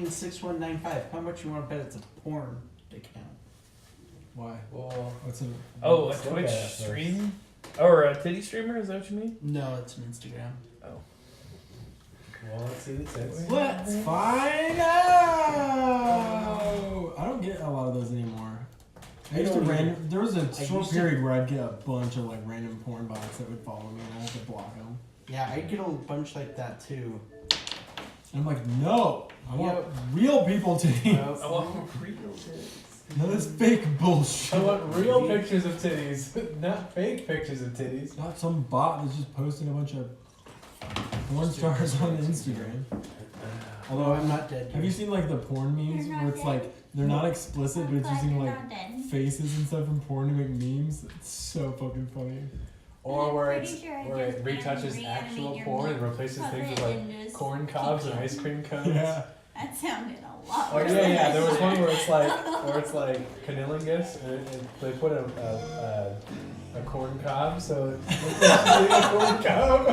King6195. How much you want to bet it's a porn account? Why? Well, What's a... Oh, a let's look Twitch at it first. stream? Or a titty streamer? Is that what you mean? No, it's an Instagram. Oh. well, let's see the tits. Let's find out! I don't get a lot of those anymore. I used to there was a short period where I'd get a bunch of like random porn bots that would follow me and I had to block them. Yeah, I get a bunch like that too. And I'm like, no! I want real people titties! I want real titties. No, this fake bullshit. I want real pictures of titties, not fake pictures of titties. Not some bot that's just posting a bunch of porn stars on Instagram. Although I'm not dead. Have you seen like the porn memes where it's like they're not explicit but it's using like faces and stuff from porn to make memes? It's so fucking funny. Or where it retouches actual porn and replaces things with like corn cobs and ice cream cones. Yeah. That sounded a lot Or worse. yeah, there was one where it's like cunnilingus and they put a corn cob, so it's a corn cob.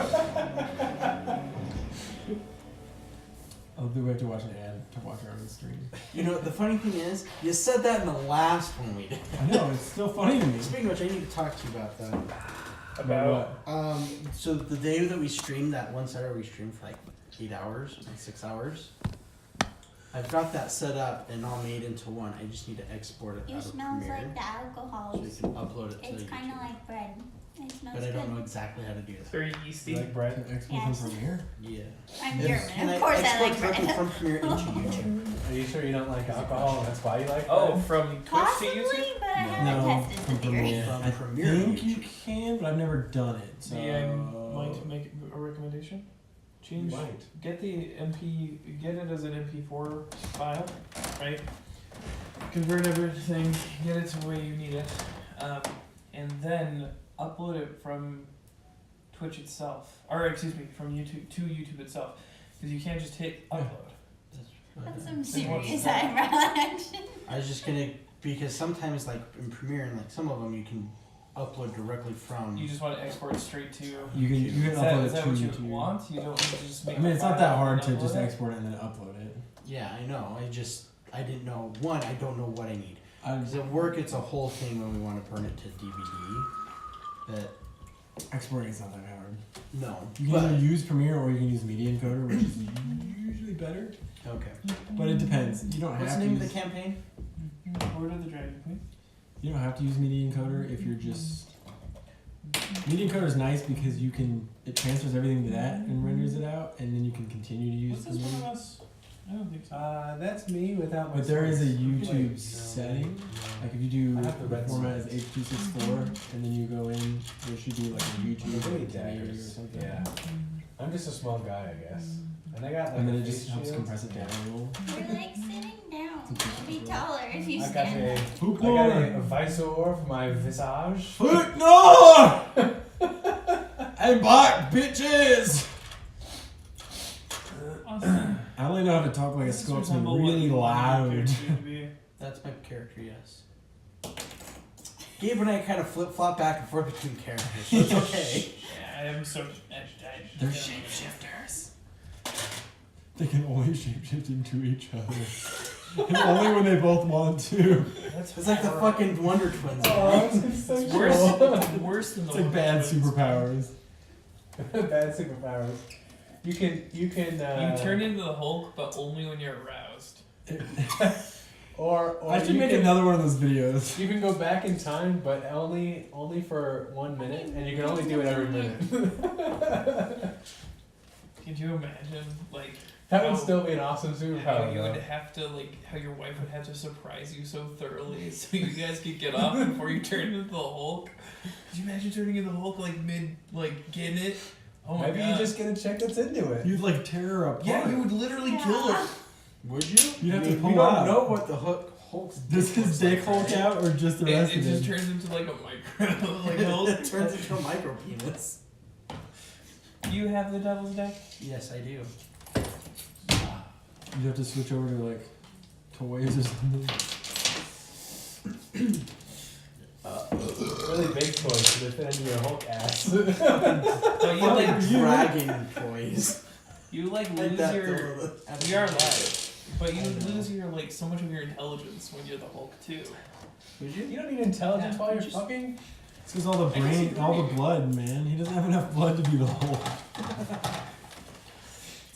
I'll be wait to watch an ad to watch our own stream. You know, the funny thing is, you said that in the last one we did. I know, it's still funny to me. Speaking of which, I need to talk to you about that. About what? So the day that we streamed that one Saturday, we streamed for like 8 hours, like 6 hours. I've got that set up and all made into one. I just need to export it It out of smells Premiere like the alcohol. so we can upload it to It's kind of YouTube. like bread. It smells But I don't know good. exactly how to do it's that. very yeasty. Like bread. Can export Yes. from Premiere? Yeah. I'm Can German. I Of course I export like directly bread. from Premiere into YouTube? Are you sure you don't like alcohol and that's why you like Oh, bread? from Twitch to Possibly, YouTube? but I No. haven't No, tested from the theory. Premiere. From I Premiere think to you YouTube. can, but I've never done it. So. Yeah, I might make a recommendation. Change. Might. Get the MP. Get it as an MP4 file, right? Convert everything. Get it to the way you need it, and then upload it from Twitch itself, or excuse me, from YouTube to YouTube itself, because you can't just hit upload. That's some what's serious that? eyebrow action. I was just gonna, because sometimes like in Premiere and like some of them you can upload directly from. You just want to export it straight to. You can is upload that it to what you YouTube. want? You don't want to just make. I mean, a it's not file that hard and to upload just it? export it and then upload it. Yeah, I know. I didn't know. One, I don't know what I need. I, Because at work, it's a whole thing when we want to burn it to DVD. That exporting is not that hard. no, You can but either use Premiere or you can use Media Encoder, which is usually better. okay. But it depends. You don't What's have the to name use, of the campaign? Horde of the Dragon Queen. you don't have to use Media Encoder if you're just. Media Encoder is nice because it transfers everything to that and renders it out, and then you can continue to use Was this one of Premiere. us? I don't think so. That's me without my. But there is a source. YouTube Wait, setting. no. Like if you do I have the the red format as source. H.264 and then you go in, there should be like a YouTube Really or 1080 or daggers. something. Yeah. I'm just a small guy, I guess. And I got like And then a it just face helps shield. compress it down a little. You're like sitting down. You'll be taller if you I got stand a, up. Hook I got a visor for my visage. Foot no! I'm back, bitches! Awesome. I only know how to talk like a This Scotsman resemble what really you want your loud. character to be. That's my character. Yes. Gabe and I kind of flip flop back and forth between characters, so it's okay. Yeah, I am so. They're shapeshifters. They can only shapeshift into each other. And only when they both want to. It's like the fucking Wonder Twins. Oh, it's so It's worse. cool. It's worse than the. It's like bad Wonder Twins. superpowers. Bad superpowers. You can. You turn into the Hulk, but only when you're aroused. Or I should you make can, another one of those videos. You can go back in time, but only for 1 minute, and you can only do it every minute. Could you imagine, like, That would how- still be an awesome how superpower. you would though. have to, like, how your wife would have to surprise you so thoroughly so you guys could get off before you turn into the Hulk? Could you imagine turning into the Hulk, like, mid, like, getting it? Oh my Maybe god. you just get a chick that's into it. You'd like tear her apart. Yeah, you would literally kill her. Would you? You'd have to we pull don't out. know what the Hulk's Does dick his looks dick like, Hulk right? out or just the rest It of just him? turns into, like, a micro, like, Hulk. It turns into a micro penis. You have the devil's deck? Yes, I do. You'd have to switch over to like toys or something. Really big toys, so they fit into your Hulk ass. No, you, like, Dragon toys. you, like, Like lose that your... little- We are live. But you I would know. lose your like so much of your intelligence when you're the Hulk too. Would you? You don't need intelligence Yeah, while you're just- fucking. It's because all the I guess brain, you're all right. the blood, man. He doesn't have enough blood to be the whole.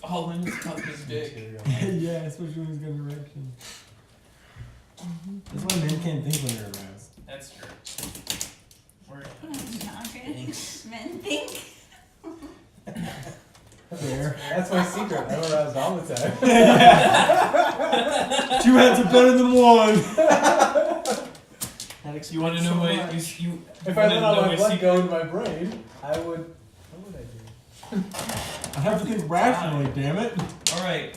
All in his his dick. Yeah, especially when he's got an erection. That's why men can't think when they're aroused. That's true. We're Not good. Thanks. Men think. Fair. That's my secret. I'm aroused all the time. Two heads are better than one. That you want to explains know so what much. you If I wanna let know all my my blood secret? go into my brain, I would. What would I do? I have to think rationally, damn it. All right.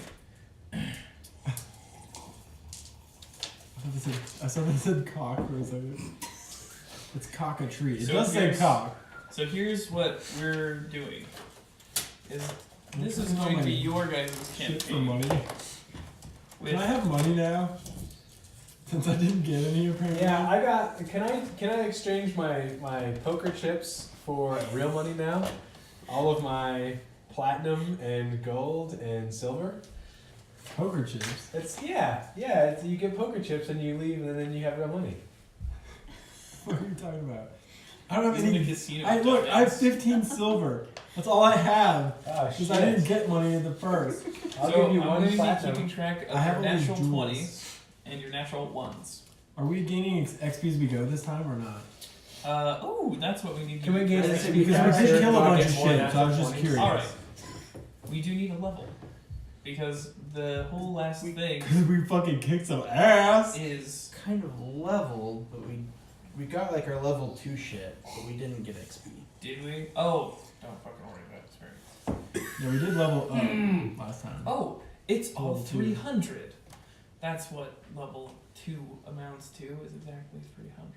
I thought it said cock for a second. It's cock a tree. It So does say here's- cock. So here's what we're doing. Is this is Looking going to for be money. your guys' Shit for campaign. money. With, Can I have money now? Since I didn't get any apparently. Yeah, I got. Can I exchange my poker chips for real money now? All of my platinum and gold and silver. Poker chips. It's It's, you get poker chips and you leave and then you have real money. What are you talking about? I don't have He's in a any. casino. I have 15 silver. That's all I have. Oh Because shit! I didn't get money at the first. I'll So give you I'm one going to be platinum. keeping track of I have your all these natural jewels. 20s and your natural 1s. Are we gaining XP as we go this time or not? Oh, that's what we need to Can we do gain first. XP Because faster we did if kill a I bunch get of more shit, so I natural was just 20s? curious. Alright. We do need a level. Because the whole last thing Because we fucking kicked some ass. is Kind of leveled, but we got like our level 2 shit, but we didn't get XP. did we? Oh, don't fucking worry about it. Sorry. Yeah, we did level up last time. Oh, it's all Level 2. 300. That's what level 2 amounts to, is exactly 300.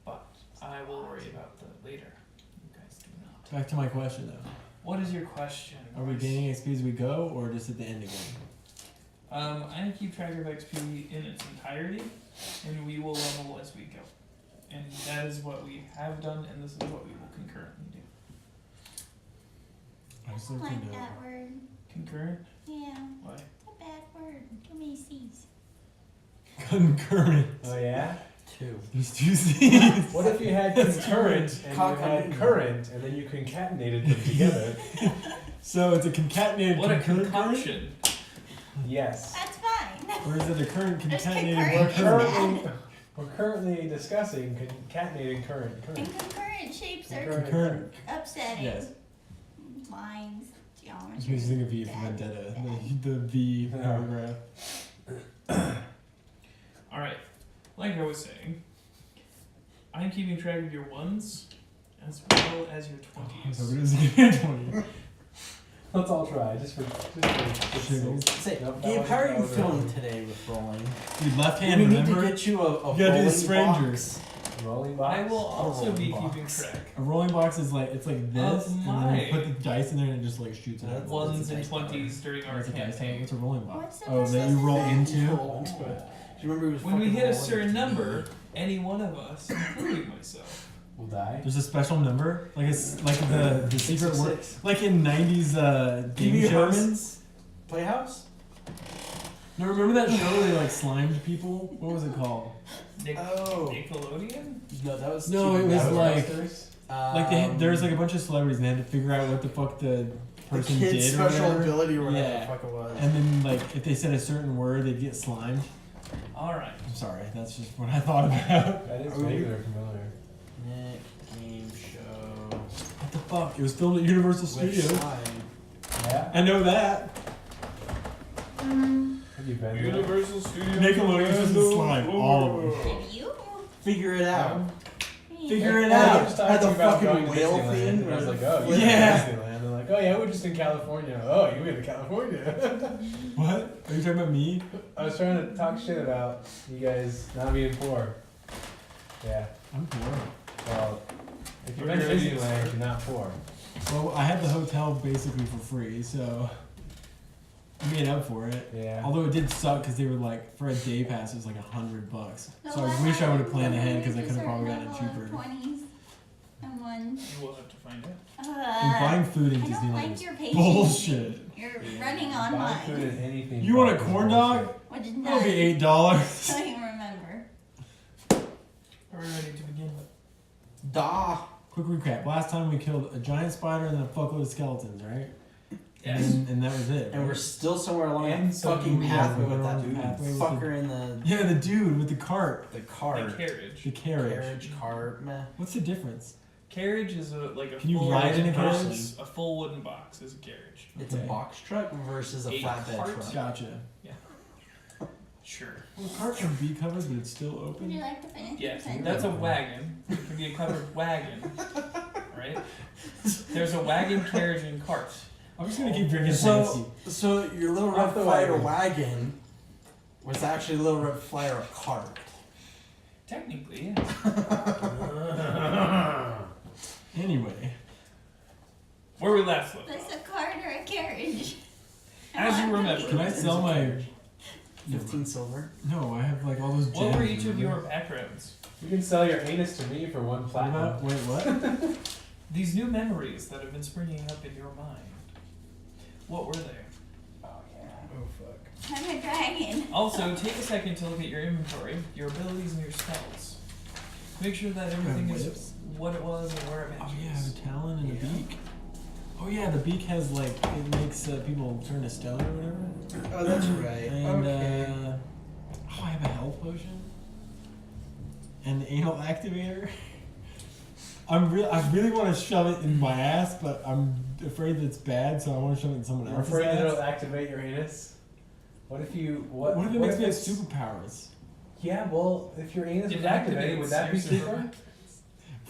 But I will worry about that later. You guys do not. Back to my question though. What is your question? Are we boys? gaining XP as we go or just at the end again? I keep track of XP in its entirety, and we will level as we go. And that is what we have done, and this is what we will concurrently do. I just I like like to know. that word. Concurrent? Yeah. Why? It's a bad word. Too many C's. Concurrent. Oh yeah. 2. There's 2 C's. What if you had concurrent and you Cock had on me. current and then you concatenated them together? So it's a concatenated What a concurrent current? concoction! Yes. That's fine. Or is it a current There's concatenated concurrent. We're currently discussing concatenating current. And concurrent shapes are Concurrent. Concurrent. upsetting. Yes. Lines, geometry. Just makes me think of V for Vendetta. The V Yeah. paragraph. Alright, like I was saying, I'm keeping track of your 1s as well as your So 20s. we're just getting 20. Let's all try, just for Shiggles. Say, Nope, that Gabe, wasn't- how are that you wasn't feeling it. today with rolling? Dude, left Do hand, we need to remember? get you a You gotta do rolling strangers. box? rolling box. I will also rolling be box. keeping track. A rolling box is like, it's like this, Of and then my- you put the dice in there and it just like shoots it out. That's- 1s a and dice tower. 20s during our What's a dice tower? campaign. What's a rolling box? What's the Oh, that you roll percentage? into? Roll into it. Do you remember he was When we fucking hit a rolling certain into number, me? any one of us, including myself, will die. There's a special number, like it's like the secret word, 666. like in '90s game Pee-wee shows. Herman's Playhouse? No, remember that show where they like slimed people? What was it called? Oh. Nickelodeon? No, that was No, TV it was like- Ghostbusters? Like there was like a bunch of celebrities and they had to figure out what the fuck the person the did kid's or special whatever. ability or whatever Yeah. the fuck it was. And then like if they said a certain word, they'd get slimed. Alright. I'm sorry, that's just what I thought about. That is Are we- vaguely familiar. Nick Game Show What the fuck? It was filmed at Universal with Studios. slime. Yeah. I know that. Have you been there? Universal Studios. Nickelodeon was the slime, all of them. Have you? Figure it out. Figure it Yeah, out. I was talking Had the to you about fucking going to whale Disneyland, thing and I was where like, the oh, flip- you're Yeah. in Disneyland. They're like, oh yeah, we're just in California. Oh, you went to California. What? Are you talking about me? I was trying to talk shit about you guys not being poor. Yeah. I'm poor. Well, if you've What been to are your ideas? Disneyland, you're not poor. Well, I had the hotel basically for free, so I made up for it. Yeah. Although it did suck because they were like, for a day pass, it was like $100. No, So I wish I would have planned ahead because I had could have probably gotten it a certain cheaper. level of 20s. And one. You will have to find it. And buying food in I don't Disneyland like is your patience. bullshit. You're running on Buy food mine. and anything. You want a fucking corn bullshit. dog? Which is That'll be none. $8. I don't even remember. Are we ready to begin? Da. Quick recap. Last time we killed a giant spider and then a fuckload of skeletons, right? Yes. And that was it. And we're still somewhere along And that some fucking dude pathway with with that the pathway with fucker in the Yeah, the dude with the cart. cart. The carriage. The carriage. Carriage, cart, meh. What's the difference? Carriage is like a Can you full ride in a wooden carriage? box. A full wooden box is a carriage. It's Okay. a box truck versus a A flatbed cart? truck. Gotcha. Sure. Well, the cart can be covered, but it's still Would open. you like to finish your Yes, sentence? that's a wagon. It could be a covered wagon, right? There's a wagon, carriage, and cart. I'm just gonna keep drinking fancy. So your little Off red the flyer wagon. wagon was actually a little red flyer cart. Technically, yes. Anyway, Where we last looked. That's a cart or a carriage. As you remember. can I sell my? 15 silver. No, I have like all those. What were gems, each of remember? your backgrounds? You can sell your anus to me for 1 What platinum. about? Wait, what? These new memories that have been springing up in your mind. What were they? Oh yeah. Oh fuck. I'm a dragon. Also, take a second to look at your inventory, your abilities, and your spells. Make sure that everything is whips? what it was and where it Oh matches. yeah, I have a talon and a Yeah. beak. Oh yeah, the beak has like it makes people turn to stone or whatever. Oh, that's right. And Okay. oh, I have a health potion. And the anal activator. I really want to shove it in my ass, but I'm afraid that it's bad, so I want to shove it in someone I'm else's afraid that ass. it'll activate your anus. What if you what? What if it makes me have it's- superpowers? Yeah, well, if your anus It was activated, activates would that be your super?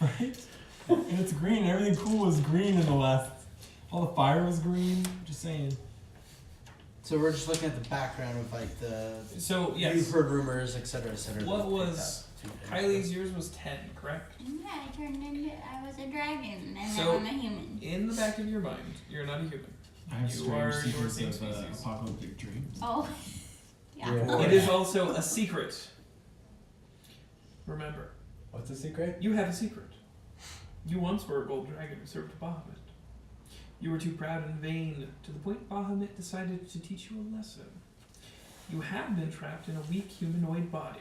Right? And it's green. Everything cool was green in the last. All the fire was green. Just saying. So we're just looking at the background of like the. So, You've yes. heard rumors, etc., etc. What was Kylie's? Yours was 10, correct? Yeah, I turned into. I was a dragon, and So- now I'm a human. In the back of your mind, you're not a human. I have You strange are your secrets same of species. apocalyptic dreams. Oh. Yeah. Yeah. It is also a secret. Remember, What's the secret? you have a secret. You once were a gold dragon who served Bahamut. You were too proud and vain, to the point Bahamut decided to teach you a lesson. You have been trapped in a weak humanoid body,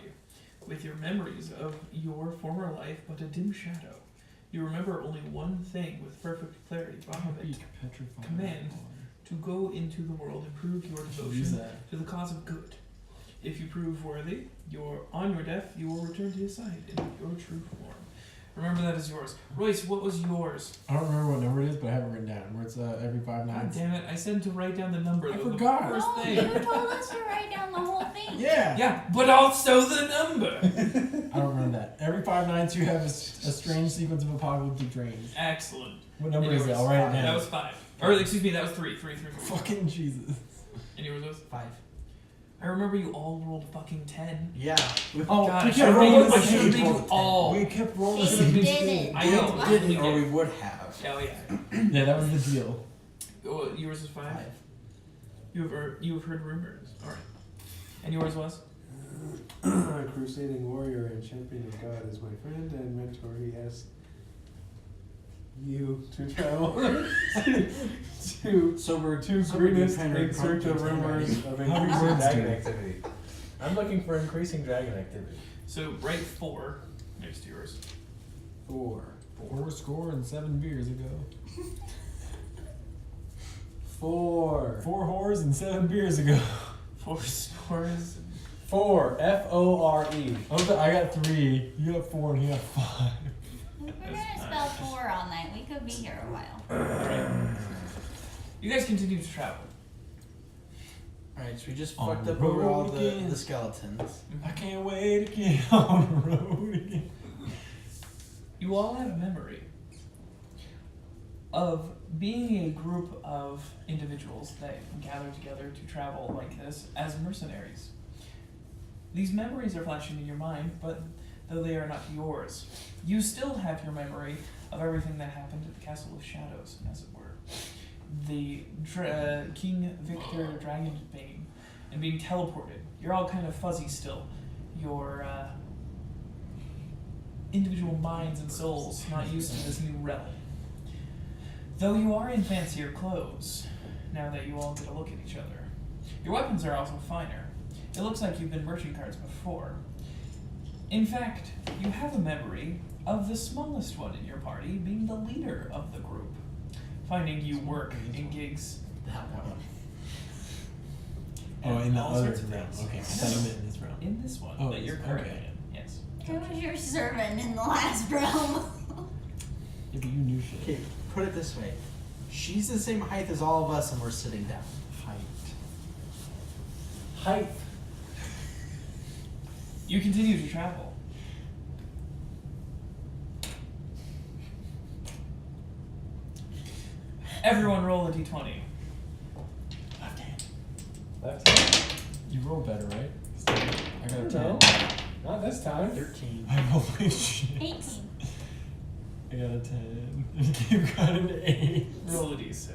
with your memories of your former life but a dim shadow. You remember only one thing with perfect clarity, Bahamut, Beak petrified. Command. to go into the world and prove your Use devotion that. to the cause of good. If you prove worthy, on your death, you will return to his side in your true form. Remember that is yours. Royce, what was yours? I don't remember what number it is, but I have it written down. Where it's every 5 God nights. damn it, I said to write down the number. I though, forgot. The first No, thing. you told us to write down the whole thing. Yeah. Yeah, but also the number. I don't remember that. Every 5 nights you have a strange sequence of apocalyptic dreams. Excellent. What number And is it? yours? I'll write it down. That was 5. Or, excuse me, that was 3. 3. Fucking Jesus. And yours was? 5. I remember you all rolled fucking 10. Yeah. Oh, God, we I kept should rolling have the I should have same. made you all. We kept rolling the You same. didn't. I know. That's Didn't, We or did. we would have. Oh, yeah. Yeah, that was the deal. Oh, yours is 5? 5. You have heard rumors. Alright. And yours was? A crusading warrior and champion of God is my friend and mentor. He asks you to travel to So we're to so we're Greenest kind of in search of pumpkin rumors already. of How many increasing words dragon do you- activity. I'm looking for increasing dragon activity. So write 4 next to yours. 4. 4 score and 7 beers ago. 4. 4 whores and 7 beers ago. 4 scores. 4. F-O-R-E. I got 3. You got 4 and he got 5. If we're gonna spell 4 all night, we could be here a while. Alright. You guys continue to travel. Alright, so we just On fucked the up over all road the again. skeletons. I can't wait to get on the road again. You all have a memory of being a group of individuals that gather together to travel like this as mercenaries. These memories are flashing in your mind, but though they are not yours, you still have your memory of everything that happened at the Castle of Shadows, as it were. The King Victor Dragonbane and being teleported. You're all kind of fuzzy still. Your individual minds and souls not used to this new realm. Though you are in fancier clothes, now that you all get a look at each other. Your weapons are also finer. It looks like you've been merchant cards before. In fact, you have a memory of the smallest one in your party being the leader of the group. Finding you work in gigs. That one. Oh, in the all other sorts of realm. things. Okay, I meant in this realm. In this one Oh, that you're this- currently okay. in. Yes. Who was your servant in the last realm? Yeah, but you knew shit. Okay, put it this way. She's the same height as all of us and we're sitting down. Height. You continue to travel. Everyone roll a d20. Left hand. Left hand. You roll better, right? I got a 10. No, not this time. 13. I rolled like shit. 18. I got a 10. And you got an 8. Roll a d6.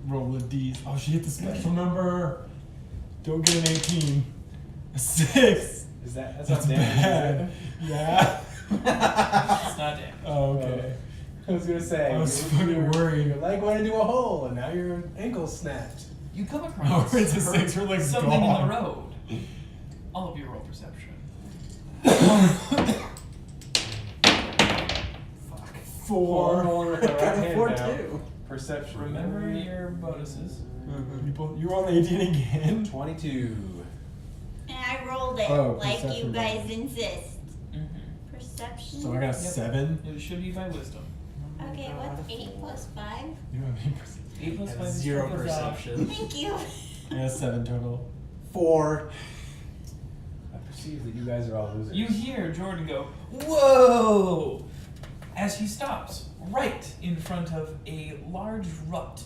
Roll a D. Oh, she hit the special number. Don't get an 18. A 6. Is that's That's not damage? bad. Yeah. It's not damage. Oh, okay. I was gonna say. I was you- fucking you're- worried. Your leg went into a hole, and now your ankle snapped. You come Oh, across it's a 6. We're like something gone. in the road. All of you roll perception. Fuck. 4. Rolling with the I right got a hand 4 now. too. Perception. Remember your bonuses. You rolled 18 again? 22. And I rolled it Oh, like you perception guys bonus. insist. Mm-hmm. Perception. So I got a Yep. 7. It should be by wisdom. Okay, what's 8 plus 5? You know what I mean? 8 plus I 5 have is 0 plus, perception. Thank you. I got a 7 total. 4. I perceive that you guys are all losers. You hear Jordan go, "Whoa!" as he stops right in front of a large rut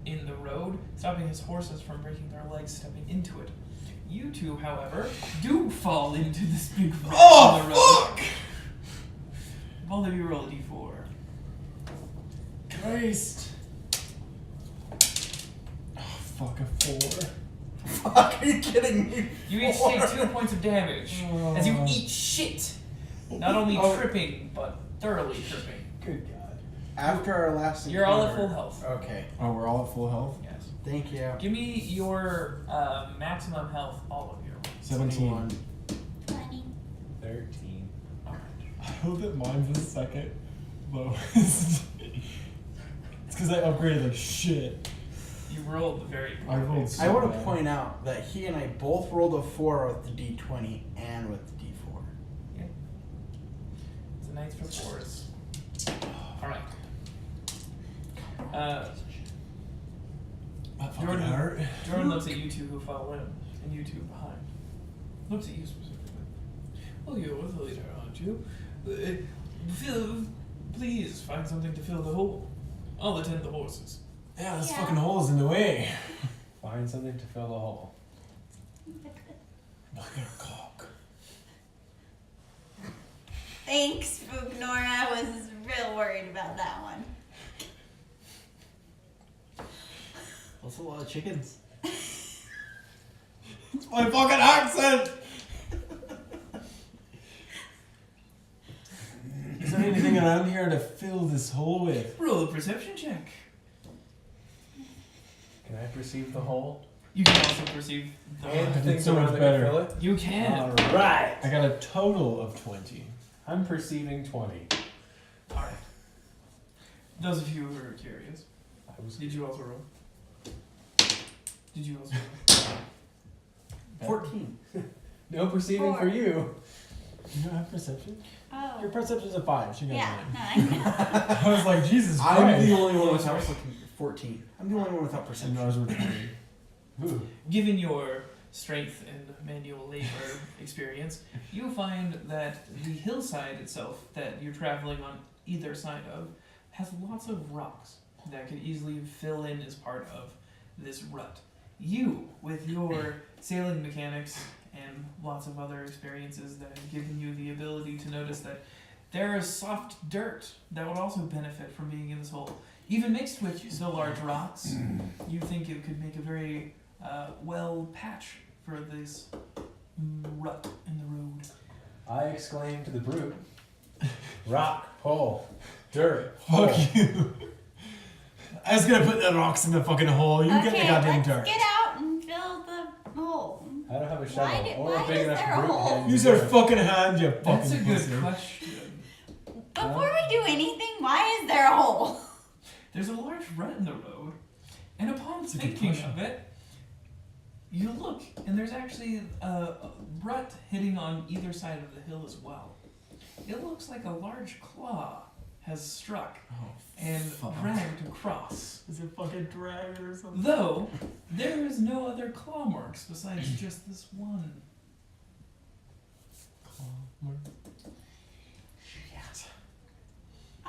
in the road, stopping his horses from breaking their legs stepping into it. You two, however, do fall into this big rut in the road. Both of you roll a d4. Christ. Oh, fuck, a 4. Fuck, are you kidding me? You each Four. take 2 points of damage as you eat shit. Not only Oh. tripping, but thoroughly tripping. Good God. After our last You're all at encounter- full health. Okay. Oh, we're all at full health? Yes. Thank you. Give me your maximum health, all of you. 17. 20. 13. I hope that mine's the second lowest. It's because I upgraded like shit. You rolled the very I rolled I want to bad. point out that he and I both rolled a 4 with the D20 and with the D4. Yeah. It's a Knights for Fours. Alright. That fucking Jordan, hurt. Jordan looks at you two who follow him, and you two behind. Looks at you specifically. Well, you're the leader, aren't you? Please find something to fill the hole. I'll attend the horses. Yeah, this Yeah. fucking hole's in the way. Find something to fill the hole. Look at her cock. Thanks, Spook Nora. I was real worried about that one. That's a lot of chickens. It's my fucking accent! Is there anything around here to fill this hole with? Roll a perception check. Can I perceive the hole? You can also perceive the. And I did things so around much that better. can fill it? You can. Alright. I got a total of 20. I'm perceiving 20. Alright. Those of you who are curious, I was did you also roll? Did you also roll? 14. no perceiving 4. for you. You don't have perception? Oh. Your perception's a 5. She got Yeah, 9. no, I know. I was like, Jesus I'm Christ. the only one without fucking 14. I'm the only one without And perception. ours were 20. Ooh. Given your strength and manual labor experience, you find that the hillside itself that you're traveling on either side of has lots of rocks that could easily fill in as part of this rut. You, with your sailing mechanics and lots of other experiences that have given you the ability to notice that there is soft dirt that would also benefit from being in this hole. Even mixed with the large rocks, you think it could make a very well patch for this rut in the road. I exclaimed to the brute, Rock, hole, dirt, hole. Fuck you. I was gonna put the rocks in the fucking hole. You get the Okay, goddamn let's dirt. get out and fill the hole. I don't have a Why shovel or why a big is enough there a brute hole? hand. Use our fucking hand, you fucking That's a good pussy. question. Before we do anything, why is there a hole? There's a large rut in the road, and upon a good thinking question. of it, you look, and there's actually a rut hitting on either side of the hill as well. It looks like a large claw has struck Oh, and fuck. dragged across. Is it fucking dragon or something? Though, there is no other claw marks besides just this one.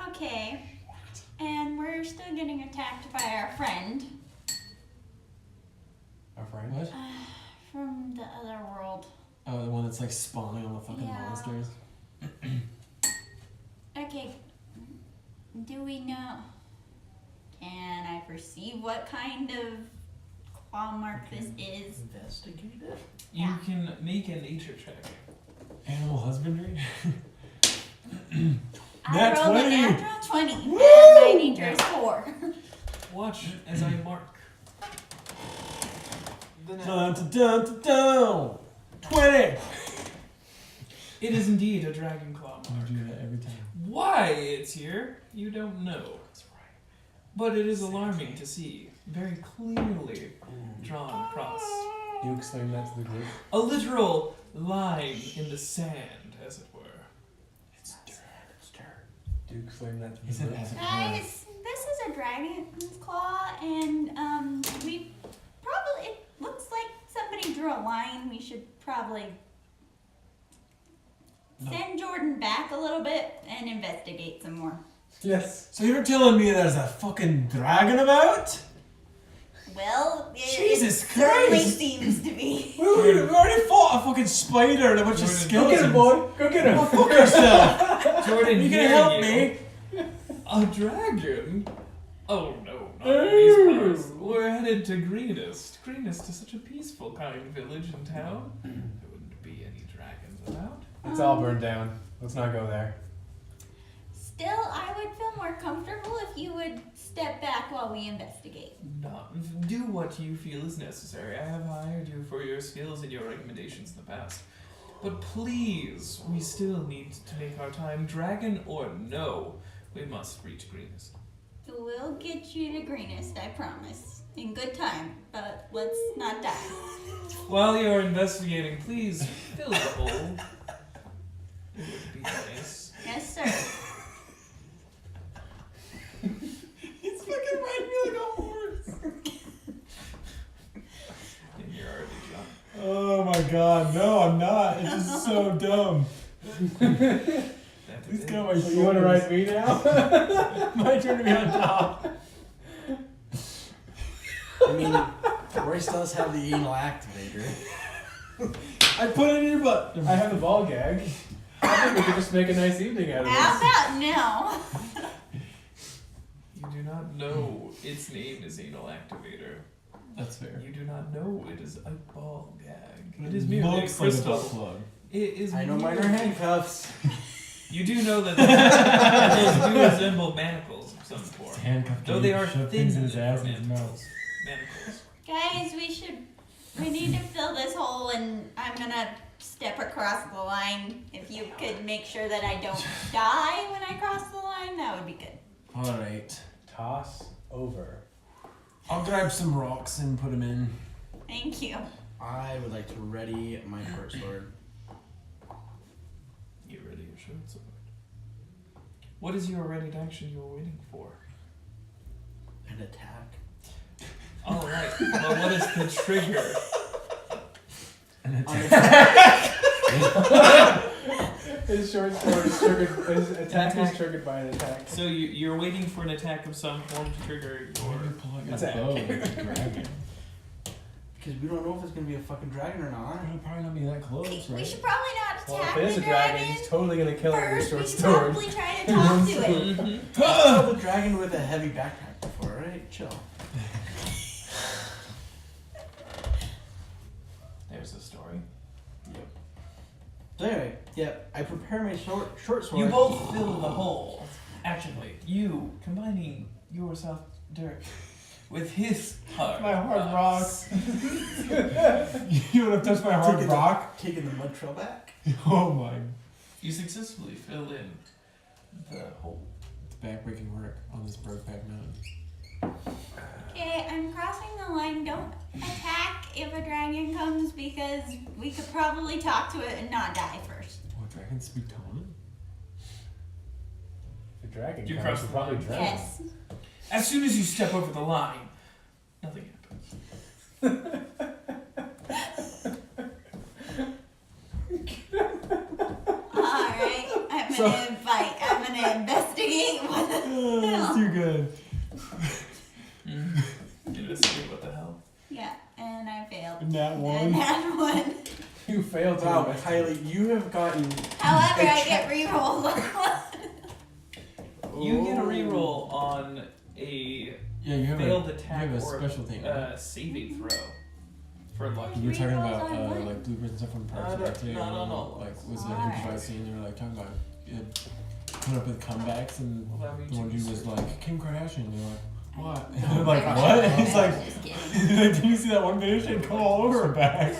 Okay. And we're still getting attacked by our friend Our friend? What? from the other world. Oh, the one that's like spawning on the fucking Yeah. monsters. Okay. Do we know? Can I perceive what kind of claw mark this is? Investigate it. You Yeah. can make a nature check. Animal husbandry? I Nat rolled 20. a natural 20, and my nature is 4. Watch as I mark. Dun, dun, dun, dun, dun. 20! It is indeed a dragon claw I mark. do that every time. Why it's here, you don't know. But it is alarming to see, very clearly drawn across. You explain that to the group. A literal line in the sand, as it were. It's dirt. It's dirt. Do you explain that to He the said group? as it were. Guys, this is a dragon's claw, and we probably, it looks like somebody drew a line. We should probably send Jordan back a little bit and investigate some more. Yes. So you're telling me there's a fucking dragon about? Well, Jesus it certainly Christ. seems to be. We already fought a fucking spider and a bunch of Jordan, Go skeletons. get him, boy. Go get him. Oh, fuck yourself. Jordan, You hear gonna help you. me? A dragon? Oh no, not in these parts. We're headed to Greenest. Greenest is such a peaceful kind of village and town. There wouldn't be any dragons about. It's all burned down. Let's not go there. Still, I would feel more comfortable if you would step back while we investigate. Do what you feel is necessary. I have hired you for your skills and your recommendations in the past. But please, we still need to make our time. Dragon or no, we must reach Greenest. We'll get you to Greenest, I promise. In good time, but let's not die. While you're investigating, please fill the hole. It would be nice. Yes, sir. He's fucking riding me like a horse. And you're already drunk. Oh my god, no, I'm not. It's just so dumb. That's Please it. get on my shoulders. You want to ride me now? My turn to be on top. I mean, Royce does have the anal activator. I put it in your butt. I have the ball gag. I think we could just make a nice evening out of How this. about no? You do not know its name is anal activator. That's fair. You do not know it is a ball gag. It It is merely a looks like a butt crystal. plug. It is. I know mine are merely- handcuffs. You do know that those do resemble manacles of some form. Handcuffed. Though they are shoved thin things in his ass and his manacles. mouth. Manacles. Guys, we need to fill this hole, and I'm gonna step across the line. If you could make sure that I don't die when I cross the line, that would be good. Alright. Toss over. I'll grab some rocks and put them in. Thank you. I would like to ready my short sword. Get ready your short sword. What is your ready action you are waiting for? An attack. Alright, well what is the trigger? An On attack. His short sword is triggered. His attack Attack. is triggered by an attack. So you're waiting for an attack of some form to trigger Or your... pull out your Attack. bow like a dragon. Because we don't know if it's going to be a fucking dragon or not. It'll probably not be that close, We right? should probably not Well, attack if it is the a dragon, dragon. he's totally gonna kill it with his First, short we should sword. probably try to talk to it. Mhm. I killed a dragon with a heavy backpack before, right? Chill. There's a story. Yep. So anyway, yeah, I prepare my short sword. You both fill the hole. Actually, you combining your soft dirt with his hard My hard rocks. You wanna touch my hard Taking rock? Taking the mud trail back. Oh my. You successfully fill in the hole. It's backbreaking work on this Brokeback Mountain. Okay, I'm crossing the line. Don't attack if a dragon comes because we could probably talk to it and not die first. What, dragons speak common? The dragon You comes, cross will the probably line. drown. Yes. As soon as you step over the line, nothing happens. Alright, I'm gonna investigate what the Oh, that's hell. too good. You just see what the hell. Yeah, and I failed. And that And one. that one. You failed to Wow, investigate. Kylie, you have gotten. However, a I check- get rerolled. You get a Oh. reroll on a Yeah, you have failed a, attack you have a or special thing. Right? saving throw for lucky. You were talking Rerolls about on what? like blueprints and stuff from Parks No, and Rec too. no. Like was it Alright. improvised scene? They were like talking about coming up with comebacks, and Allow me the one to dude was research. like Kim Kardashian. And they're like, what? I- And they're like, I- what? I- And he's like, just kidding. did you see that one video? She had come all over her back.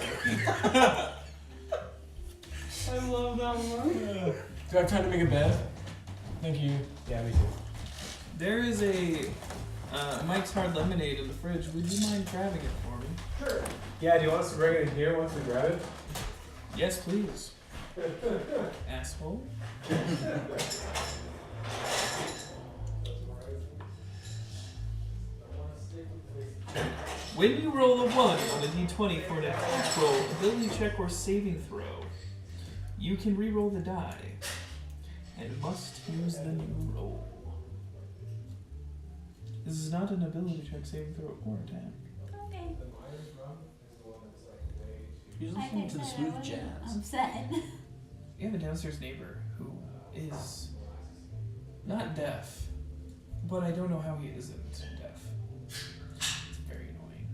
I love that one. Yeah. Do I have time to make a bet? Thank you. Yeah, me too. There is a Mike's Hard Lemonade in the fridge. Would you mind grabbing it for me? Sure. Yeah, do you want us to bring it in here once we grab it? Yes, please. Asshole. When you roll a 1 on a d20 for an attack roll, ability check, or saving throw, you can re-roll the die and must use the new roll. This is not an ability check, saving throw, or attack. Okay. He's Like listening I to the said, I smooth wasn't jazz. upset. You have a downstairs neighbor who is not deaf, but I don't know how he isn't deaf. It's very annoying.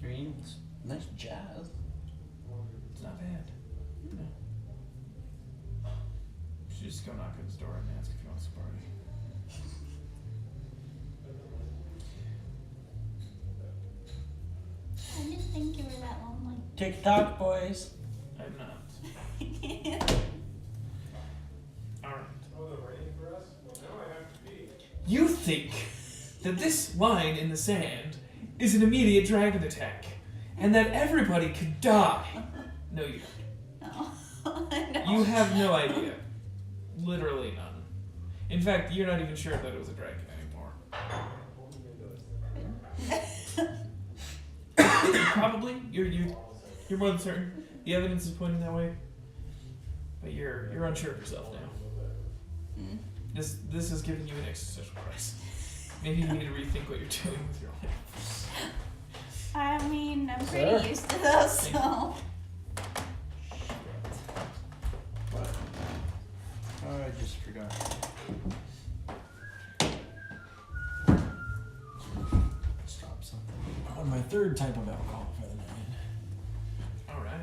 I mean, it's nice jazz. It's not bad. No. Should just go knock on his door and ask if he wants to party. I didn't think you were that lonely. TikTok boys. I'm not. Alright. You think that this line in the sand is an immediate dragon attack, and that everybody could die. No, you don't. No. You have no idea. Literally none. In fact, you're not even sure that it was a dragon anymore. Probably. You're more than certain. The evidence is pointing that way. But you're unsure of yourself now. Mm. This is giving you an existential crisis. Maybe you need to rethink what you're doing with your life. I mean, I'm Sure. pretty used to those, so. What? Oh, I just forgot. Stop something. On my third type of alcohol for the night. Alright.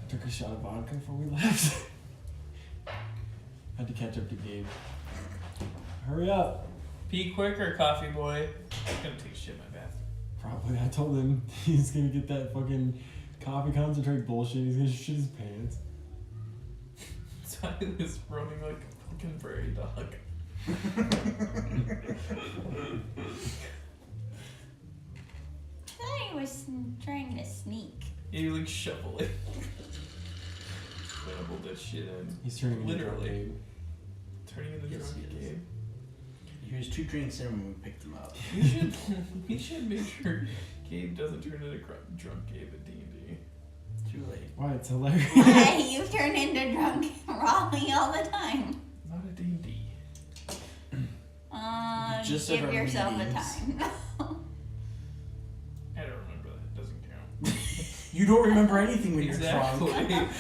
I took a shot of vodka before we left. Had to catch up to Gabe. Hurry up. Pee quicker, coffee boy. I'm gonna take a shit in my bath. Probably. I told him he's gonna get that fucking coffee concentrate bullshit. He's gonna shit his pants. So I was running like a fucking prairie dog. I thought he was trying to sneak. Yeah, you like shoveling. Shovel that shit in. He's turning into Literally. drunk Gabe. Turning into Yes, drunk he is. game. He was 2 drinks in when we picked him up. We should make sure Gabe doesn't turn into drunk Gabe at D&D. Too late. Why, it's hilarious. Hey, you turn into drunk Raleigh all the time. Not at D&D. Just at Give our yourself meetings. a time. I don't remember that. It doesn't count. You don't remember anything when you're Exactly. drunk.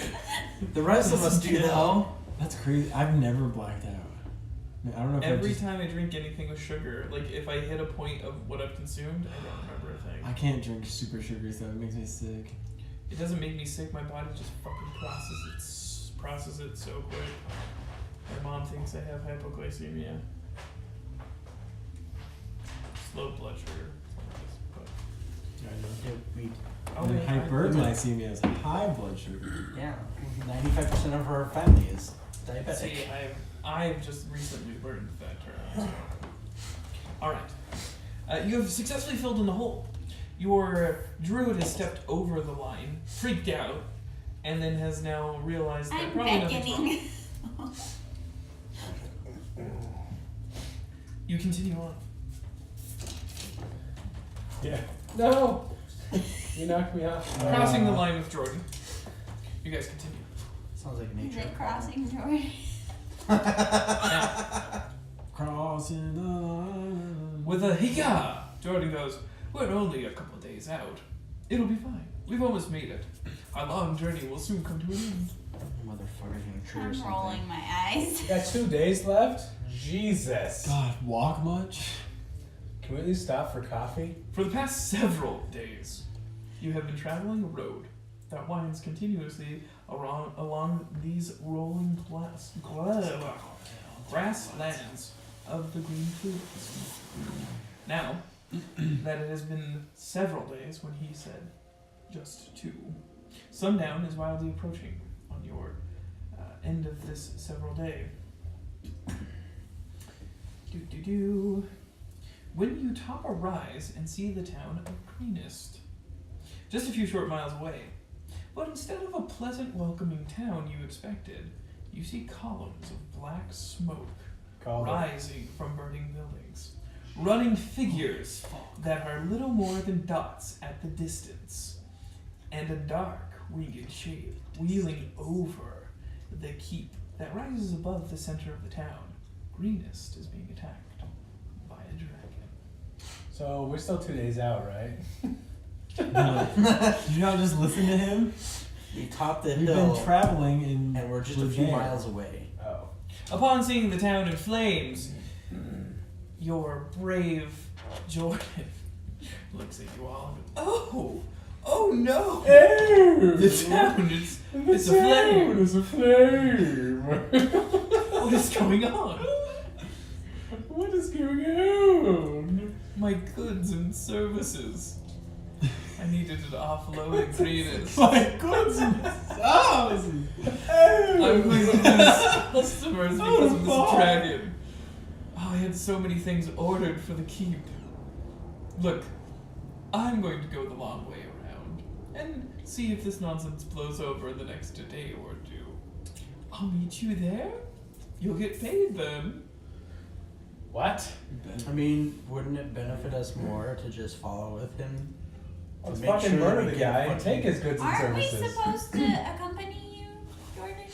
The rest of us do though. That's crazy. I've never blacked out. I don't know if Every I just, time I drink anything with sugar, like if I hit a point of what I've consumed, I don't remember a thing. I can't drink super sugary stuff. It makes me sick. It doesn't make me sick. My body just fucking processes it so quick. My mom thinks I have hypoglycemia. Low blood sugar. Oh, And wait, hyperglycemia is high blood sugar. Yeah, 95% of our family is diabetic. See, I've just recently learned that term. So. All right, you have successfully filled in the hole. Your druid has stepped over the line, freaked out, and then has now realized that I'm probably nothing's wrong. beckoning. You continue on. Yeah. No! You knocked me off. Crossing the line with Jordan. You guys continue. Sounds like Is nature. it crossing Jordan? Now, Crossing the line. with a hiya, Jordan goes, "We're only a couple days out. It'll be fine. We've almost made it. Our long journey will soon come to an end." Motherfucker's gonna trigger I'm something. rolling my eyes. You got 2 days left? Jesus. God, walk much? Can we at least stop for coffee? For the past several days, you have been traveling a road that winds continuously along these rolling grasslands of the green fields. Now that it has been several days when he said just 2, sundown is wildly approaching on your end of this several day. When you top a rise and see the town of Greenest, just a few short miles away, but instead of a pleasant, welcoming town you expected, you see columns of black smoke rising from burning buildings, running figures that are little more than dots at the distance, and a dark, winged shape wheeling over the keep that rises above the center of the town. Greenest is being attacked by a dragon. So we're still 2 days out, right? No. Did you not just listen to him? We topped the We've hill, been traveling in and we're just a few miles away. Oh. Upon seeing the town in flames, your brave Jordan looks at you all and goes, oh no! The town it's a flame! It's a flame! What is going on? What is going on? My goods and services. I needed an offloading Greenest. My goods and services. I'm going to lose customers because of this fuck. dragon. Oh, I had so many things ordered for the keep. Look, I'm going to go the long way around and see if this nonsense blows over in the next day or 2. I'll meet you there. You'll get paid then. What? I mean, wouldn't it benefit us more to just follow with him? Let's Make fucking sure murder we the get guy and fucking- take his goods and Aren't we services. supposed to accompany you, Jordan?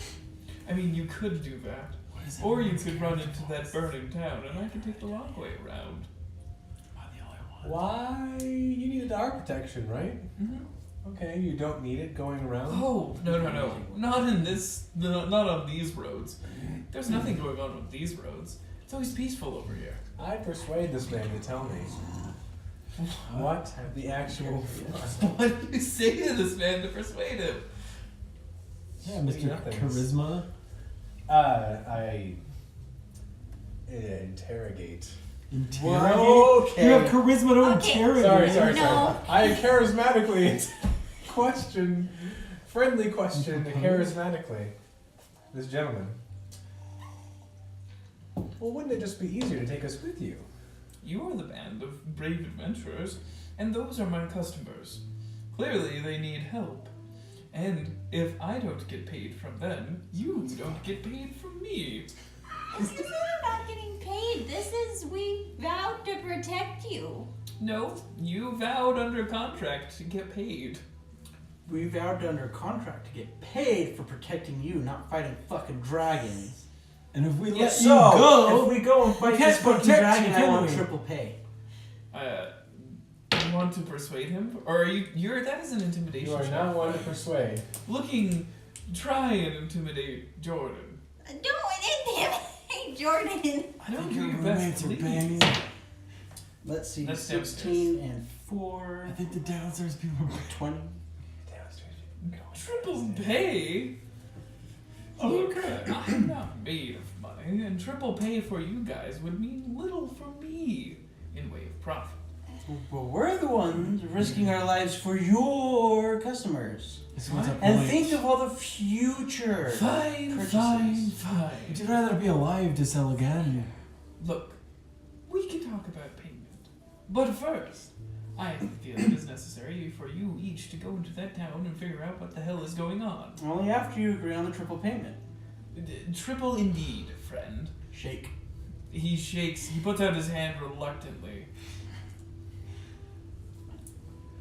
I mean, you could do that. Or you could run into that burning town and I could take the long way around. Am I the only one? Why? You needed our protection, right? Mm-hmm. Okay, you don't need it going around? Oh, no. Not in this, not on these roads. There's nothing going on with these roads. It's always peaceful over here. I'd persuade this man to tell me what the actual... What do you say to this man to persuade him? Yeah, Mr. Nothings. Charisma. I interrogate. Interrogate? Okay. You have charisma to Okay. interrogate. Sorry. No. I charismatically friendly question, charismatically. This gentleman. Well, wouldn't it just be easier to take us with you? You are the band of brave adventurers, and those are my customers. Clearly, they need help. And if I don't get paid from them, you don't get paid from me. This isn't about getting paid. We vowed to protect you. No, you vowed under contract to get paid. We vowed under contract to get paid for protecting you, not fighting fucking dragons. And if we let If you go, if we go and fight can't this fucking protect dragon, you, I can want we? triple pay. You want to persuade him? Or are you're that is an intimidation You are check. not one to persuade. Try and intimidate Jordan. Don't intimidate Jordan. I don't your do your roommates best, are please. banging. Let's see, That's 16 and 4, I think the downstairs people are 20. Downstairs Triple pay? Look, I'm not made of money, and triple pay for you guys would mean little for me in way of profit. But we're the ones risking our lives for your customers. This one's a And point. think of all the future Fine, purchases. fine. Would you rather be alive to sell again? Look, we can talk about payment. But first, I feel it is necessary for you each to go into that town and figure out what the hell is going on. Only after you agree on the triple payment. Triple indeed, friend. Shake. He shakes, he puts out his hand reluctantly.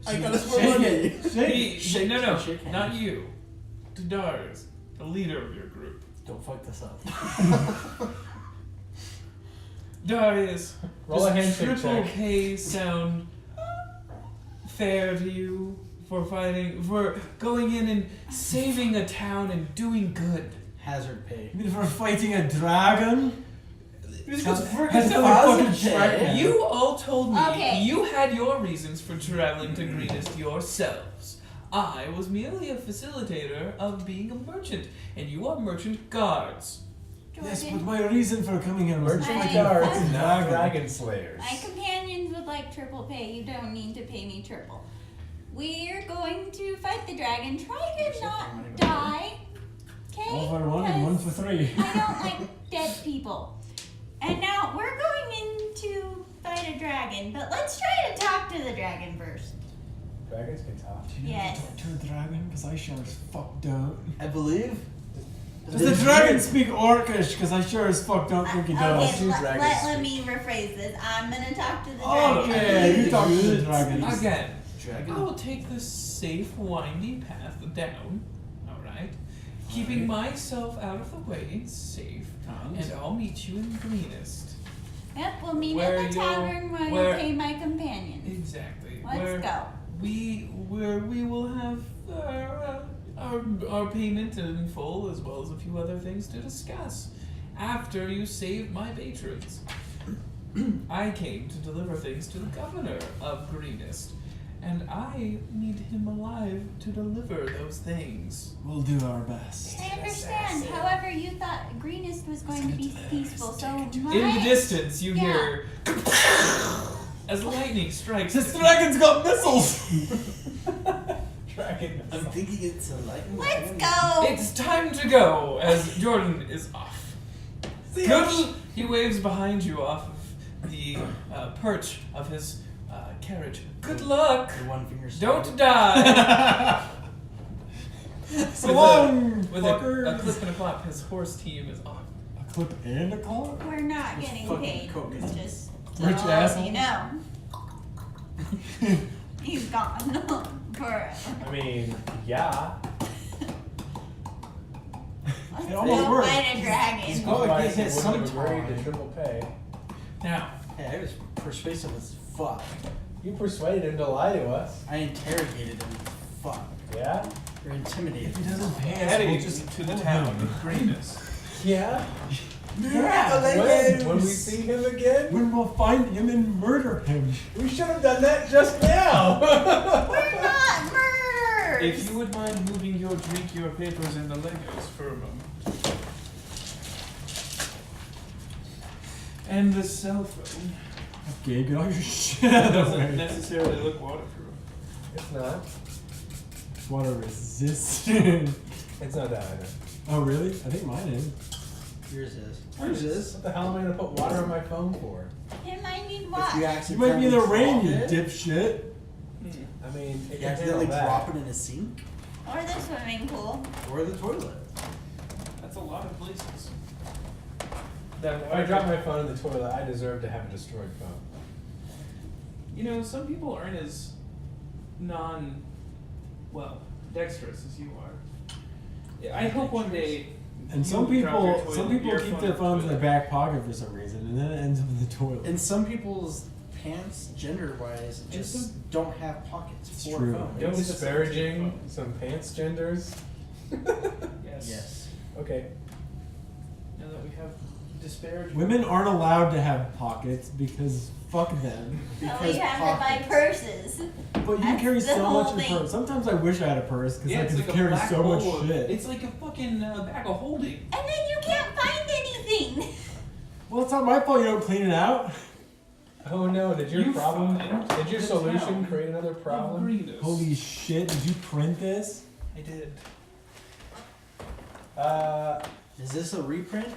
I got us more Shake money. it. He, shake- no, shake hands. not you. To Dars, the leader of your group. Don't fuck this up. Darius, Roll a does handshake triple check. pay sound fair to you for going in and saving a town and doing good? Hazard pay. You mean for fighting a dragon? It's That's friggin' fucking hazard Shrek. pay. You all told me Okay. you had your reasons for traveling to Greenest yourselves. I was merely a facilitator of being a merchant, and you are merchant guards. Yes, but Jordan, my reason for coming here was Merchant I- guards, fucking not dragon. dragon slayers. my companions would like triple pay. You don't need to pay me triple. We're going to fight the dragon. Try to not die. Okay? All for one and one for Because three. I don't like dead people. And now we're going in to fight a dragon, but let's try to talk to the dragon first. Dragons can talk. Do you know how to Yes. talk to a dragon? Because I sure as fuck don't. I believe. Does the dragon speak Orcish? Because I sure as fuck don't think he does. Okay, Two let dragons me rephrase this. I'm gonna talk to the dragon. Okay, you talk to the dragon. Again, Dragon. I will take this safe, windy path down, alright? Keeping myself out of the way, safe, and I'll meet you in Greenest. Yep, we'll meet Where at the you'll- tavern where where- you'll pay my companions. Exactly. Let's go. Where we will have our payment in full, as well as a few other things to discuss. After you save my patrons, I came to deliver things to the governor of Greenest, and I need him alive to deliver those things. We'll do our best. I understand. However, you thought Greenest was going to be peaceful, so In the distance, you Yeah. hear as lightning strikes. This dragon's got missiles! Dragon. I'm thinking it's a lightning. Let's go. It's time to go, as Jordan is off. Good. He waves behind you off of the perch of his carriage. Good luck. The one finger Don't die. So long, With a fuckers! clip and a clap, his horse team is off. A clip and a claw? We're not It's getting fucking paid. coke, It's isn't it? just Rich so asshole. you know. He's gone forever. I mean, yeah. Let's It almost go worked. fight a dragon. Oh, it Otherwise, gets he wouldn't have sometime. agreed to triple pay. Now, Hey, I was persuasive as fuck. You persuaded him to lie to us. I interrogated him as fuck. Yeah? Or intimidated. If he doesn't pay us, heading we'll just to the kill town him. of Greenest. Yeah? Yeah, When we see him again? When we'll find him and murder him. We should have done that just now! We're not murderers. If you would mind moving your drink, your papers, and the Legos for a moment. And the cell phone Okay, get all your shit out of the doesn't way. necessarily look waterproof. It's not. Water resistant. It's not that either. Oh, really? I think mine is. Yours is. Yours is? What the hell am I gonna put water on my phone for? It might need If what? you You accidentally might be in the rain, drop you it, dipshit. I mean, it You can accidentally handle drop that. it in a sink Or the swimming pool. or the toilet. That's a lot of places. If I drop my phone in the toilet, I deserve to have a destroyed phone. You know, some people aren't as dexterous as you are. Yeah, I hope one day. And you some drop your people, some toilet- people your keep phone their the phones in their toilet. back pocket for some reason, and then it ends up in the toilet. And some people's pants, gender-wise, just don't have pockets It's for true. phones. Don't It's disparaging some pants genders. Yes. Yes. Okay. Now that we have disparage Women aren't allowed to have pockets because fuck them. So Because we have to buy pockets. purses. But you That's carry the so whole much in thing. purse. Sometimes I wish I had a purse because Yeah, I it's could like a carry black so much bowl of- shit. It's like a fucking bag of holding. And then you can't find anything. Well, it's not my fault you don't clean it out. Oh no, did your You problem, find did your the solution town create another of problem? Greedos. Holy shit, did you print this? I did. Is this a reprint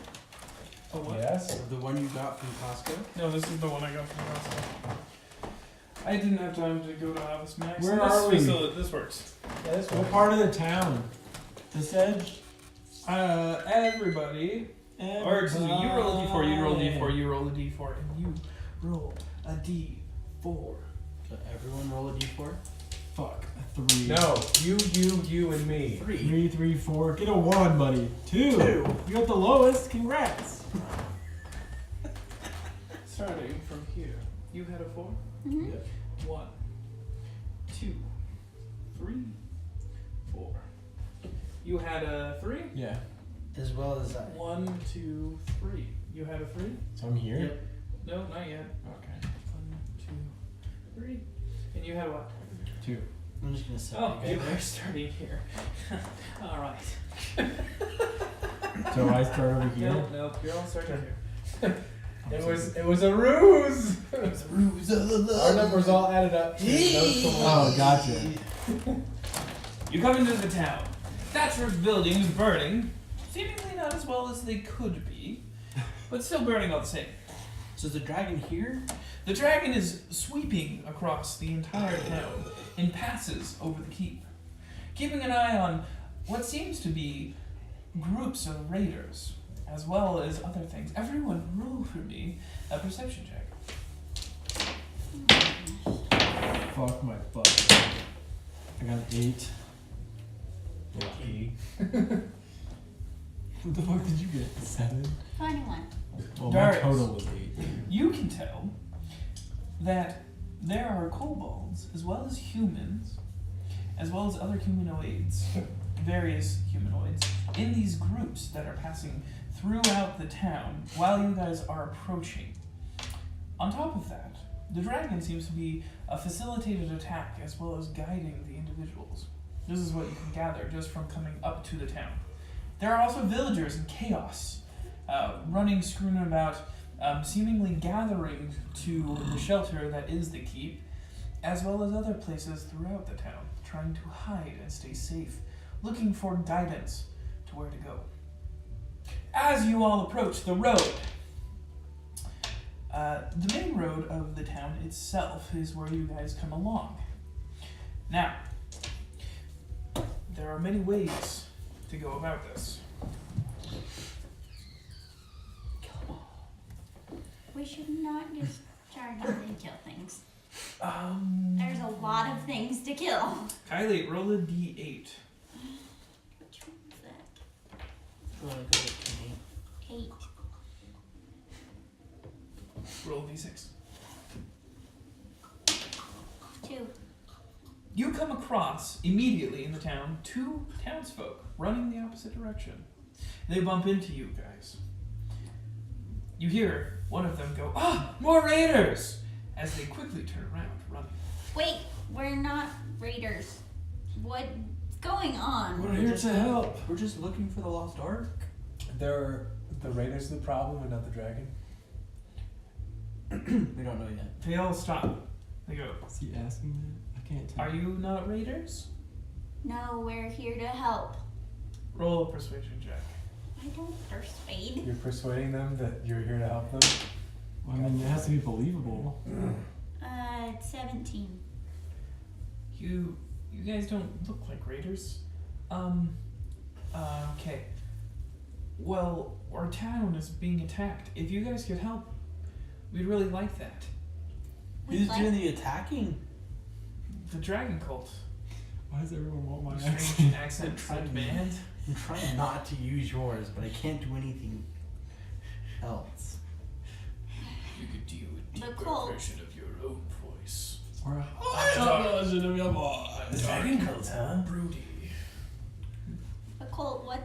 Oh what? Yes. of the one you got from Costco? No, this is the one I got from Costco. I didn't have time to go to Office Max. Where this are we? This works. Yeah, this What one. part of the town? This edge? Everybody. Or excuse me, you roll a d4, you roll a d4, you roll a d4, and you roll a d4. So everyone roll a d4? Fuck, a 3. No, you, and me. 3, 3, 4. Get a 1, buddy. 2. Two. You got the lowest. Congrats. Starting from here. You had a 4? Mhm. 1, 2, 3, 4. You had a 3? Yeah. As well as I. 1, 2, 3. You had a 3? So I'm here? Yep. No, not yet. Okay. 1, 2, 3. And you had what? 2. I'm just gonna set Oh, it you right are there. starting here. Alright. So I start over here? Nope, you're all starting here. It was a ruse. It's a ruse. Our numbers all added up. To those Oh, gotcha. You come into the town. Thatched buildings burning, seemingly not as well as they could be, but still burning all the same. So is the dragon here? The dragon is sweeping across the entire town in passes over the keep, keeping an eye on what seems to be groups of raiders, as well as other things. Everyone roll for me a perception check. Fuck my butt. I got 8. Lucky. What the fuck did you get? 7? 21. Well, Darius. my total was 8. You can tell that there are kobolds, as well as humans, as well as other humanoids, various humanoids, in these groups that are passing throughout the town while you guys are approaching. On top of that, the dragon seems to be a facilitated attack as well as guiding the individuals. This is what you can gather just from coming up to the town. There are also villagers in chaos, running, screwing about, seemingly gathering to the shelter that is the keep, as well as other places throughout the town, trying to hide and stay safe, looking for guidance to where to go. As you all approach the road, the main road of the town itself is where you guys come along. Now, there are many ways to go about this. We should not just charge up and kill things. There's There's a lot of things to kill. Kylie, roll a d8. Which one is that? Oh, I got it to me. 8. Roll a d6. 2. You come across immediately in the town 2 townsfolk running the opposite direction. They bump into you guys. You hear one of them go, "Ah, more raiders!" as they quickly turn around, running. Wait, we're not raiders. What's going on? We're here to help. We're just looking for the lost ark. The raiders the problem and not the dragon. We don't know yet. They all stop. They go, Is he asking that? I can't tell. "Are you not raiders?" No, we're here to help. Roll a persuasion check. I don't persuade. You're persuading them that you're here to help them. Well, I mean, it has to be believable. 17. You guys don't look like raiders. Okay. Well, our town is being attacked. If you guys could help, we'd really like that. Who's doing the attacking? The dragon cult. Why does everyone want my Strange accent? accent Trying to- band. I'm trying not to use yours, but I can't do anything else. You could do a The deeper cult. version of your own voice. Or The dragon cult, huh? Broody. A cult? What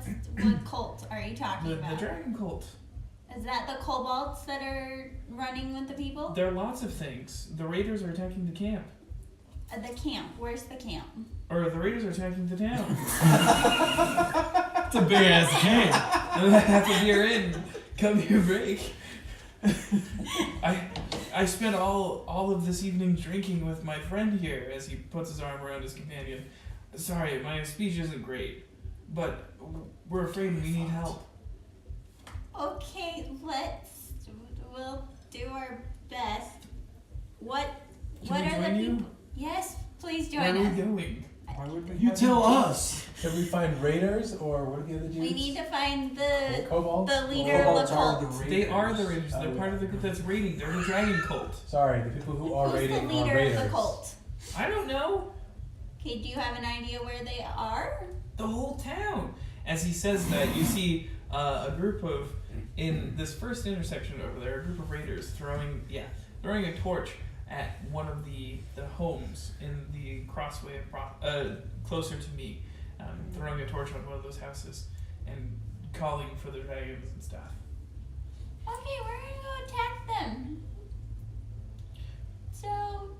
cult are you talking The about? dragon cult. Is that the kobolds that are running with the people? There are lots of things. The raiders are attacking the camp. The camp. Where's the camp? Or the raiders are attacking the town. It's a big ass camp. And half of you are in. Come here, break. I spent all of this evening drinking with my friend here as he puts his arm around his companion. Sorry, my speech isn't great, but we're afraid we need help. Okay, we'll do our best. What Can we are the join you? people? Yes, please Where are join we us. going? Why would we You have tell them? us. Can we find raiders or what are the other dudes? We need to find the kobolds. leader of the Kobolds are the cult. They are the raiders. Oh, They're part yeah. of the group that's raiding. They're the dragon cult. Sorry, the people who are Who's the raiding are leader raiders. of the cult? I don't know. Okay, do you have an idea where they are? The whole town. As he says that, you see a group of, in this first intersection over there, a group of raiders throwing a torch at one of the homes in the crossway of closer to me, throwing a torch on one of those houses and calling for the dragons and stuff. Okay, we're gonna go attack them. So,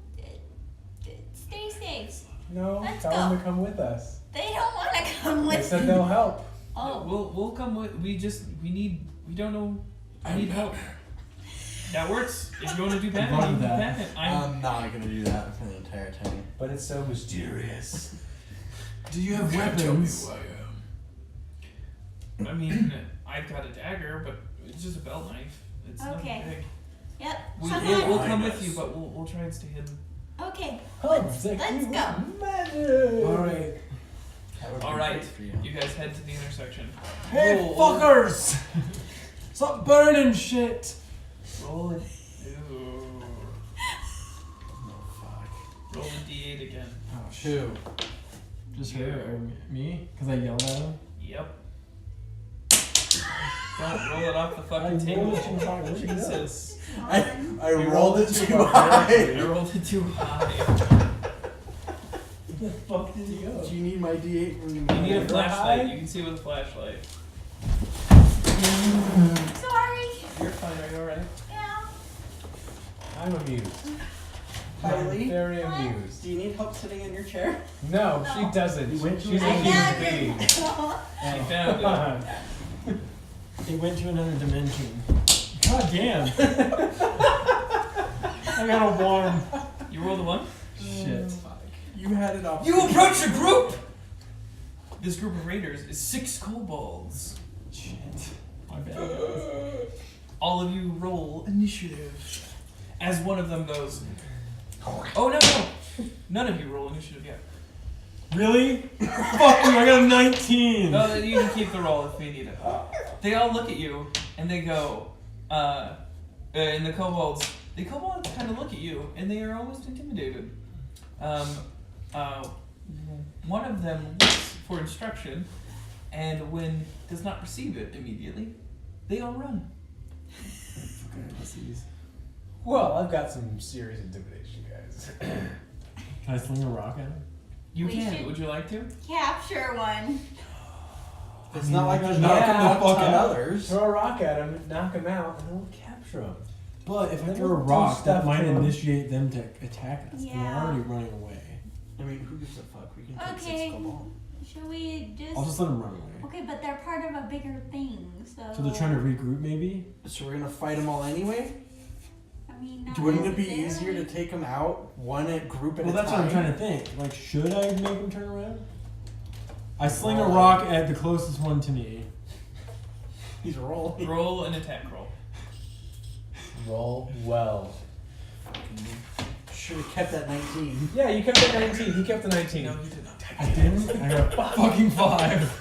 stay safe. No, Let's tell go. them to come with us. They don't want to come They with said me. they'll help. Oh, We'll come with. We don't know. I need help. That works. If you want to do that, Love you can do that. that. I'm not gonna do that for the entire time. But it's so mysterious. Do you have weapons? I mean, I've got a dagger, but it's just a belt knife. It's Okay. nothing big. yep. We'll Come come on. with you, but we'll try and stay hidden. Okay, Let's let's go. Magic. All right. That would be All right, great for you. you guys head to the intersection. Hey, Roll- fuckers! Stop burning shit. Roll it. Ooh. Oh fuck. Roll a d8 again. Oh shit. Two. Just her or me? Because I yelled at him. Yep. Don't roll it off the fucking table. rolled it too high. Where'd it go? Jesus. I You rolled it too high. I rolled it too high. Where the fuck did he go? Do you need my D8 from You need a You're flashlight. high? You can see with a flashlight. Sorry. You're fine. Are you alright? Yeah. I'm amused. I'm Kylie? very What? amused. Do you need help sitting in your chair? No, No. she doesn't. You went to She's a I human found being. it. She found it. Come on. It went to another dimension. God damn. I got a one. You rolled a 1? Shit. You had it off. You approach the group! This group of raiders is 6 kobolds. Shit. My bad. Guys. All of you roll initiative. As one of them goes, oh no! None of you roll initiative yet. Really? Fuck you, I got a 19. No, then you can keep the roll if we need it. They all look at you and they go, and the kobolds kind of look at you and they are almost intimidated. One of them looks for instruction, and when does not receive it immediately, they all run. Well, I've got some serious intimidation, guys. Can I sling a rock at him? You We can. should- Would you like to? Capture one. It's not like there's Yeah, not the fuck on out. others. Throw a rock at him, knock him out, and then we'll capture him. But if I Then throw a we'll do rock, that stuff might to 'em. initiate them to attack us. Yeah. They're already running away. I mean, who gives a fuck? We can take Okay. 6 kobolds. Should we just? I'll just let them run away. Okay, but they're part of a bigger thing, so. So they're trying to regroup, maybe? So we're gonna fight them all anyway? I mean, not Wouldn't it be easier necessarily. to take them out one at group at Well, a that's time? what I'm trying to think. Like, should I make them turn around? I sling a rock at the closest one to me. He's rolling. Roll an attack roll. Roll well. Should have kept that 19. Yeah, you kept the 19. He kept the 19. No, you did not. I didn't? I got a fucking 5.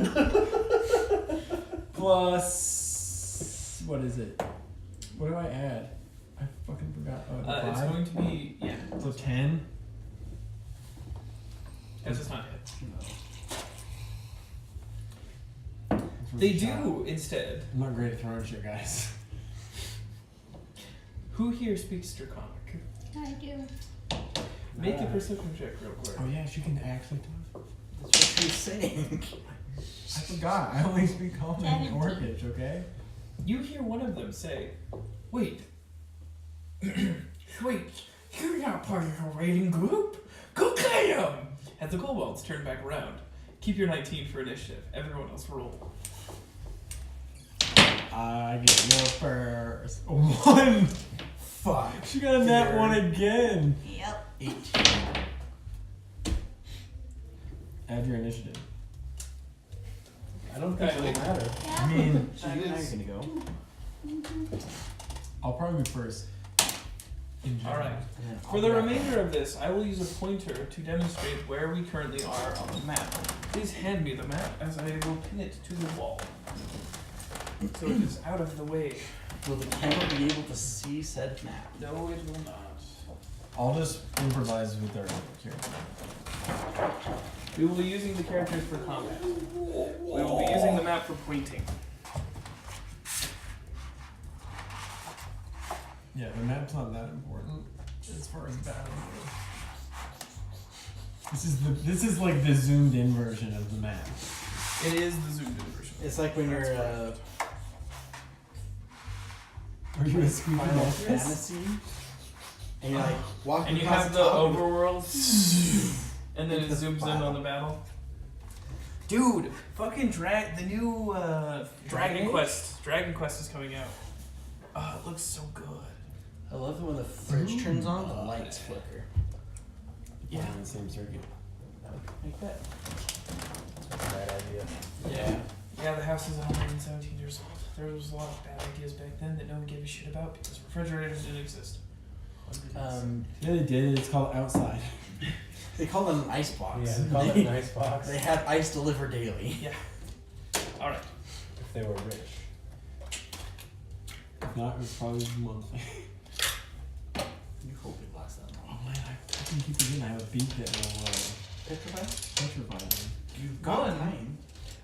Plus. What is it? What do I add? I fucking forgot. Oh, the It's 5? going to be, yeah. So 10? That does not hit. That's worth They a shot. do instead. I'm not great at throwing shit, guys. Who here speaks Draconic? I do. Make a perception check real quick. Oh yeah, she can actually talk. That's what she's saying. I forgot. I only speak common and 17. Orcish, okay? You hear one of them say, "Wait, wait, you're not part of a raiding group? Go get him!" As the kobolds turn back around. Keep your 19 for initiative. Everyone else roll. I get no first. 1. Fuck. She got a nat 1 again. Yep. 18. Add your initiative. I don't think it'll matter. I mean, So you and I are gonna go. I'll probably be first. In general. Alright. And then For I'll the be back. remainder of this, I will use a pointer to demonstrate where we currently are on the map. Please hand me the map as I will pin it to the wall. So it is out of the way. Will the camera be able to see said map? No, it will not. I'll just improvise with our character. We will be using the characters for combat. We will be using the map for pointing. Yeah, the map's not that important as far as battle goes. This is like the zoomed in version of the map. It is the zoomed in version. It's like when you're Are you a squeaky Final mattress? Fantasy, and you're like walking And you across have the top and- overworld, and then it The zooms in battle. on the battle. Dude, fucking the new Dragon Quest. Dragon Quest is coming out. Oh, it looks so good. I love it when the fridge turns on, the lights flicker. Yeah, in the same circuit. Like that. That's a bad idea. Yeah. Yeah, the house is 117 years old. There was a lot of bad ideas back then that no one gave a shit about because refrigerators didn't exist. Yeah, they did. It's called outside. They call them an ice box. Yeah, they call it an ice box. They had ice delivered daily. Yeah. Alright. If they were rich. If not, it was probably monthly. You hope it lasts that Oh long. man, I can keep forgetting I have a beat that will Petrified? petrify me. You've got got time. time.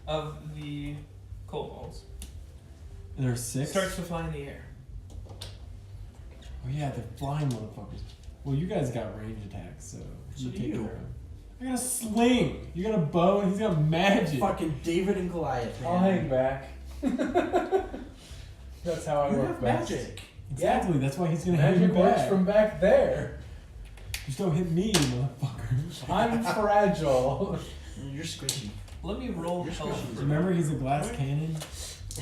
Of the kobolds And there's 6? starts to fly in the air. Oh yeah, the flying motherfuckers. Well, you guys got range attacks, so So you do take you. care of 'em. I got a sling. You got a bow, and he's got magic. Fucking David and Goliath, man. I'll hang back. That's how I You work have best. magic. Exactly. That's why he's gonna hit you Magic works back. from back there. Just don't hit me, motherfucker. I'm fragile. You're squishy. Let me roll You're health. squishy. Remember, he's a glass cannon.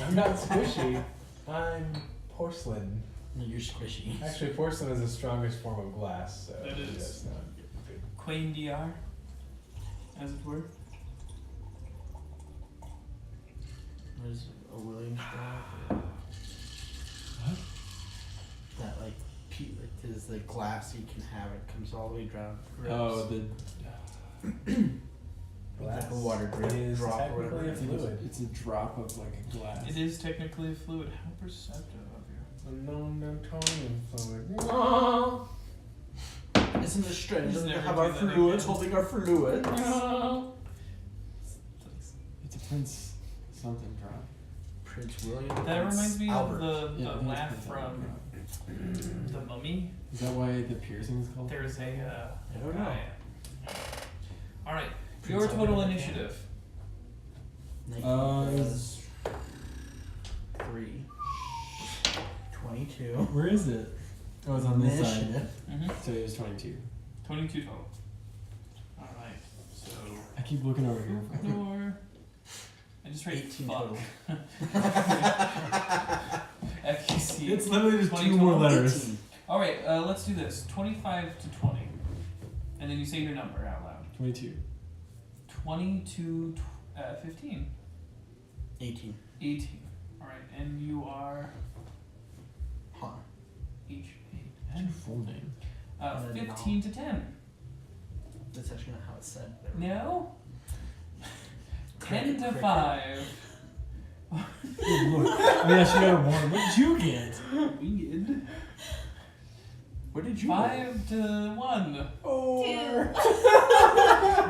I'm not squishy. I'm porcelain. You're squishy. Actually, porcelain is the strongest form of glass, so It is. that's not good. Queen DR, as it were. What is a Williams drop? What? That like is the glass you can have. It comes all the way down. Oh, the. Like a water drip is drop or technically whatever. a fluid. It's a drop of like a glass. It is technically a fluid. How perceptive of you. A non-Newtonian fluid. Isn't it strange Just that we never have do our that fluids again. holding our fluids? It's a Prince something drop. Prince William. That Prince reminds me Albert. of the Yeah, I think it's laugh Prince from Albert drop. The Mummy. Is that why the piercing is called? There's a I don't know. guy. Alright, Prince your total Albert. initiative. Is 3. 22. Where is it? Oh, it's on this side. Initiative. Mm-hmm. So it was 22. 22 total. Alright, so. I keep looking over here. Door. I just write 18 fuck. total. FQC. It's literally just 20 2 more total. letters. 18. Alright, let's do this. 25 to 20. And then you say your number out loud. 22. 20 to 15. 18. 18. Alright, and you are Huh. each 8, What's your full name? 15 to 10. That's actually not how it's said. No? 10 to Cricket. 5. Oh, look. Oh, yeah, she got a 1. What did you get? Weird. What did you 5 to 1. 2.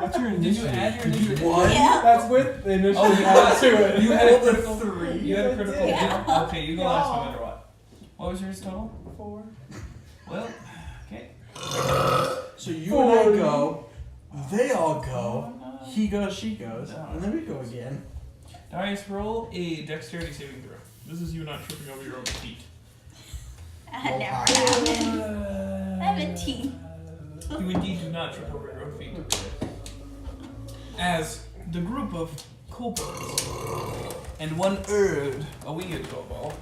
What's your Did you initiative? add your Did you- initiative? What? Yeah. That's with the initial Oh, you added to it. You had a rolled a critical 3. You had a critical. Yeah. Okay, you go last no matter what. What was yours total? 4. Well, okay. So you and I 40. go, they all go, Oh, he goes, she goes, and then we go again. Darius, roll a dexterity saving throw. This is you not tripping over your own feet. That never happened. 17. You indeed do not trip over your own feet. As the group of kobolds and one Horde, a winged kobold,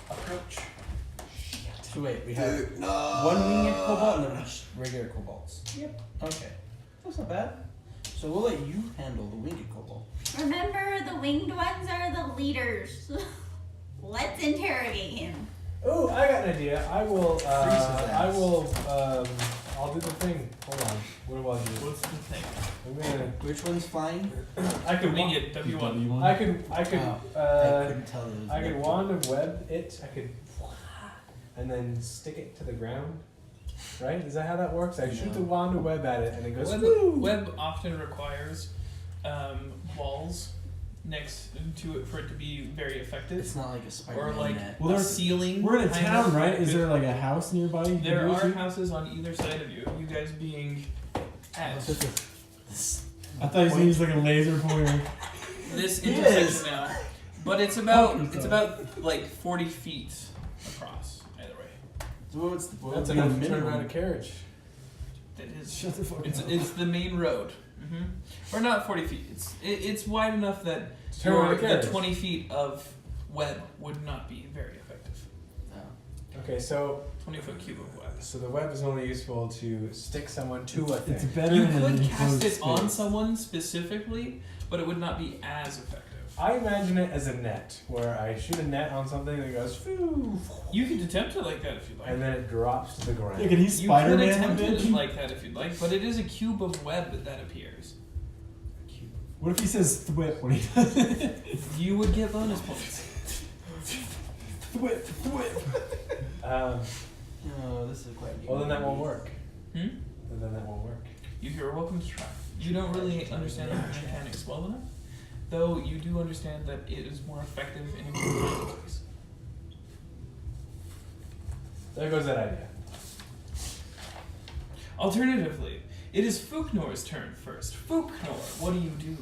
approach. So wait, we have one winged cobalt and then regular kobolds. Yep. Okay. That's not bad. So we'll let you handle the winged cobalt. Remember, the winged ones are the leaders. Let's interrogate him. Oh, I got an idea. I will. ass. I will. I'll do the thing. Hold on. What do I do? What's the thing? I'm gonna. Which one's flying? I could Wing wa- it, W1. W1. I could. I could. I couldn't tell it was I could winged. wand of web it. I could. And then stick it to the ground. Right? Is that how that works? I shoot No. the wand of web at it, and it goes. Web often requires walls next to it for it to be very effective. It's not like a Or Spider-Man like net. Well, a there's- ceiling. We're in a kind town, of. right? Is there like a house nearby? You can There go are to? houses on either side of you. You guys being at What's this? I thought you was gonna use like a laser pointer. this Yes. intersection now, but it's about Fuck it's about like 40 feet across either way. So what's the That's the enough to turn minimum? around a carriage. That is. Shut the fuck up. It's the main road, or not 40 feet. It's wide enough that Turn around a the carriage. 20 feet of web would not be very effective. Oh. Okay, so 20-foot cube of web. so the web is only useful to stick someone to a It's thing. better You than an could cast enclosed it on space. someone specifically, but it would not be as effective. I imagine it as a net, where I shoot a net on something and it goes, phew, You could attempt it like that if you'd like. and then it drops to the ground. Yeah, can he You Spider-Man could the attempt it bitch? like that if you'd like, but it is a cube of web that appears. What if he says thwip when he does it? You would get bonus points. Thwip, thwip. No, this is quite. Well, then that won't work. Hmm? And then that won't work. You're welcome to try. You don't really understand the mechanics well enough, though you do understand that it is more effective in a confined place. There goes that idea. Alternatively, it is Fuknor's turn first. Fuknor, what do you do?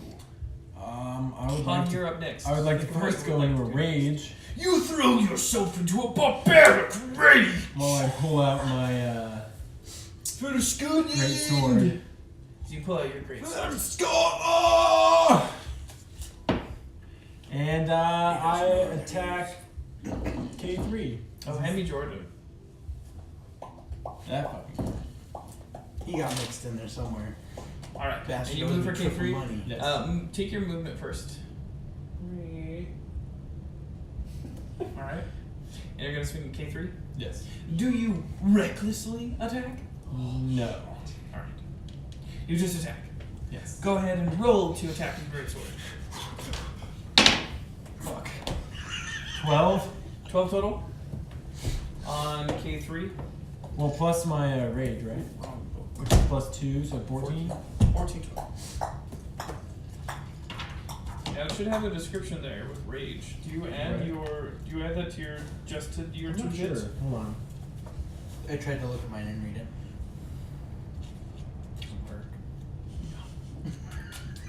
I would Han, like you're to. up next. I would like to The first party go would into a like to do rage You throw yourself into a barbaric rage! while I pull out my For the good great sword. So you pull out your great sword. And I attack K3. Oh, hand me Jordan. That fucking. He got mixed in there somewhere. Alright, and Bastard you owes move me for triple K3. money. Yes. Take your movement first. Alright. And you're gonna swing at K3? Yes. Do you recklessly attack? No. Alright. You just attack. Yes. Go ahead and roll to attack with greatsword. Fuck. 12. 12 total. On K3. Well, plus my rage, right? Which is plus 2, so 14. 14 total. Now it should have a description there with rage. Do you add Right. do you add that to your your I'm two not sure. hits? Hold on. I tried to look at mine and read it. Doesn't work.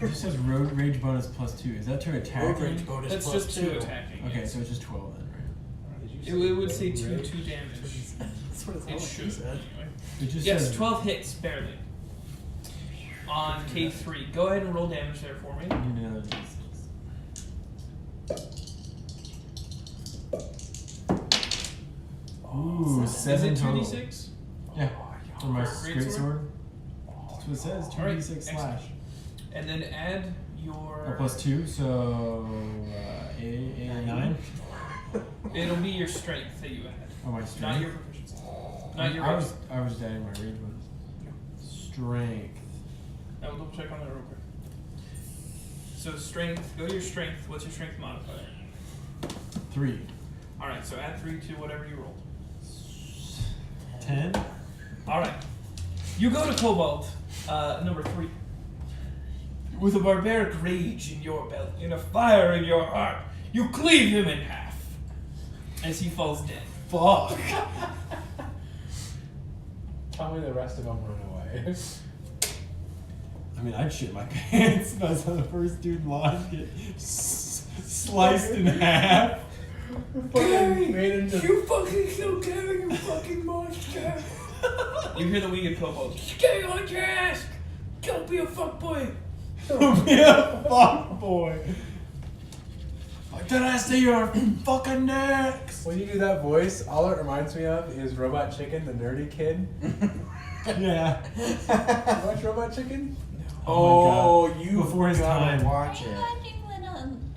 It just says road rage bonus plus 2. Is that to attack? Road rage bonus That's plus just 2. two attacking. Okay, yes. so it's just 12 then, right? It would say 2 Rage? damage. That's what It it should. said. Anyway. It just Yes, says 12 hits, barely. On K3. Go ahead and roll damage there for me. I need another D6. Ooh, Is 7 it total. 2d6? Yeah, for my For great greatsword? sword. That's what it says. 2d6 Alright, slash. excellent. And then add your... Oh, plus 2, so 9. It'll be your strength that you add. Oh, my strength. Not your proficiency. Not your I rage. was just adding my rage bonus. Strength. I will double check on that real quick. So strength, go to your strength. What's your strength modifier? 3. Alright, so add 3 to whatever you rolled. 10. Alright. You go to Cobalt, number 3. With a barbaric rage in your belly and a fire in your heart, you cleave him in half as he falls dead. Fuck. Tell me the rest of them run away. I mean, I'd shit my pants if I saw the first dude in line get sliced in half. Fucking made into You fucking kill Gary, you fucking monster! You hear the winged kobold. Stay on your ass! Don't be a fuckboy! Don't be a fuck boy. Did I see your fucking necks? When you do that voice, all it reminds me of is Robot Chicken, the nerdy kid. Yeah. You watch Robot Chicken? Oh my God. you Before his gotta time. watch Are you it. watching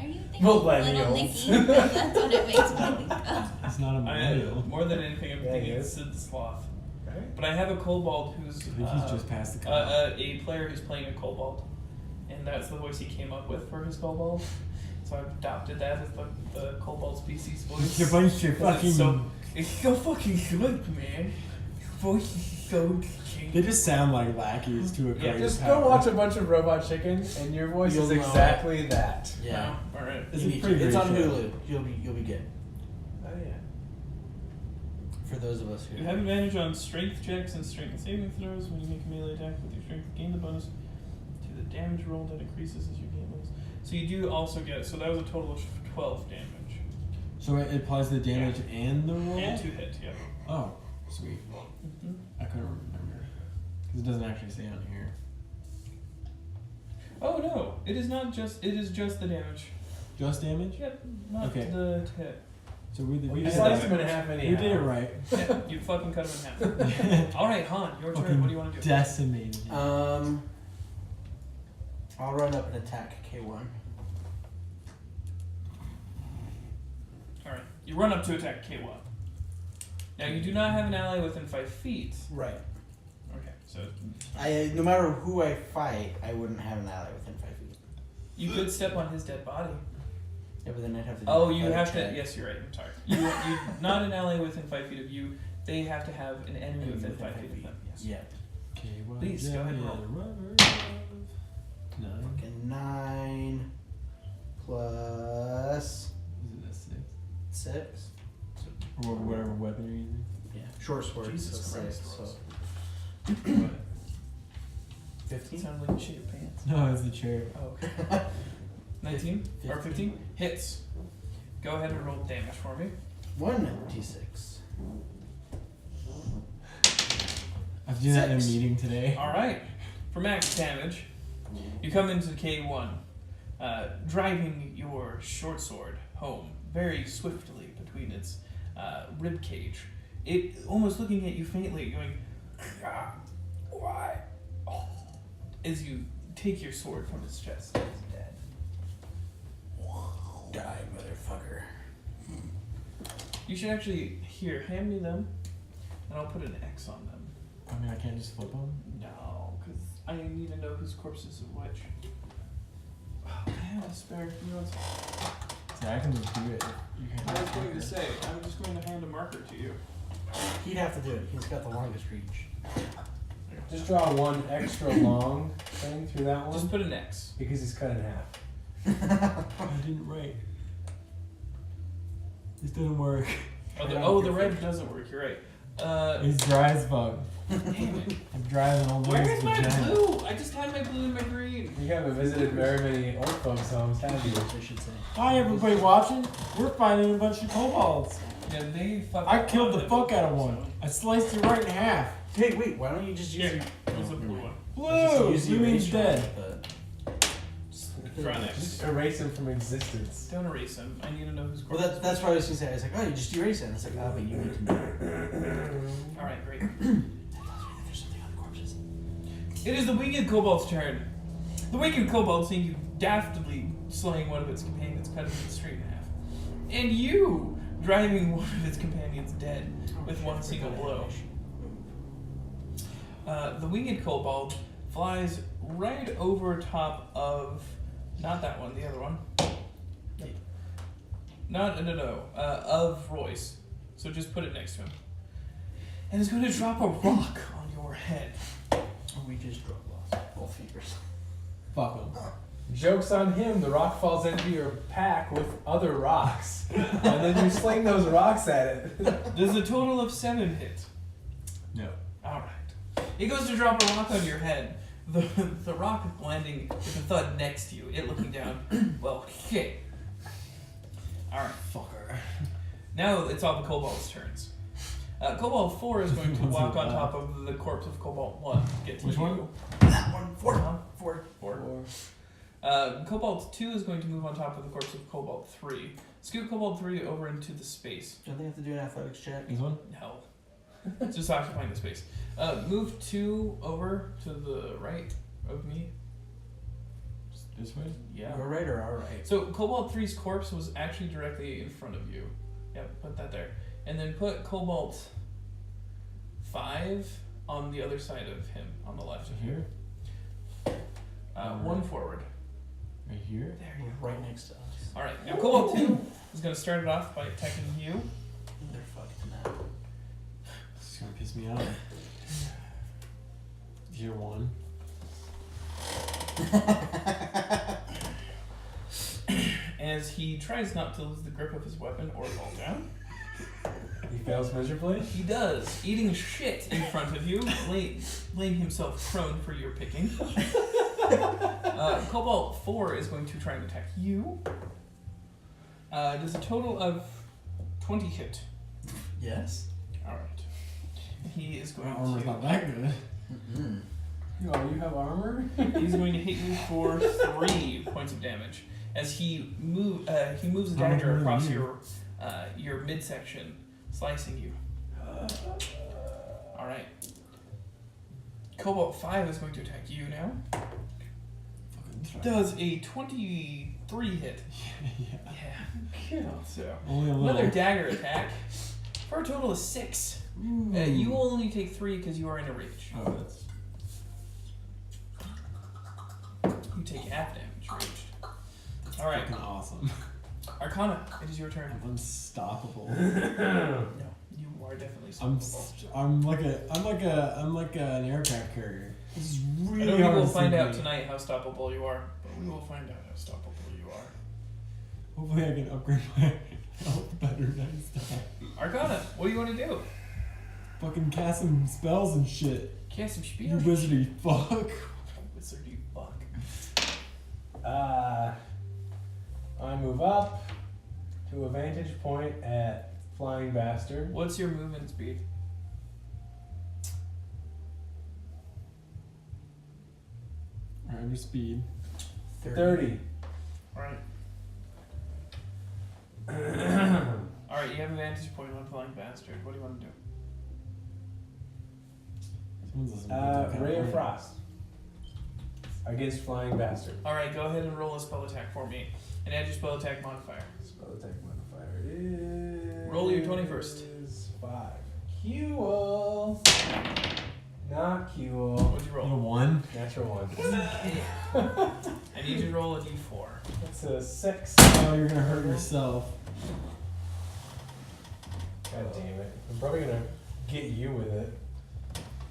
Are you thinking Millennials. Little Nicky? That's what it makes me think of. It's not a millennial. More than anything, I'm Yeah, thinking he it's is. Sid the Sloth. Right? But I have a kobold who's I think he's just past the cutoff. a player who's playing a kobold, and that's the voice he came up with for his kobold. So I've adopted that as the kobold species voice. Your bunch of 'Cause fucking. it's so fucking good, man. Your voice is so interesting. They just sound like lackeys to a Yeah, great Just power. go watch a bunch of Robot Chicken, and your voice You'll is know exactly that. Yeah. No? All right. It's You a need pretty to. It's great on show. Hulu. You'll be good. Oh yeah. For those of us who You have advantage on strength checks and strength saving throws when you make a melee attack with your strength. Gain the bonus to the damage roll that increases as you gain bonus. So you do also get. So that was a total of 12 damage So it applies the damage and the roll? and 2 hit. Yeah. Oh, sweet. Mm-hmm. I couldn't remember. Because it doesn't actually say on here. Oh no! It is not just. It is just the damage. Just damage? Yep. Not Okay. the hit. So we Well, did you it sliced right. them in half anyhow. We did it right. Yeah, you fucking cut him in half. All right, Han, your turn. What do you want to do? Decimated. I'll run up and attack K1. All right, you run up to attack K1. Now you do not have an ally within 5 feet. Right. Okay, so No matter who I fight, I wouldn't have an ally within 5 feet. you could step on his dead body. Yeah, but then I'd have to. Oh, a you fighter have check. to. Yes, you're right. I'm sorry. You not an ally within 5 feet of you. They have to have an enemy within 5 feet of them. Yes. Yeah. Please, go ahead and roll. 9. Okay, 9 plus Is it a 6? 6. Or whatever weapon you're using? Yeah. Short sword. Jesus so Christ, 6. So Ross. 15. Sounds like you shit your pants. No, it's the chair. Oh, okay. 19 or 15 hits. Go ahead and roll damage for me. 1d6. I have to do that in a 6. meeting today. All right. For max damage, you come into K1, driving your short sword home very swiftly between its rib cage. It almost looking at you faintly, going, "Why?" Oh. As you take your sword from its chest, it's dead. Die, motherfucker. You should actually hand me them, and I'll put an X on them. I mean, I can't just flip them. No, because I need to know whose corpses are which. Oh, I have a spare. You know what's See, I can just do it. You can't I was just going do to it. say, I'm just going to hand a marker to you. He'd have to do it. He's got the longest reach. Just draw one extra long thing through that one Just put an X. because he's cut in half. I didn't write. This doesn't work. The red doesn't work. You're right. It's dry as fuck. Damn it. I'm dry as an old Where lady's is my vagina. blue? I just had my blue and my green. You haven't visited very many old folks' homes, have you? I should say. Hi everybody watching. We're fighting a bunch of kobolds. Yeah, they fucking. I killed the fuck out of one. I sliced it right in half. Hey, wait. Why don't you just use? Here, here's the blue one. Blue! Blue means dead. Try next. Just erase him from existence. Don't erase him. I need to know who's. Well, that's what I was gonna say. I was like, oh, you just erase it. And it's like, oh, but you need to know. All right, great. There's something on the corpses. It is the winged kobold's turn. The winged kobold, seeing you daftly slaying one of its companions, cutting it straight in half, and you driving one of its companions dead with one single blow. The winged kobold flies right over top of, not that one, the other one. Of Royce. So just put it next to him. And is going to drop a rock on your head. We just drove lost both fingers. Fuck them. Joke's on him, the rock falls into your pack with other rocks. And then you sling those rocks at it. Does a total of 7 hit? No. Alright. It goes to drop a rock on your head. The rock landing with a thud next to you. It looking down. Well, shit. Alright. Fucker. Now it's all the Kobold's turns. Cobalt 4 is going to walk on top of the corpse of Cobalt 1. Get to Which you. one? That one. Four. Cobalt 2 is going to move on top of the corpse of Cobalt 3. Scoot Cobalt 3 over into the space. Don't they have to do an athletics check? This one? No. It's just occupying the space. Move 2 over to the right of me. This way? Yeah. Your right or our right? So Cobalt 3's corpse was actually directly in front of you. Yep, put that there. And then put Cobalt 5 on the other side of him, on the left of Here? One forward. Right here? There you Right next to us. Alright, now Cobalt 2 is going to start it off by attacking you. They're fucked now. This is gonna piss me off. Year 1. As he tries not to lose the grip of his weapon or fall down. He fails miserably. He does, eating shit in front of you, laying himself prone for your picking. Cobalt 4 is going to try and attack you. Does a total of 20 hit. Yes. Alright. He is My going armor's to... not that good. Mm-mm. Oh, you have armor? He's going to hit you for 3 points of damage. As he moves a dagger across your midsection, slicing you. Alright. Cobalt 5 is going to attack you now. Fucking try. Does a 23 hit. Yeah. Yeah. So Only a little. another dagger attack for a total of 6. Ooh. You will only take 3 because you are in a reach. Oh, that's... You take half damage raged. Alright. fucking awesome. Arcana, it is your turn. I'm unstoppable. No, you are definitely I'm stoppable. I'm like an aircraft carrier. This is I really know we hard will to find see out me. tonight how stoppable you are, but we will find out how stoppable you are. Hopefully I can upgrade my health better next time. Arcana, what do you want to do? Fucking cast some spells and shit. Cast some You spears. wizardy fuck. Wizardy fuck. I move up to a vantage point at Flying Bastard. What's your movement speed? Alright, your speed. 30. Alright. Alright, you have a vantage point on Flying Bastard. What do you want to do? Someone doesn't make that kind Ray of point. Frost. Against Flying Bastard. Alright, go ahead and roll a spell attack for me. And add your spell attack modifier. Spell attack modifier is... Roll your 20 first. Is 5. Cool. Not cool. What'd you You roll? know, 1? Natural 1. I need you to roll a d4. That's a 6. Oh, you're gonna hurt yourself. God damn it. I'm probably gonna get you with it.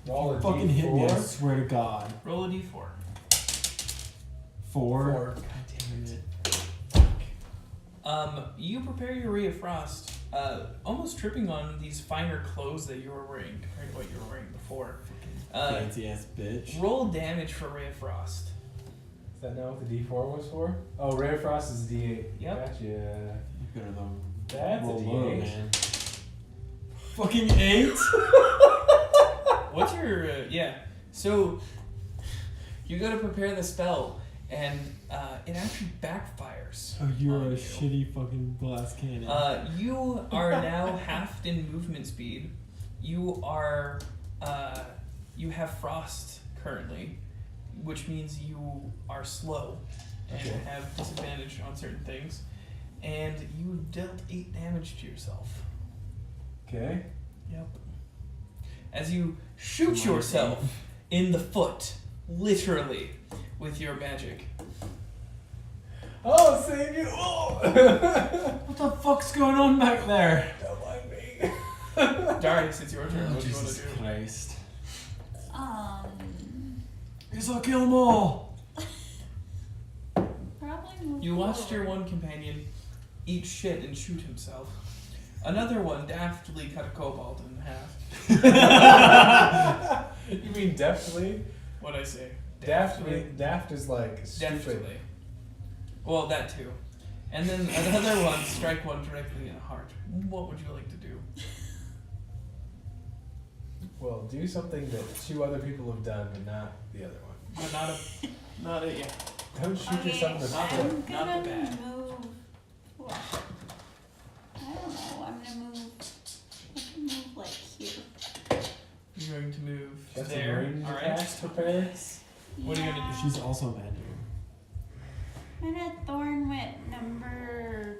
Roll a Fucking D4. hit me, I swear to God. Roll a d4. 4. God damn it. You prepare your Ray of Frost, almost tripping on these finer clothes that you were wearing compared to what you were wearing before. Fancy ass bitch. Roll damage for Ray of Frost. Is that not what the D4 was for? Oh, Ray of Frost is D8. Yep. Gotcha. You better than That's a roll low, D8. man. Fucking 8? What's your, yeah. So, you gotta prepare the spell, and it actually backfires. Oh, you're on a you. shitty fucking glass cannon. You are now halved in movement speed. You are, you have frost currently, which means you are slow and Okay. have disadvantage on certain things. And you dealt 8 damage to yourself. Okay. Yep. As you shoot Nice. yourself in the foot, literally, with your magic. Oh, save you! Oh! What the fuck's going on back there? Don't mind me. Darius, it's your turn. Oh, What do you want to Jesus do? Christ. Probably Guess I'll kill them all. move You watched forward. your one companion eat shit and shoot himself. Another one daftly cut a cobalt in half. You mean deftly? What'd I say? Daft is like stupid. Deftly. Well, that too. And then another one, strike one directly in the heart. What would you like to do? Well, do something that 2 other people have done, but not the other one. But not a, yeah. Don't shoot yourself in the Not foot. I'm the gonna bad. move. Well, I don't know. I'm gonna move. I can move like here. You're going to move Got some there. range All right. attacks prepared. What are you gonna do? She's also a bad dude. I'm gonna thorn whip number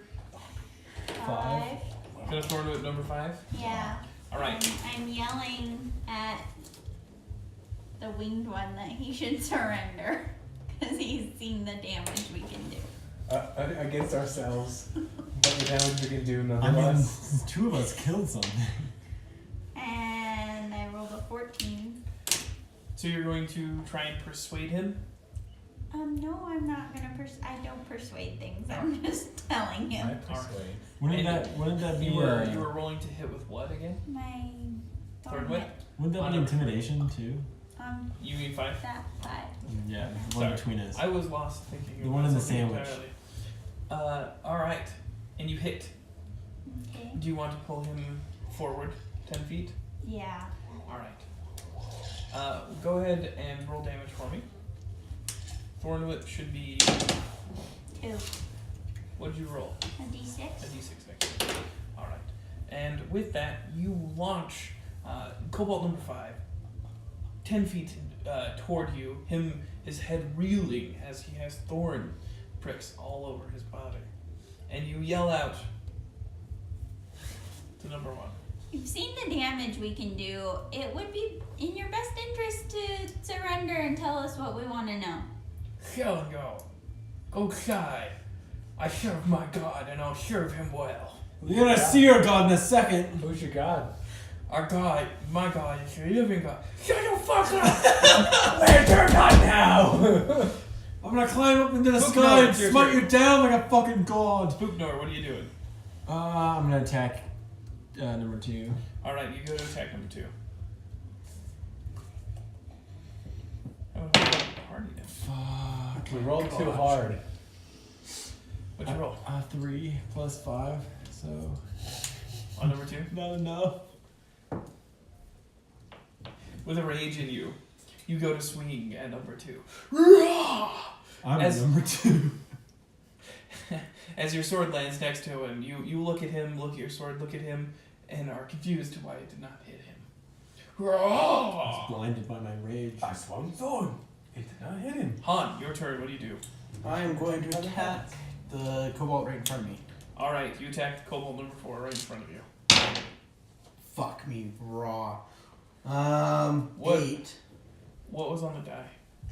5. Gonna throw it at number 5. Yeah. All right. I'm yelling at the winged one that he should surrender because he's seen the damage we can do. Against ourselves. But the damage we can do I mean, nonetheless. 2 of us killed something. And I rolled a 14. So you're going to try and persuade him. No, I'm not gonna I don't persuade things. I'm just telling I him. persuade. Wouldn't that be You were rolling to hit with what again? My Thorn whip. Wouldn't that be intimidation too? You mean 5? That 5. Yeah, the Sorry. one between us. I was lost thinking. The about one in the something sandwich. entirely. All right. And you hit. Okay. Do you want to pull him forward 10 feet? Yeah. All right. Go ahead and roll damage for me. Thorn whip should be. 2. What did you roll? A D6. A d6 victory. All right. And with that, you launch Cobalt number 5 10 feet toward you. His head reeling as he has thorn pricks all over his body, and you yell out to number 1. You've seen the damage we can do. It would be in your best interest to surrender and tell us what we want to know. Hell no. Go shy. I serve my God, and I'll serve him well. You're gonna see your god in a second. Who's your god? Our God, my God, is a living God. Shut the fuck up! Where's your God now? I'm gonna climb up into the Look, sky no, and it's your smite turn. you down like a fucking god. Spooknor, what are you doing? I'm gonna attack number 2. Alright, you go to attack number 2. Oh, party then. Fuck. We rolled too hard. What'd you roll? 3 plus 5, so On number 2? not enough. With a rage in you, you go to swing at number 2. I'm As- number 2. As your sword lands next to him, you look at him, look at your sword, look at him, and are confused to why it did not hit him. I was blinded by my rage. I swung thorn. It did not hit him. Han, your turn, what do you do? I'm going to attack the cobalt right in front of me. Alright, you attack Cobalt number 4 right in front of you. Fuck me raw. What? 8. What was on the die?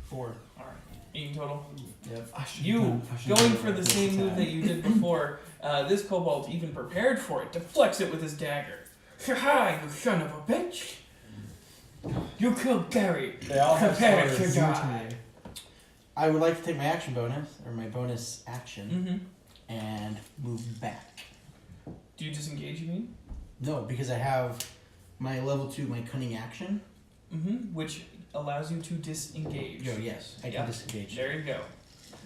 4. Alright. 8 in total. Yep. I should've You, done- I should've going done for the this same move attack. that you did before, this Cobalt even prepared for it, deflects it with his dagger. Ha, you son of a bitch! You killed Gary. They all have Prepare to swords. die. I would like to take my action bonus, or my bonus action, Mm-hmm. and move back. Do you disengage, you mean? No, because I have my level 2, my cunning action. Mm-hmm. Which allows you to disengage. Yo, yes, I Yeah. can disengage. There you go.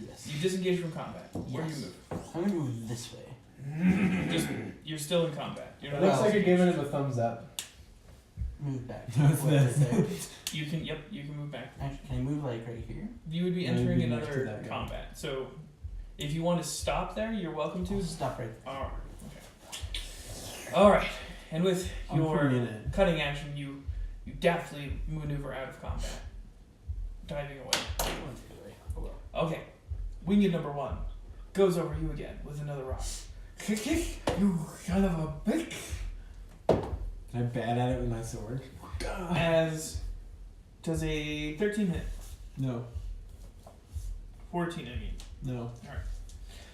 Yes. You disengage from combat. Where do you Yes. move? I'm gonna move this way. Just, you're still in combat. You're It not looks like you're giving him a thumbs up. Move back. That's Wait, right this. there. You can, yep, you can move back. Actually, can I move like right here? You would be Yeah, you'd entering be next to another that guy. combat. So, if you want to stop there, you're welcome to. Stop right Alright, okay. Alright, and with I'm your pretty in it. cutting action, you deftly maneuver out of combat, diving away. there. Oh, well. Okay, winged number 1 goes over you again with another rock. You son of a bitch! Can I bat at it with my sword? As does a 13 hit, No. 14 I mean. No.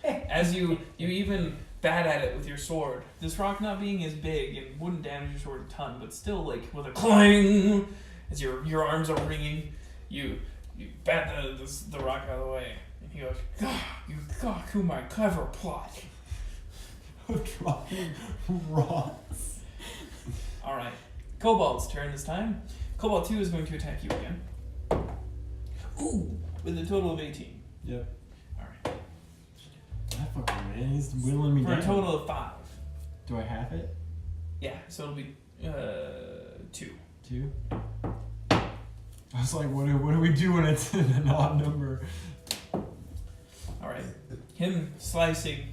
As you even bat at it with your sword, this rock not being as big and wouldn't damage your sword a ton, but still like with a clang, as your arms are ringing, you bat the rock out of the way, and he goes, "You got to my clever plot." Dropping rocks. All right, Cobalt's turn this time. Cobalt 2 is going to attack you again. Ooh, with a total of 18. Yep. All right. That fucking and he's whittling me For down. a total of 5. Do I have it? Yeah, so it'll be 2. 2? I was like, what do we do when it's an odd number? Alright. Him slicing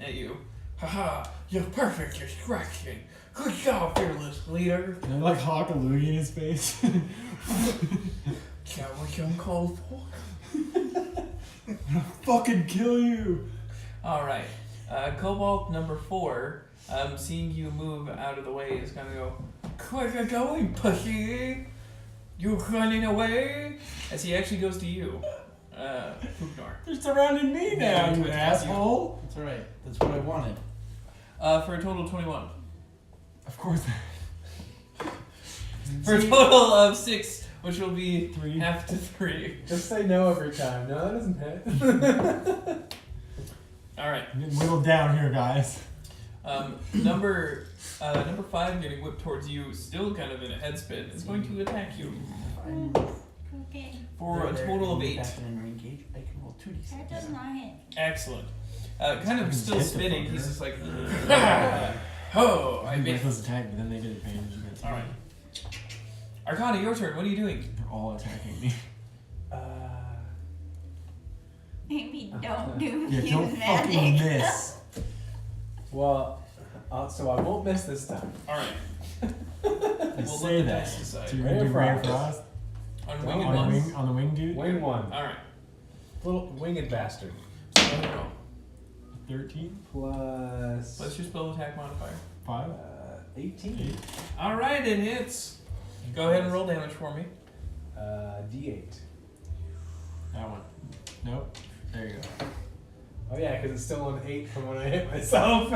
at you. Haha, you're perfect distraction. Good job, fearless leader. And I like hawk a loogie in his face. Is that what I'm called for? I'm gonna fucking kill you. Alright. Cobalt number 4, seeing you move out of the way, is gonna go, where you going, pussy? You running away? As he actually goes to you, Fugnar. They're surrounding me now, Yeah, you it's asshole. That's alright. That's what I wanted. For a total of 21. Of course. For a total of 6, which will be 3. half to 3. Just say no every time. No, that doesn't hit. Alright. I'm getting whittled down here, guys. Number 5 getting whipped towards you, still kind of in a head spin, is going to attack you Okay. for a total of 8. Back in engage, I can roll 2d6. That does not hit. Excellent. Kind of still Hit the spinning, fucker. he's just like, oh, I I missed. reckless attack, but then they get advantage against me. Alright. Arcana, your turn. What are you doing? They're all attacking me. Maybe don't do Yeah, fuse don't fucking magic. miss. Well, so I won't miss this time. Alright. I We'll say let the that. dice decide. So you're gonna do Ray Ray of of Frost On No, winged on on the ones. wing, on the wing dude? Wing one. Alright. Little winged bastard. Go ahead and roll. 13? Plus. What's your spell attack modifier? 5? 18. 8? Alright, it hits. Go ahead and roll damage for me. D8. That one. Nope. There you go. Oh yeah, because it's still on 8 from when I hit myself.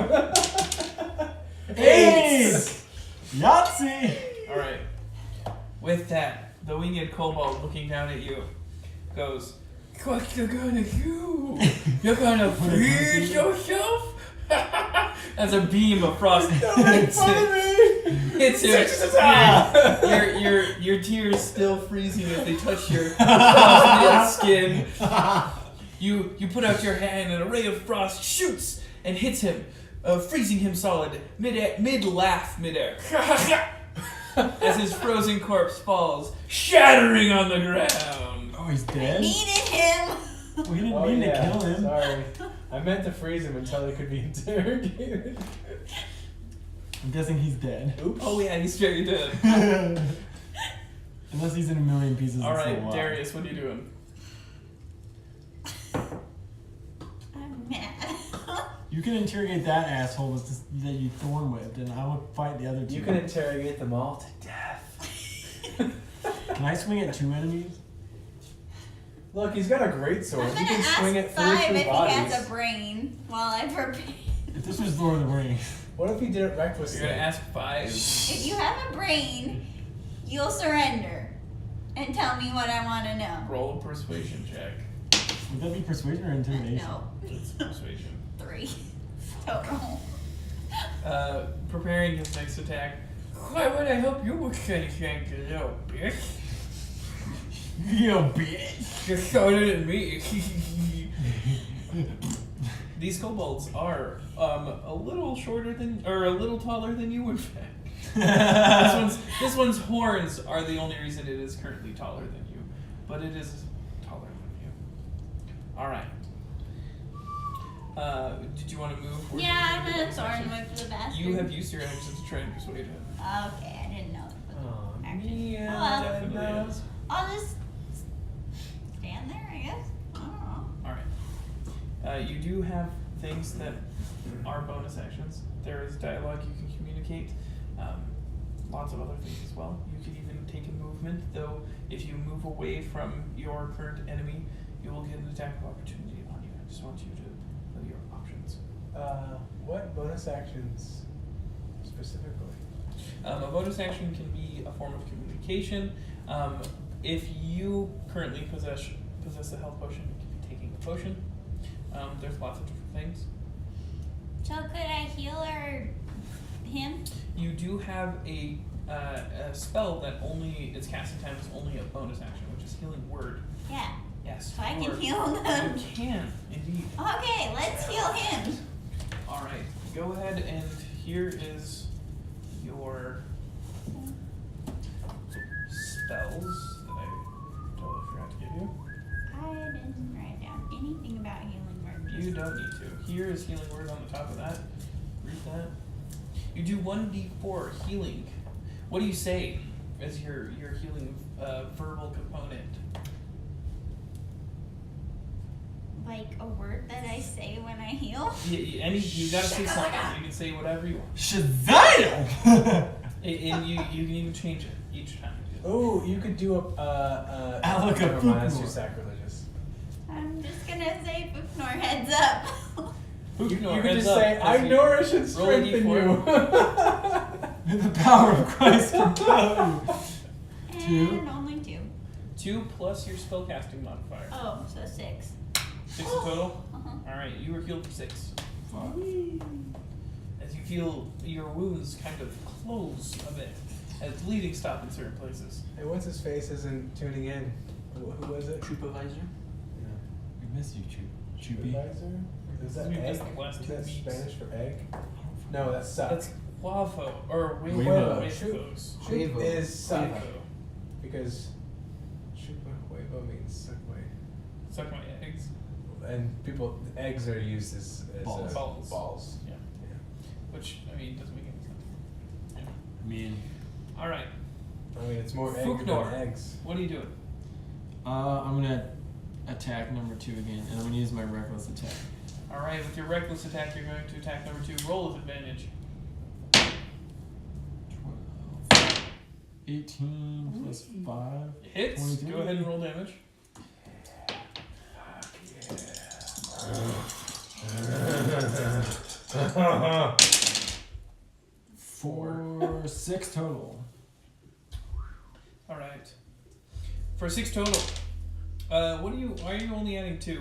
8! Yahtzee! Alright. With that, the winged kobold looking down at you goes, what you gonna do? You're gonna freeze yourself? As a beam of frost hits him. Yeah. Your tears still freezing as they touch your frosted skin. You put out your hand and a ray of frost shoots and hits him, freezing him solid, mid-laugh, midair. As his frozen corpse falls, shattering on the ground. Oh, he's dead? Needed him. We didn't Oh mean yeah, to kill him. sorry. I meant to freeze him until he could be interrogated. I'm guessing he's dead. Oops. Oh yeah, he's very dead. Unless he's in a million pieces. and still Alright, alive. Darius, what are you doing? I'm mad. You can interrogate that asshole that you thorn whipped, and I will fight the other two. You can interrogate them all to death. Can I swing at 2 enemies? Look, he's got a great sword. I'm He gonna can swing it ask through 5 two if bodies. he has a brain while I prepare. If this was Lord of the Rings. What if he did it recklessly? You're gonna ask 5. If you have a brain, you'll surrender and tell me what I want to know. Roll a persuasion check. Would that be persuasion or intimidation? No. It's persuasion. 3 total. Preparing his next attack. Why would I help you with anything, you little bitch? You bitch! You're shorter than me. These kobolds are a little shorter than, or a little taller than you, in fact. This one's horns are the only reason it is currently taller than you, but it is taller than you. All right. Did you want to move? or Yeah, did you I'm want gonna to thorn whip the bastard. You have used your action to try and persuade him. Okay, I didn't know. Oh, Action. yeah. Well, Definitely is. I'll just stand there, I guess. I don't know. All right. You do have things that are bonus actions. There is dialogue you can communicate. Lots of other things as well. You could even take a movement, though if you move away from your current enemy, you will get an attack of opportunity on you. I just want you to know your options. What bonus actions specifically? A bonus action can be a form of communication. If you currently possess a health potion, you can be taking a potion. There's lots of different things. So could I heal him? You do have a spell that only its casting time is only a bonus action, which is Healing Word. Yeah. Yes. So I you can are- heal them. You can, indeed. Okay, let's heal him. Alright, go ahead and here is your spells that I totally forgot to give you. I didn't write down anything about healing word. You don't need to. Here is healing word on the top of that. Read that. You do 1d4 healing. What do you say as your healing verbal component? Like a word that I say when I heal. You gotta say something. You can say whatever you want. Shazam! And you can even change it each time. Oh, you could do a Alaka never mind, that's Pukmor. too sacrilegious. I'm just gonna say Booknor heads up. You Ignore, could heads just up, say, as I you nourish and roll a strengthen D4. you. The power of Christ compel you. Two. And only 2. 2 plus your spellcasting modifier. Oh, so 6. 6 in total? Uh-huh. Alright, you were healed for 6. Fuck. As you feel your wounds kind of close a bit, as bleeding stop in certain places. Hey, what's his face isn't tuning in? Who was it? Supervisor. We miss you, Choopy. Supervisor? Is that We've egg? missed the last Is 2 that weeks. Spanish for egg? No, that's suck. That's Wavo, or Huevo. Huevos. Chup Huevo. is suck. Huevo. Because chupa huevo means suck my. Suck my eggs. And eggs are used as Balls. balls. Yeah. Which, I mean, doesn't make any sense. Yeah. I mean, Alright, I mean, it's more egg Fuknor. than eggs. what are you doing? I'm gonna attack number 2 again, and I'm gonna use my reckless attack. Alright, with your reckless attack, you're going to attack number 2. Roll with advantage. 12. 18 plus 5. Hits. 23. Go ahead and roll damage. For 6 total. Alright. For 6 total. Why are you only adding 2?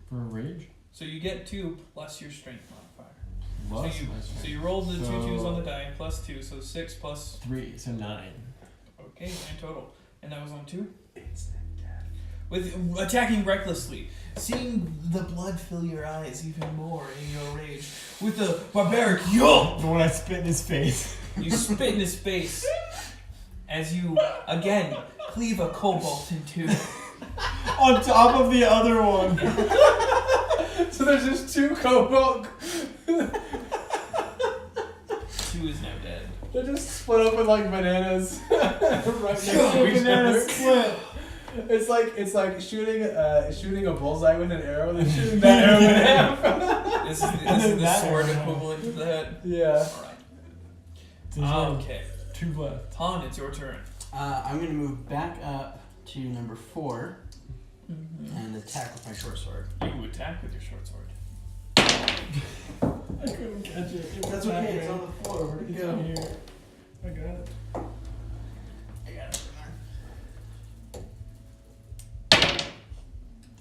For rage? So you get 2 plus your strength modifier. Plus so you my strength. so you rolled the 2 twos So- on the die plus 2, so 6 plus 3, so 9. okay, 9 total. And that was on 2? With attacking recklessly, seeing the blood fill your eyes even more in your rage, with the barbaric yo, The one I spit in his face. you spit in his face as you again cleave a cobalt in 2. On top of the other one. So there's just 2 cobalt. 2 is now dead. They're just split open like bananas. Right next to each Banana other. split. It's like shooting a bullseye with an arrow, then shooting that arrow in half. This is the That sword arrow. equivalent to that. Yeah. Alright. So there's only Okay. 2 left. Han, it's your turn. I'm gonna move back up to number 4 and attack with my short sword. You attack with your short sword. I couldn't catch it. That's okay. It's on the floor. Where'd it It's go? in here. I got it. I got it.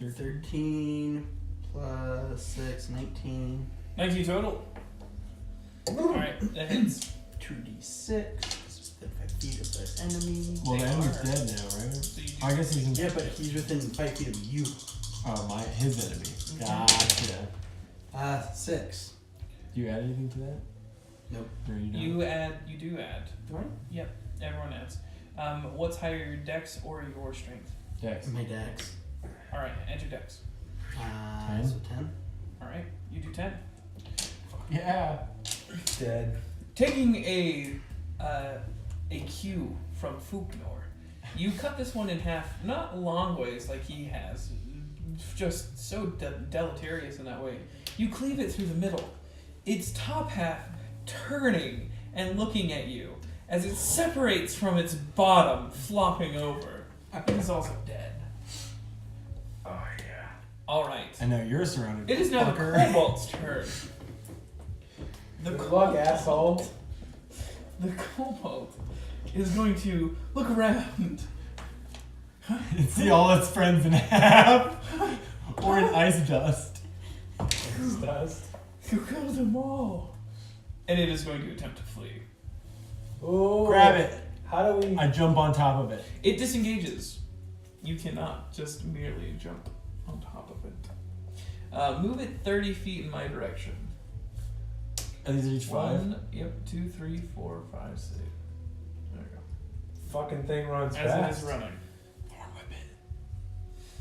13 plus 6, 19. 19 total. Alright, that hits. 2d6. This is within 5 feet of the enemy. Well, the They enemy's are. dead now, right? So you do I guess he's in. Yeah, but he's within 5 feet of you. Oh, his enemy. Gotcha. 6. Do you add anything to that? Nope. Or you don't? You do add. Do I? Yep, everyone adds. What's higher, your dex or your strength? Dex. My dex. Alright, add your dex. 10? So 10. Alright, you do 10. Yeah. Dead. Taking a cue from Fuknor, you cut this one in half, not long ways like he has, just so deleterious in that way. You cleave it through the middle, its top half turning and looking at you as it separates from its bottom, flopping over. It is also dead. Oh yeah. Alright. I know you're surrounded. It is now the fucker. kobold's turn. The Good luck, asshole. The kobold is going to look around. See all its friends in half. Or in ice dust. It's dust. You killed them all. And it is going to attempt to flee. Ooh. Grab it. How do we? I jump on top of it. It disengages. You cannot just merely jump on top of it. Move it 30 feet in my direction. And these are each 5? 1, yep, 2, 3, 4, 5, 6. There we go. Fucking thing runs As fast. it is running.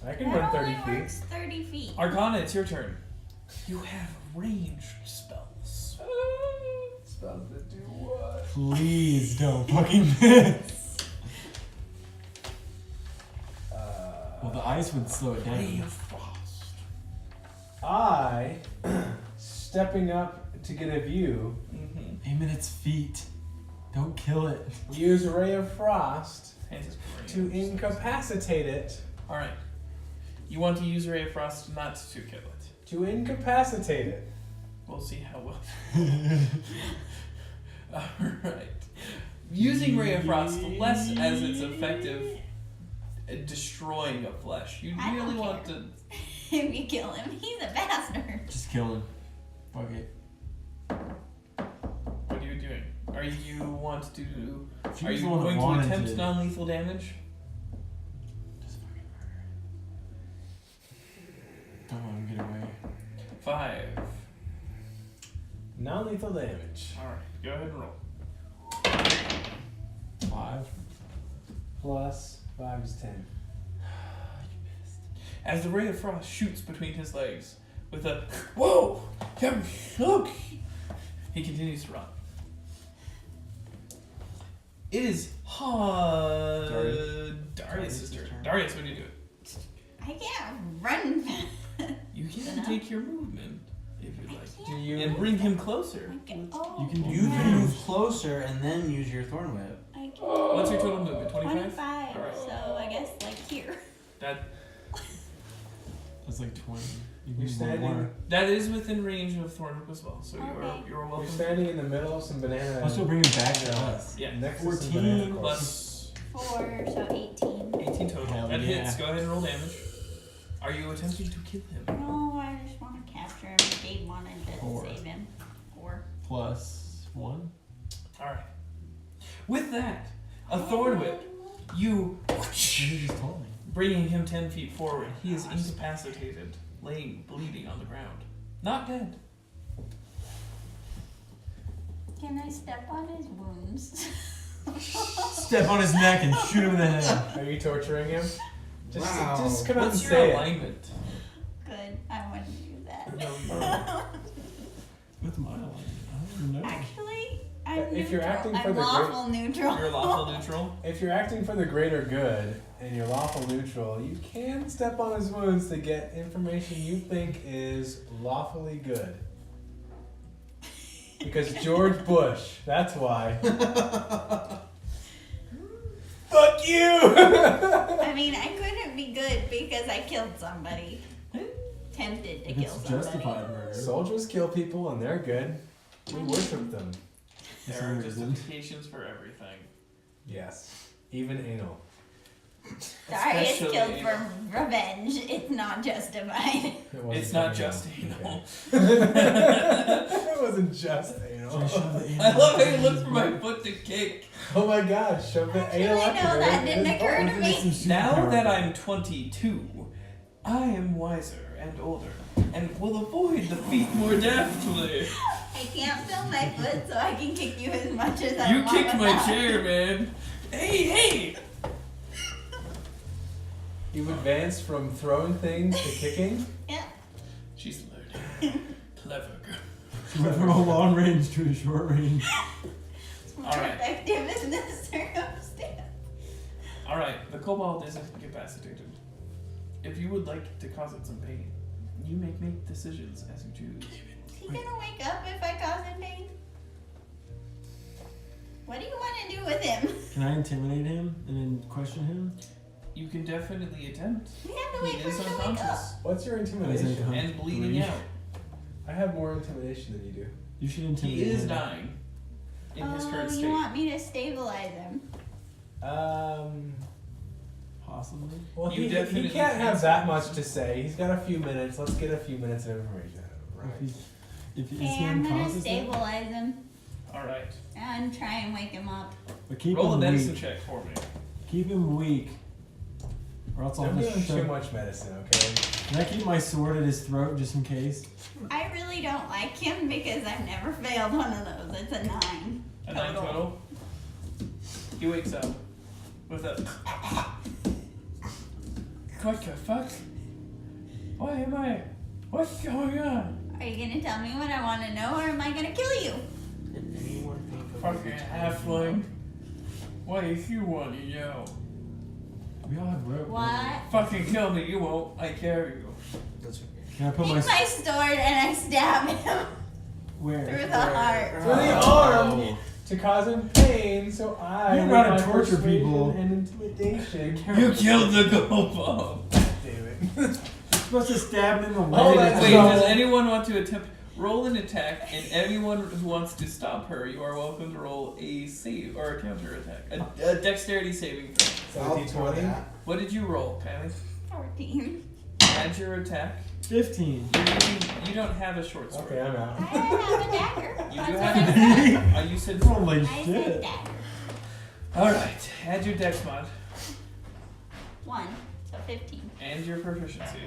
I can That run 30 only feet. works 30 feet. Arcana, it's your turn. You have ranged spells. Spells that do what? Please don't fucking miss. Well, the ice would slow it Ray down. of Frost. I, stepping up to get a view, Mm-hmm. Aim at its feet. Don't kill it. use Ray of Frost to All incapacitate it. right. You want to use Ray of Frost not to kill it. To incapacitate it. We'll see how well. Alright. Using Ray of Frost less as it's effective at destroying a flesh. You I don't really want care. to. If you kill him, he's a bastard. Just kill him. Fuck it. What are you doing? Are you want to? She Are was you the one that going to wanted attempt to- non-lethal damage? Just fucking murder. Don't let him get away. 5. Non-lethal damage. Alright, go ahead and roll. 5. Plus 5 is 10. As the Ray of Frost shoots between his legs with a whoa! Look! He continues to run. It is Darius' turn. Darius, what do you do? I can't run. You can Enough. take your movement if you'd I like. can't. Do you? And bring him closer. I can, oh, You can do You can Nice. move closer and then use your thorn whip. I can. What's your total movement? 25? 25. Alright. So I guess like here. That's like 20. You You're can do one more. standing. That is within range of Thornwhip as well, so Okay. you're You're welcome. standing in the middle of some banana. I'll still bring him back to us. Yeah, Next to some 14 banana corn. plus 4, so 18. 18 total. Hell That yeah. hits. Go ahead and roll damage. Are you attempting to kill him? No, I just want to capture him. Gabe wanted to 4. save him. 4. Plus 1. Alright. With that, a thorn whip, you You just told me. bringing him 10 feet forward. He is incapacitated, laying bleeding on the ground. Not dead. Can I step on his wounds? Step on his neck and shoot him in the head. Are you torturing him? Just, Wow. just come out and What's your say it. alignment? Good. I wouldn't do that. With my line. I don't know. Actually, I'm If neutral. you're acting for I'm the lawful neutral. You're lawful neutral. If you're acting for the greater good and you're lawful neutral, you can step on his wounds to get information you think is lawfully good. Because George Bush, that's why. Fuck you! I mean, I couldn't be good because I killed somebody. Tempted to If kill it's somebody. justified murder. Soldiers kill people and they're good. We worship them. There For are some reason. justifications for everything. Yes. Even anal. Darius Especially killed anal. for revenge. It's not justified. It wasn't It's not anal. just anal. It wasn't just anal. Just shove the I love how you look for my foot to kick. Oh my god, shove the Actually, anal no, activator that in didn't his occur butt. to me. Now that I'm 22, I am wiser and older, and will avoid the feet more deftly. I can't feel my foot, so I can kick you as much as I You want. kicked my without- chair, man. Hey! You've advanced from throwing things to kicking. Yeah. She's learning. Clever girl. Went from a long range to a short range. It's more Alright. effective in this circumstance. Alright, the kobold is incapacitated. If you would like to cause it some pain, you may make decisions as you choose. Is he gonna wake up if I cause him pain? What do you want to do with him? Can I intimidate him and then question him? You can definitely attempt. We have to He wait for is him to wake up. unconscious What's your Is intimidation? it- and bleeding 3. out. I have more intimidation than you do. You should He intimidate is him. dying in his current You state. want me to stabilize him? Possibly. Well, You he definitely can't have can that say much so. to say. He's got a few minutes. Let's get a few minutes of information out of him, If right? he's, if is Okay, he I'm gonna unconscious? then? stabilize him Alright. and try and wake him up. But keep Roll a him medicine weak. check for me. Keep him weak. Or else I'll Don't give just him too shove. much medicine, okay? Can I keep my sword at his throat just in case? I really don't like him because I've never failed one of those. It's a 9. A 9 total. He wakes up with a. What the fuck? Why am I? What's going on? Are you gonna tell me what I want to know, or am I gonna kill you? Did anyone think of Fucking halfling. What if you want to know? We all have rope. What? Fucking kill me, you won't. I carry you. That's okay. Can I put Take my my sword and I stab him where? through the heart. For the arm to cause him pain, so I. You with gotta my torture persuasion people. And intimidation. You killed the gobo. Damn it. You're supposed to stab him in the leg. Oh, that's Wait, trouble. does anyone want to attempt roll an attack? And anyone who wants to stop her, you are welcome to roll a save or a counter attack, a dexterity saving throw. I'll 17, throw 20. that. What did you roll, Kylie? 14. Add your attack. 15. You don't have a short sword. Okay, I'm out. I have a dagger. You That's do what have I a said. dagger. You said Holy I said shit. dagger. Alright, add your dex mod 1, so 15. and your proficiency,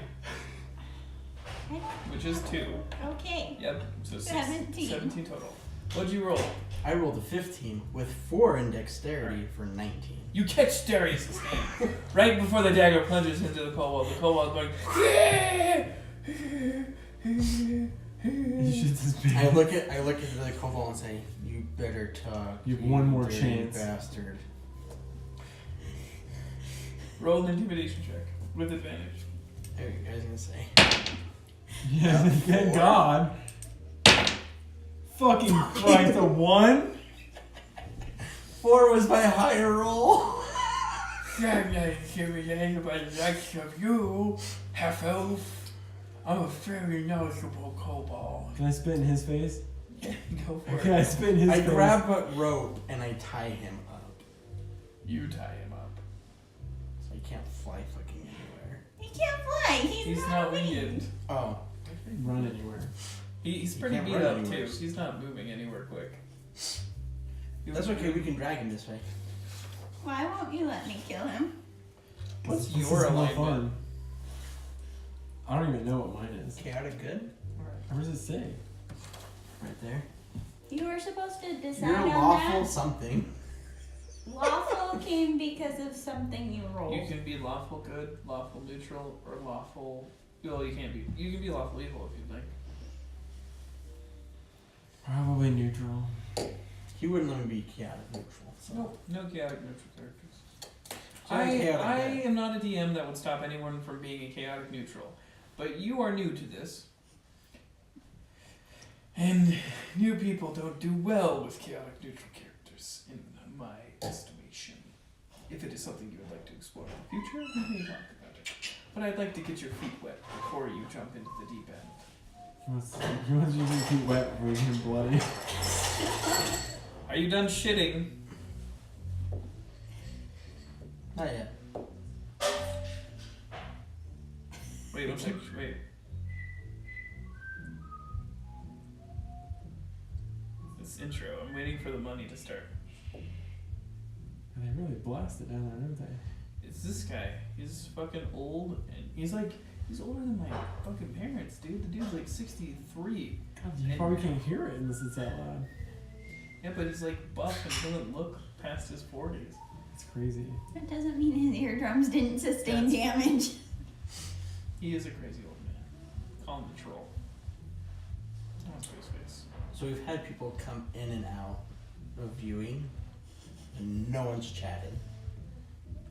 which is 2. Okay. Yep, so 17. total. What'd you roll? I rolled a 15 with 4 in dexterity for 19. You catch Darius' hand right before the dagger plunges into the kobold. The kobold's going. You should just be. I look at the kobold and say, "You better talk. You have one more dirty chance." bastard." Roll an intimidation check with advantage. What are you guys gonna say? Yeah, thank God. Fucking Christ, a 1? 4 was my higher roll. I'm not intimidated by the likes of you, half elf. I'm a very knowledgeable kobold. Can I spit in his face? Go for Can I it. spit in his I face? grab a rope and I tie him up, You tie him up. so he can't fly fucking anywhere. He can't fly. He's not winged. winged. Oh, Run anywhere. He's He pretty can't beat run up anywhere. too. He's not moving anywhere quick. that's okay. We can drag him this way. Why won't you let me kill him? What's This your is more alignment? fun. I don't even know what mine is. Chaotic good. What does it say? Right there. You were supposed to decide You're on lawful that. something. Lawful came because of something you rolled. You can be lawful good, lawful neutral, or lawful. Well, you can't be. You can be lawful evil if you'd like. Probably neutral. He wouldn't let me be chaotic neutral. So. Nope, no chaotic neutral characters. Chaotic I good. am not a DM that would stop anyone from being a chaotic neutral, but you are new to this, and new people don't do well with chaotic neutral characters, in my estimation. If it is something you would like to explore in the future, we may talk about it. But I'd like to get your feet wet before you jump into the deep end. He wants you to keep wet before you get bloody. Are you done shitting? Not yet. Wait, one second. Wait. This intro. I'm waiting for the money to start. And they really blasted down there, don't they? It's this guy. He's fucking old, and he's older than my fucking parents, dude. The dude's like 63. God, you probably can't hear it unless it's that loud. Yeah, but he's like buff and doesn't look past his 40s. It's crazy. That doesn't mean his eardrums didn't sustain That's- damage. He is a crazy old man. Call him the troll. Oh, face. So we've had people come in and out of viewing, and no one's chatted.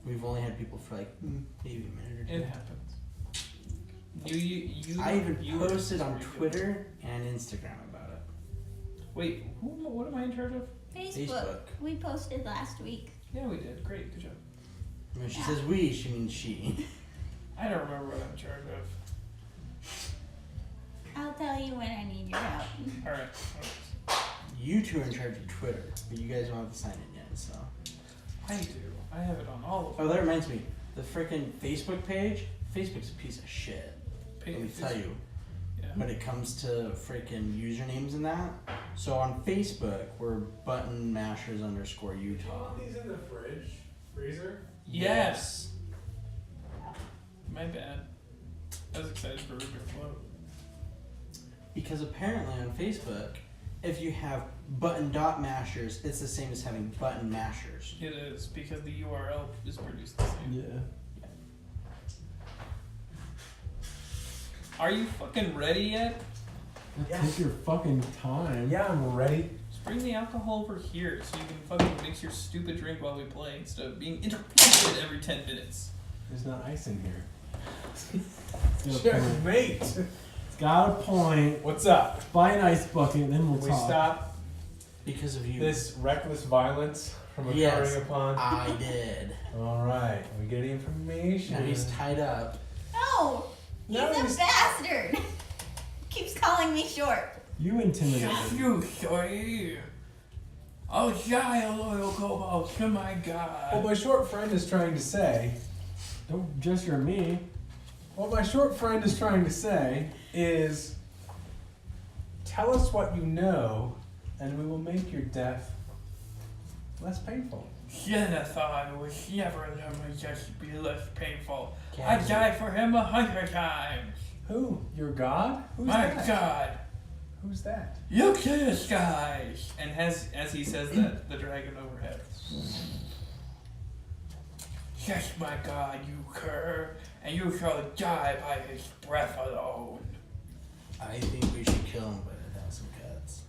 We've only had people for like maybe a minute or two. It happens. You. I even you posted on pretty good. Twitter and Instagram about it. Wait, what am I in charge of? Facebook. We posted last week. Yeah, we did. Great, good job. When she says we, she means she. I don't remember what I'm in charge of. I'll tell you when I need your help. Alright. You two are in charge of Twitter, but you guys don't have to sign in yet, so. I do. I have it on all of Oh, them. that reminds me. The frickin' Facebook page, Facebook's a piece of shit. Let me tell you. Yeah. When it comes to freaking usernames and that. So on Facebook, we're button mashers _Utah. These in the fridge, freezer. Yes. My bad. I was excited for Root Beer Float. Because apparently on Facebook, if you have button dot mashers, it's the same as having button mashers. It is, because the URL is produced the same. Yeah. Are you fucking ready yet? Yeah. Take your fucking time. Yeah, I'm ready. Just bring the alcohol over here so you can fucking mix your stupid drink while we play instead of being interrupted every 10 minutes. There's not ice in here. It's got a point. Checkmate. It's got a point. What's up? Buy an ice bucket, then we'll Can we talk. stop Because of you. this reckless violence from occurring Yes, upon? I did. All right, we get information. Now he's tied up. No, he's No, a he's- bastard. Keeps calling me short. You intimidated. You sorry. Oh, yeah, loyal cobalt. Oh my god. What my short friend is trying to say, Don't gesture at me. what my short friend is trying to say is, tell us what you know, and we will make your death less painful. Genocide was never going to just be less painful. I Gavin. died for him 100 times. Who? Your god? Who's My that? god. Who's that? Look to the skies. And as he says that, the dragon overhead. Yes, my god, you cur, and you shall die by his breath alone. I think we should kill him, but it has some cuts.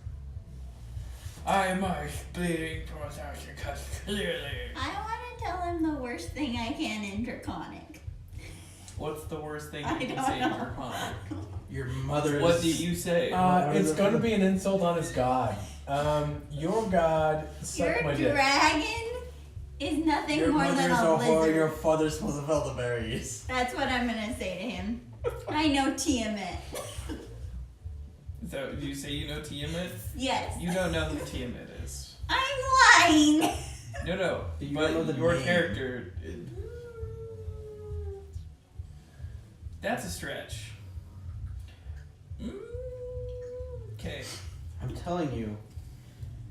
I must bleeding from a thousand cuts clearly. I want to tell him the worst thing I can in Draconic. What's the worst thing I you can don't say in know. Draconic? Your mother What is... do you say? It's going to be an insult on his god. Your god sucked Your my dick. dragon is nothing Your more than mother's a a whore, lizard. your father's supposed to elderberries. That's what I'm gonna say to him. I know Tiamat. So, do you say you know Tiamat? Yes. You don't know who Tiamat is. I'm lying. No, You but know the your name. character... That's a stretch. Okay. I'm telling you,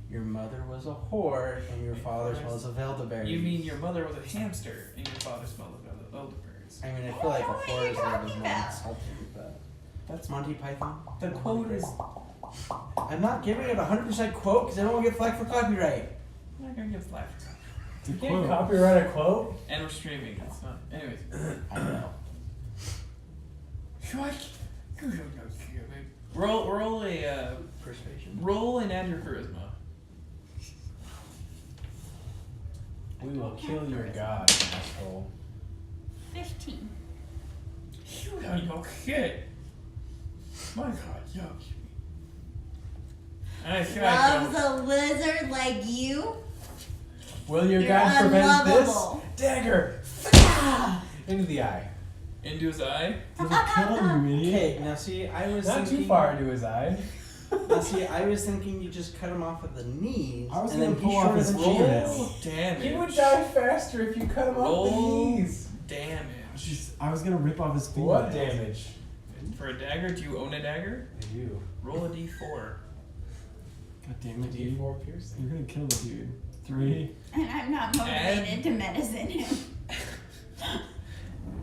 your mother was a whore and your father smells of elderberries. You mean your mother was a hamster and your father smelled of elderberries? I mean, I feel like a What are whore you is a little talking more about? insulting, but... That's Monty Python? the quote is... I'm not giving it a 100% quote because I don't want to get flagged for copyright. I'm not gonna get flagged for copyright. It's a You can't quote. copyright a quote? And we're streaming, it's not... Anyways. I know. What? You don't know Tiamat. Roll a, Persuasion. roll and add your charisma. We will kill your god, asshole. 15. You don't know shit. My god, yuck. I said I Loves don't. a lizard like you. Will your You're god prevent this? unlovable. Dagger! Into the eye. Into his eye? Doesn't kill him, you idiot. Okay, now see, I was Not thinking... too far into his eye. Now see, I was thinking you just cut him off at the knees. I was and gonna then pull he's off shorter his than roll. she is. Roll damage. He would die faster if you cut him off the Roll knees. damage. Just, I was gonna rip off his feet. What damage? For a dagger, do you own a dagger? I do. Roll a d4. God damn it, dude. D4 piercing. You're gonna kill the dude. 3. And I'm not motivated to medicine him.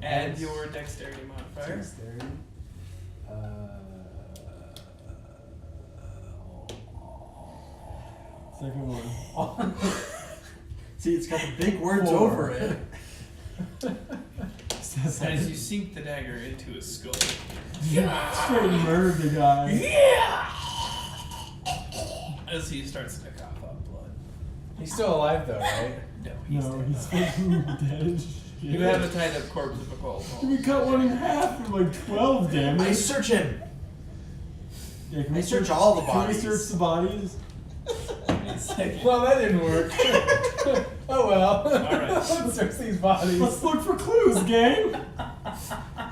Add your dexterity modifier. Dexterity. Second one. See, it's got the big words 4. over it. As you sink the dagger into his skull. Straight murdered the guy. As he starts to cough up blood. He's still alive though, right? No, No, dead. he's fucking dead as shit. You have a tied up corpse of a cold. We cut one in half for like 12 damage. I search him. Yeah, can I we search all the Can bodies. we search the bodies? Well, that didn't work. Oh well. Alright. Let's search these bodies. Let's look for clues, gang.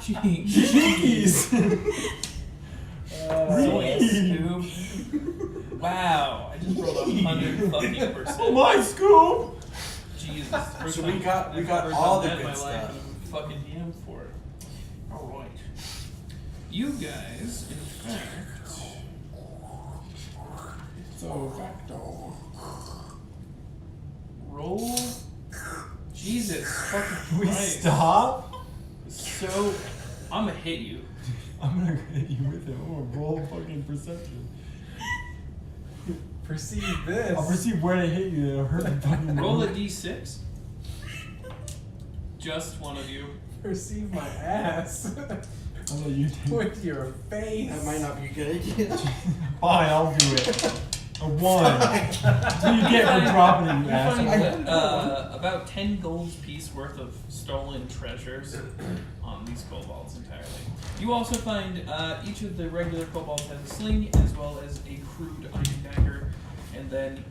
Jinkies. Scoop. Wow, I just rolled 100% Oh my scoop. Jesus. So we got all the good stuff. I'm fucking damned for it. Alright. You guys, in fact. So facto. Roll. Jesus fucking Can we Christ. stop? So So, I'm gonna hit you. I'm gonna hit you with it. I'm gonna roll fucking perception. Perceive this. I'll perceive where to hit you. It'll hurt the fucking Roll a d6. Just one of you. Perceive my ass. I'll let you take With your face. That might not be a good idea. Fine, I'll do it. A 1. That's what you get for dropping it, you You asshole. find about 10 gold piece worth of stolen treasures on these kobolds entirely. You also find each of the regular kobolds has a sling as well as a crude iron dagger, and then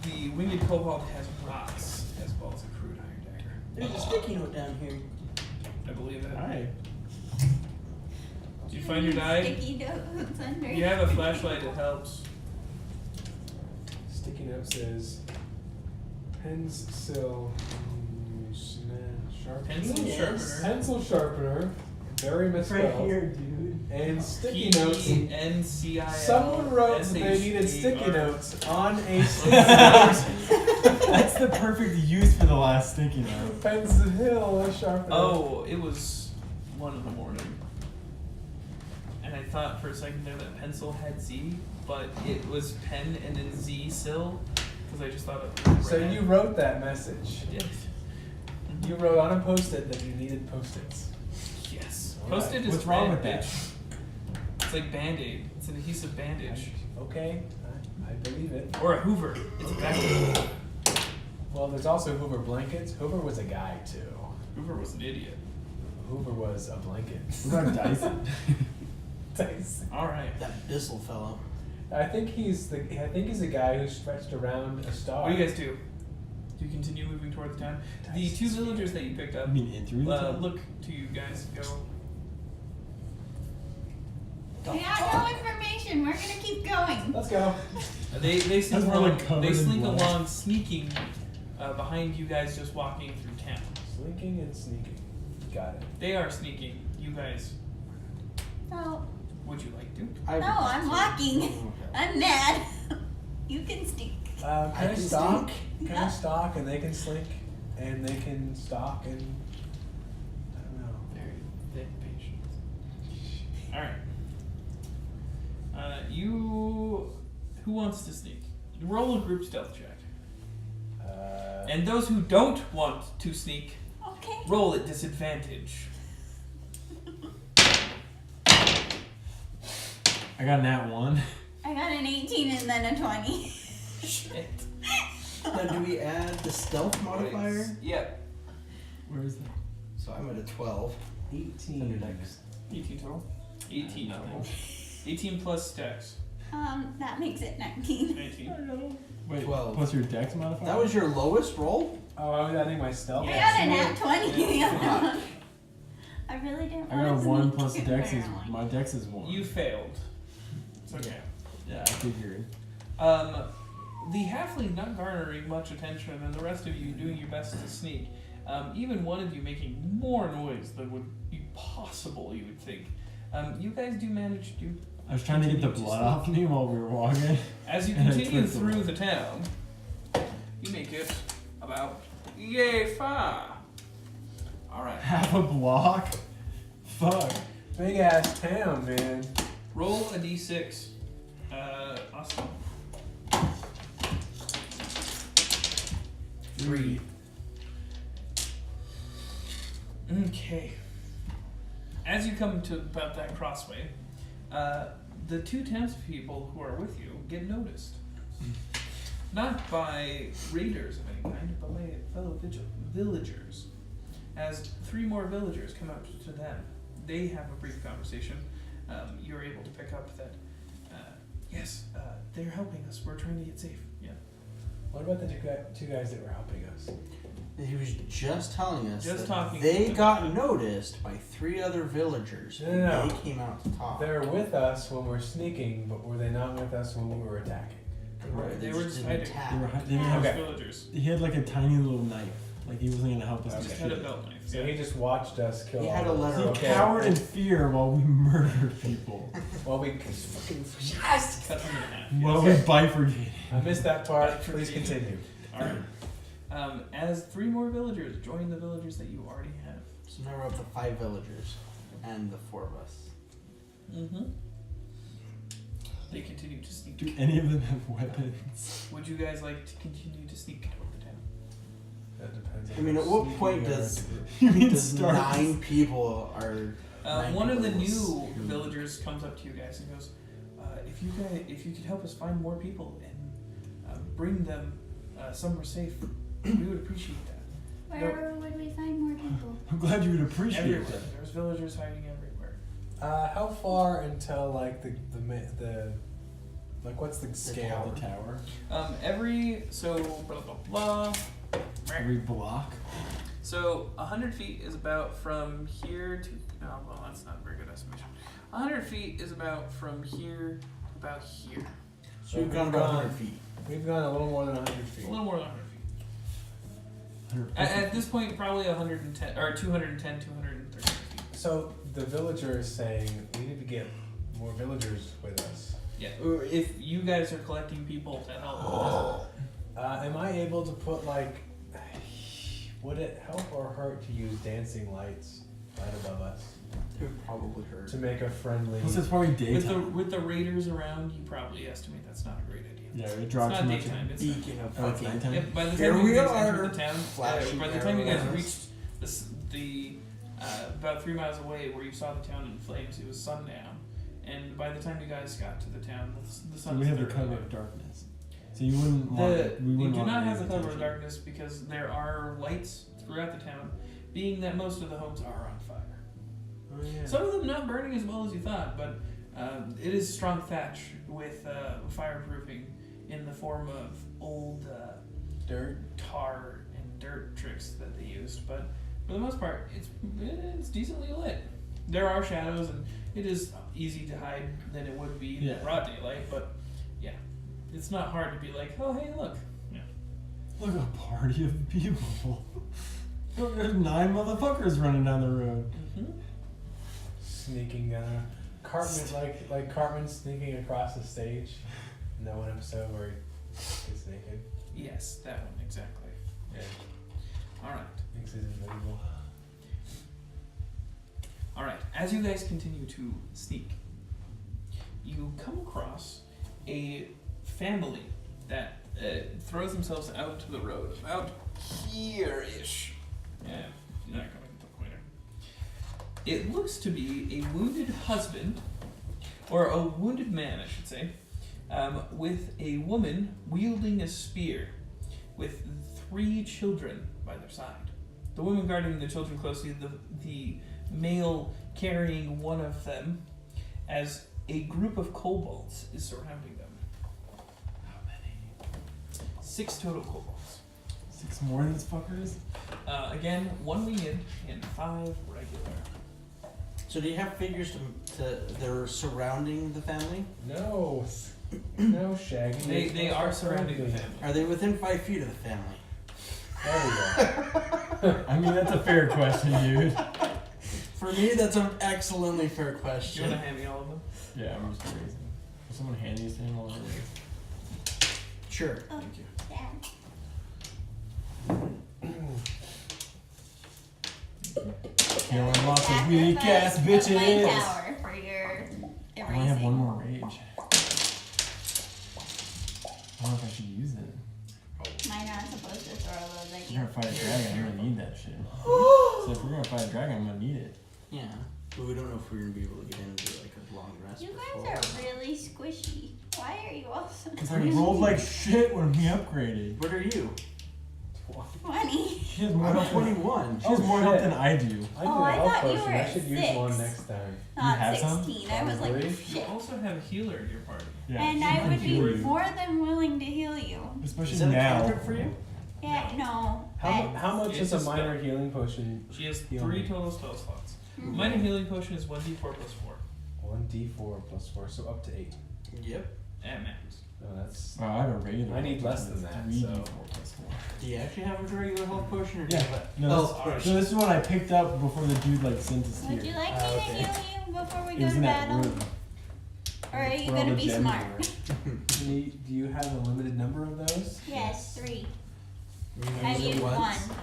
the winged kobold has rocks as well as a crude iron dagger. There's a sticky note down here. I believe it. Hi. Did you find your die? Sticky notes under. You have a flashlight, it helps. Sticky note says pencil sharpener. Pencil sharpener. Pencil sharpener. Very misspelled. Right here, dude. And sticky notes. PNCIL. Someone wrote that they needed sticky notes on a sticky That's the perfect use for the last sticky note. pencil sharpener. Oh, it was 1 in the morning. And I thought for a second there that pencil had Z, but it was pen and then Z still, because I just thought it was So red. you wrote that message. I did. You wrote on a post-it that you needed post-its. Yes. Alright. Post-it is What's wrong red, with that? bitch. It's like Band-Aid. It's an adhesive bandage. Okay, I believe it. Or a Hoover. It's a vacuum. Well, there's also Hoover blankets. Hoover was a guy too. Hoover was an idiot. Hoover was a blanket. What about Dyson? Dyson. Alright. That Bissell fellow. I think he's a guy who stretched around a star. What do you guys do? Do you continue moving toward the town? The 2 villagers that you picked up I mean, in through the town? look to you guys go. We got no information. We're gonna keep going. Let's go. They slink That's really along, covered they in slink blood. along, sneaking behind you guys, just walking through town. Slinking and sneaking. Got it. They are sneaking. You guys, No, would you like to? no, I'm walking. Okay. I'm mad. You can stick. Can I I can stalk? sneak. Can I stalk and they can slink and they can stalk and I don't know. Very thick patience. All right. Who wants to sneak? Roll a group stealth check. And those who don't want to sneak, Okay. roll at disadvantage. I got an at 1. I got an 18 and then a 20. Shit. Now, do we add the stealth modifier? Yep. Where is that? So I'm at a 12. 18. 18 total. 18 total. 18 plus stacks. That makes it 19. 19. Wait, 12. Plus your dex modifier? That was your lowest roll? Oh, I was adding my stealth. I Yeah. got an at 20. Yeah. I really didn't I want got to a 1 sneak, plus dex is apparently. my dex is 1. You failed. It's okay. Yeah, I figured. The halfling not garnering much attention, and the rest of you doing your best to sneak. Even one of you making more noise than would be possible, you would think. You guys do manage to. I was trying to get the continue blood sneak. off me while we were walking. As you And I continue tripped through them. the town, you make it about yay far. All right. Half a block? Fuck. Big ass town, man. Roll a d6. Austin. 3. Okay. As you come to about that crossway, the 2 townspeople who are with you get noticed. Not by raiders of any kind, but by fellow villagers. As 3 more villagers come up to them, they have a brief conversation. You're able to pick up that, yes, they're helping us. We're trying to get safe. Yeah. What about the two guys that were helping us? He was just telling us Just that talking they to got them. noticed by 3 other villagers. No, and no, no. They came out to talk. They're with us when we're sneaking, but were they not with us when we were attacking? Right, They they were just just didn't hiding. attack. They were, they didn't Yeah. have, Okay. Villagers. he had like a tiny little knife. Like he wasn't gonna help us. Okay. Just had a belt knife. So yeah. he just watched us kill He all had a of us. letter He of- Okay. cowered in fear while we murdered people. Well, we fucking yes. Cut them in half. While Okay. we bifurcated. I missed that part. Please continue. Alright. As 3 more villagers join the villagers that you already have So now we're up to 5 villagers and the 4 of us. Mm-hmm. They continue to sneak. Do any of them have weapons? Would you guys like to continue to sneak toward the town? That depends. I mean, at what point You mean does start? 9 people are? 9 One of the people new is- villagers comes up to you guys and goes, if you could help us find more people and bring them somewhere safe, we would appreciate that. Where would we find more people? I'm glad you would appreciate Everywhere. that. There's villagers hiding everywhere. How far until like the like what's the scale? The tower. Blah blah blah. Every block. So 100 feet is about from here to. Oh, well, that's not a very good estimation. 100 feet is about from here to about here. So we've gone about 100 feet. We've gone a little more than 100 feet. A little more than 100 feet. 150. At this point, probably 110 or 210, 230 feet. So the villager is saying we need to get more villagers with us. Yeah. Or if you guys are collecting people to help. Am I able to put like? Would it help or hurt to use dancing lights right above us It would probably hurt. to make a friendly? Plus, it's probably daytime. With the raiders around, you probably estimate that's not a great idea. Yeah, it It's drops not too much. daytime. It's Beacon of Oh, it's fucking. nighttime? Yep, by the Here time we you guys are, enter the town, flashing by the time you guys arrows. reached the about 3 miles away where you saw the town in flames, it was sundown, and by the time you guys got to the town, the So sun we was have the thoroughly cover low. of darkness. So you wouldn't want. We You wouldn't do want not to have the raise cover of attention. darkness because there are lights throughout the town, being that most of the homes are on fire. Oh, yeah. Some of them not burning as well as you thought, but it is strong thatch with fireproofing in the form of old Dirt. tar and dirt tricks that they used. But for the most part, it's decently lit. There are shadows, and it is easy to hide than it would be in Yeah. broad daylight. But yeah, it's not hard to be like, oh hey, look. Yeah. Look, a party of people. Look, there's 9 motherfuckers running down the road. Mm-hmm. Sneaking Cartman like Cartman sneaking across the stage in that one episode where he gets naked. Yes, that one exactly. Yeah. All right. Thinks he's invisible. All right. As you guys continue to sneak, you come across a family that throws themselves out to the road about here-ish. Yeah, you're not going to the pointer. It looks to be a wounded husband, or a wounded man, I should say, with a woman wielding a spear, with 3 children by their side. The woman guarding the children closely, the male carrying one of them, as a group of kobolds is surrounding them. How many? 6 total kobolds. 6 more of these fuckers? Again, 1 winged and 5 regular. So do you have figures to they're surrounding the family? No. No, Shaggy. They are surrounding the family. Are they within 5 feet of the family? There we go. I mean, that's a fair question, dude. For me, that's an excellently fair Do you question. want to hand me all of them? Yeah, I'm just crazy. Will someone hand these to him while I wait? Sure. Oh, Thank you. Dad. Killing lots of Sacrifice weak ass of my bitches. tower for your I only have 1 erasing. more rage. I don't know if I should use it. Am I not supposed to throw those at If you? we're gonna fight a dragon, I'm gonna need that shit. So if we're gonna fight a dragon, I'm gonna need it. Yeah. But we don't know if we're gonna be able to get into like a long rest. You before. guys are really squishy. Why are you all so Because I rolled like shit when we upgraded. What are you? funny? She has more I'm health. 21. She has more shit. health than I do. I need Oh, a I health thought you potion. were I at should use 6. one next time. Not have some? 16. I was like, Probably. You shit. also have a healer in your party. Yeah, And she I can would be heal you. more than willing to heal you. Especially Is that a now. cantrip for you? Yeah, no. How much It's is a a spell. minor healing potion? She has Heal 3 me. total spell slots. Mhm. Minor healing potion is 1d4 plus 4 1d4 plus 4, so up to 8. Yep. at max. No, that's. Oh, I have a regular. I need one, less so than it's that, 3d4 so- plus 4. Do you actually have a regular health potion or do you Yeah. have a... No, Oh, this, alright. so this is what I picked up before the dude like sent us Would here. you like me to okay. heal you before we It go was to in that battle? room. Or are you Where all gonna the be gems smart? were. Do you have a limited number of those? Yes, 3. I've use it used once. one.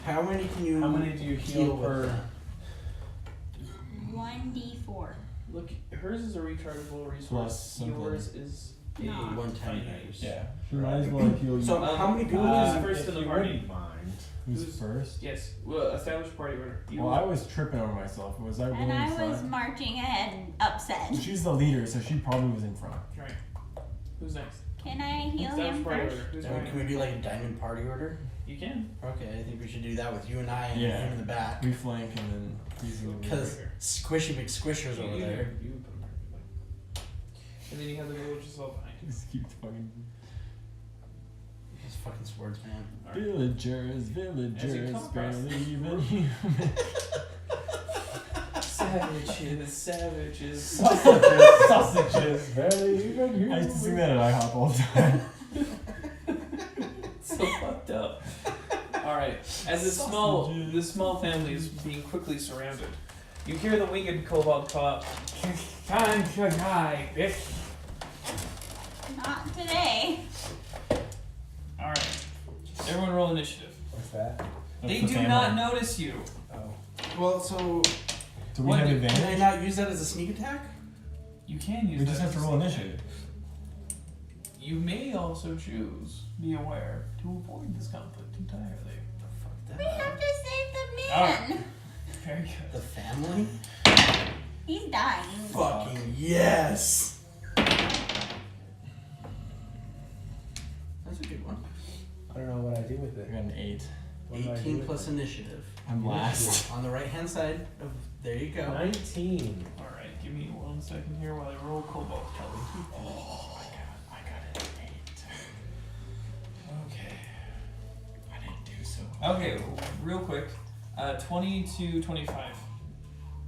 How many can you? How many do you heal with per? that? 1d4. Look, hers is a rechargeable resource. Plus something. Yours is a No. One time finite. use. Yeah. She might as well heal you. So how many people who's use? first if in the you party? wouldn't mind. Who's who's- first? Yes. Well, establish party order. You Well, I was tripping over myself. Was I really And I in was front? marching ahead and upset. She's the leader, so she probably was in front. Right. Who's next? Can I heal Establish him party first? order. Who's Can going? we do like a diamond party order? You can. Okay, I think we should do that with you and I and Yeah. him in the back. We flank and then he's in the leader. Because Squishy McSquishers over You there. put them perfectly. And then you have the village assault behind you. Just keep fucking Those fucking swords, man. Alright. villagers, As you villagers, come across barely them. even human. Savages, savages. Sausages, barely even here. I used to sing that at IHOP all the time. So fucked up. Alright. As Sausages. this small family is being quickly surrounded, you hear the winged kobold call out, "Time to die, bitch." Not today. Alright. Everyone roll initiative. What's that? They That's the do not family. notice you. Oh. Well, so Do we What have do- can I advantage? not use that as a sneak attack? You can use We that just have as to a roll sneak initiative. attack. You may also choose, be aware, to avoid this conflict entirely. Fuck We that. have to save the man. Alright. Very good. The family? He's dying. Fucking yes! That's a good one. I don't know what I do with I it. got an 8. What do I do 18 with plus it? initiative. I'm last. On the right hand side of there you go. 19. Alright, give me 1 second here while I roll Cobalt Kelly. Oh, I got an 8. Okay. I didn't do so well. Okay, real quick. 20 to 25.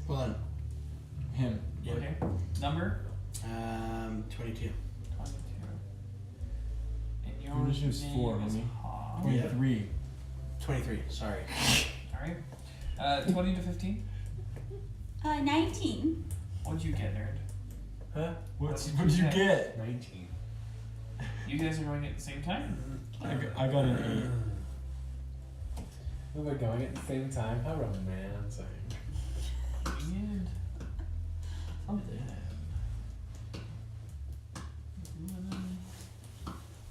Hold on. Him. Yep. Okay. Number? 22. 22. And yours Initiative's name 4, is homie. Hog. 23. 23, sorry. Alright. 20 to 15? 19. What'd you get, nerd? Huh? What did did you you say? get? 19. You guys are going at the same time? I got an We were going at the same time. How romantic. And Something.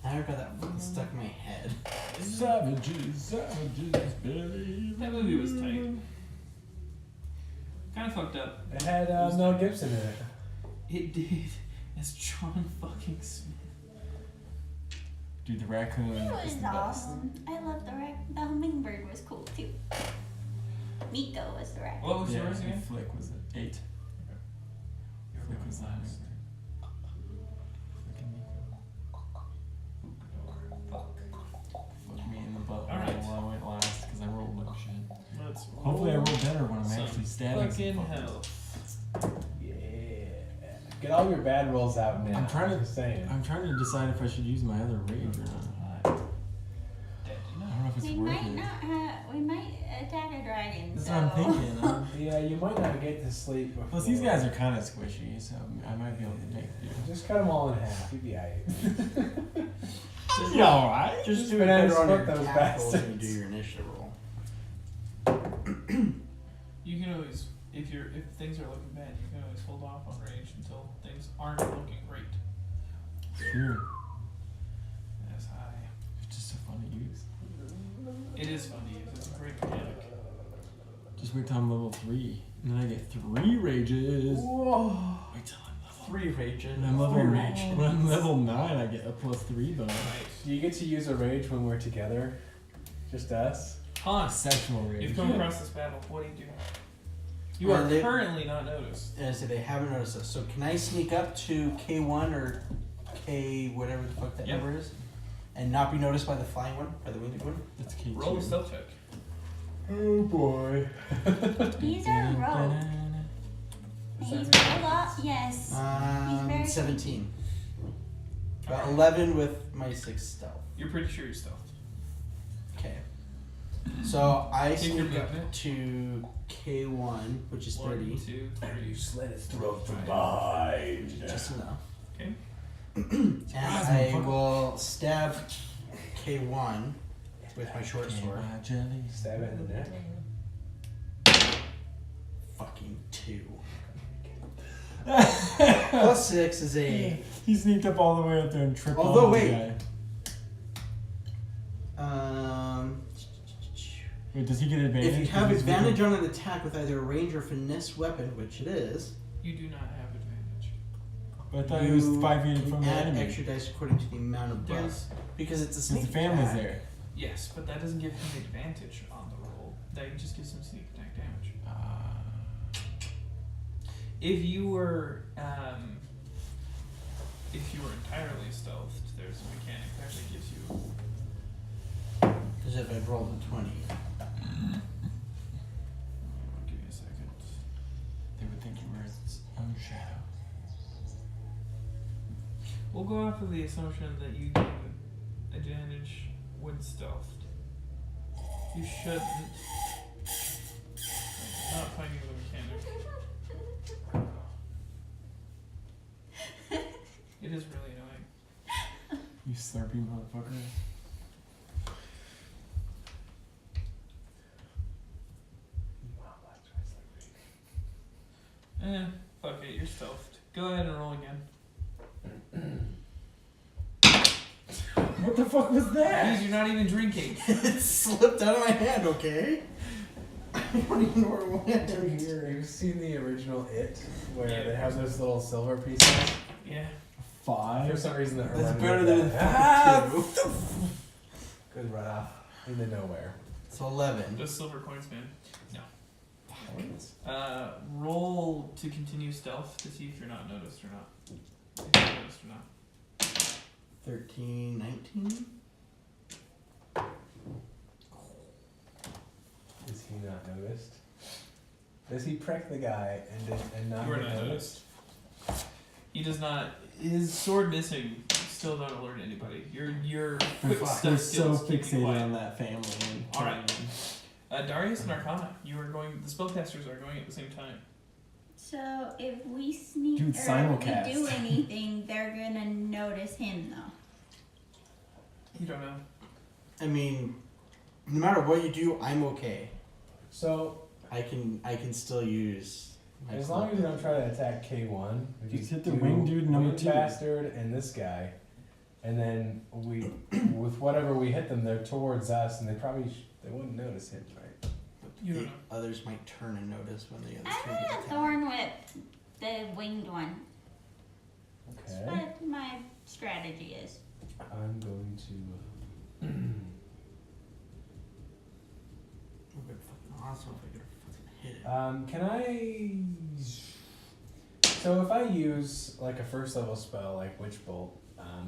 I got that fucking stuck in my head. 8. Savages, savages, barely. that movie was tight. Kind of fucked up. It had Mel Gibson in it. It did. It's John fucking Smith. Dude, the raccoon It is was the best. awesome. I love the hummingbird was cool too. Miko was the rat. What was Yeah, yours and again? Flick was an 8. Flick was the last. Fuck me in the butt when Alright. I went last because I rolled no shit. Let's Hopefully I roll roll better when I'm some actually stabbing fucking some hell. Yeah. Get all your bad rolls out now. I'm trying to- Just saying. I'm trying to decide if I should use my other rage or not. Dead, you know? I don't know if it's We worth might it. not have. We might attack a dragon. That's so. what I'm thinking. Yeah, you might not get to sleep before. Plus these guys are kind of squishy, so I might be able to make do. Just cut them all in half. You'd be alright. Yeah, alright. Just do it Bananas better on your fuck those attack rolls when you bastards. do your initiative roll. You can always, if things are looking bad, you can always hold off on rage until things aren't looking great. True. That's high. It's just so fun to use. It is fun to use. It's a great mechanic. Just wait till I'm level 3. And then I get 3 rages. Whoa. Wait till I'm level 3 rages. When I'm level, when I'm level 9, I get a +3 bonus. Right. Do you get to use a rage when we're together? Just us? Hans, Sexual rage. you've come across this battle. What do you do? You Well, are they- currently not noticed. And I said they haven't noticed us. So can I sneak up to K1 or K whatever the fuck that Yep. number is, and not be noticed by the flying one, by the winged one? That's K2. Roll a stealth check. Oh boy. He's a rogue. He's a lot. Yes. He's very 17. Got 11 with my 6 stealth. You're pretty sure you're stealthed. Okay. So I Take your sneak up movement. to K1, which is 30. 1, 2, 3. slit its throat from behind. Just enough. Okay. And I will stab K1 with my short sword. Stab it in the neck. Fucking 2. Plus 6 is 8. He sneaked up all the way up there and tripped Although, on the wait. guy. Wait, does he get advantage? If you have Because he's advantage with on an attack with either a range or finesse weapon, which it is, You do not have advantage. But I thought it was 5 feet can from the add enemy. extra dice according to the amount of buff. There's Because it's a Because sneak the family's attack. there. yes, but that doesn't give him advantage on the roll. That just gives him sneak attack damage. If you were entirely stealthed, there's a mechanic that actually gives you. Because if I rolled a 20. Give me a second. They would think you were his own shadow. We'll go off of the assumption that you get advantage when stealthed. You shouldn't. Not finding the mechanic. It is really annoying. You slurpy motherfucker. Fuck it, you're stealthed. Go ahead and roll again. What the fuck was that? Because you're not even drinking. It slipped out of my hand, okay? I don't even know where it went. You've seen the original It, where Yeah. they have those little silver pieces? Yeah. 5? For some reason, that That's reminded me better of than that. fucking 2. Good run off into nowhere. So 11. Just silver coins, man. Roll to continue stealth to see if you're not noticed or not. If you're noticed or not. 13, 19? Is he not noticed? Does he prick the guy and not You are get not noticed? He does not. His sword missing. Still don't alert anybody. Your quick Fuck, stuff we're so skills keep you fixated quiet. on that family. And All right. Darius and Arcana, you are going. The spellcasters are going at the same time. So if we sneak Dude, or if simulcast. we do anything, they're gonna notice him though. You don't know. I mean, no matter what you do, I'm okay. So, I can still use my as long as you don't try to attack K1, if you Just hit the do wing dude number Winged 2. Bastard and this guy, and then we, with whatever we hit them, they're towards us, and they probably they wouldn't notice him, right? You don't the know. others might turn and notice when the others I'm turn to gonna attack. thorn whip the winged one. That's Okay. what my strategy is. I'm going to. It would be fucking awesome if I could fucking hit it. Can I? So if I use like a first level spell like Witch Bolt,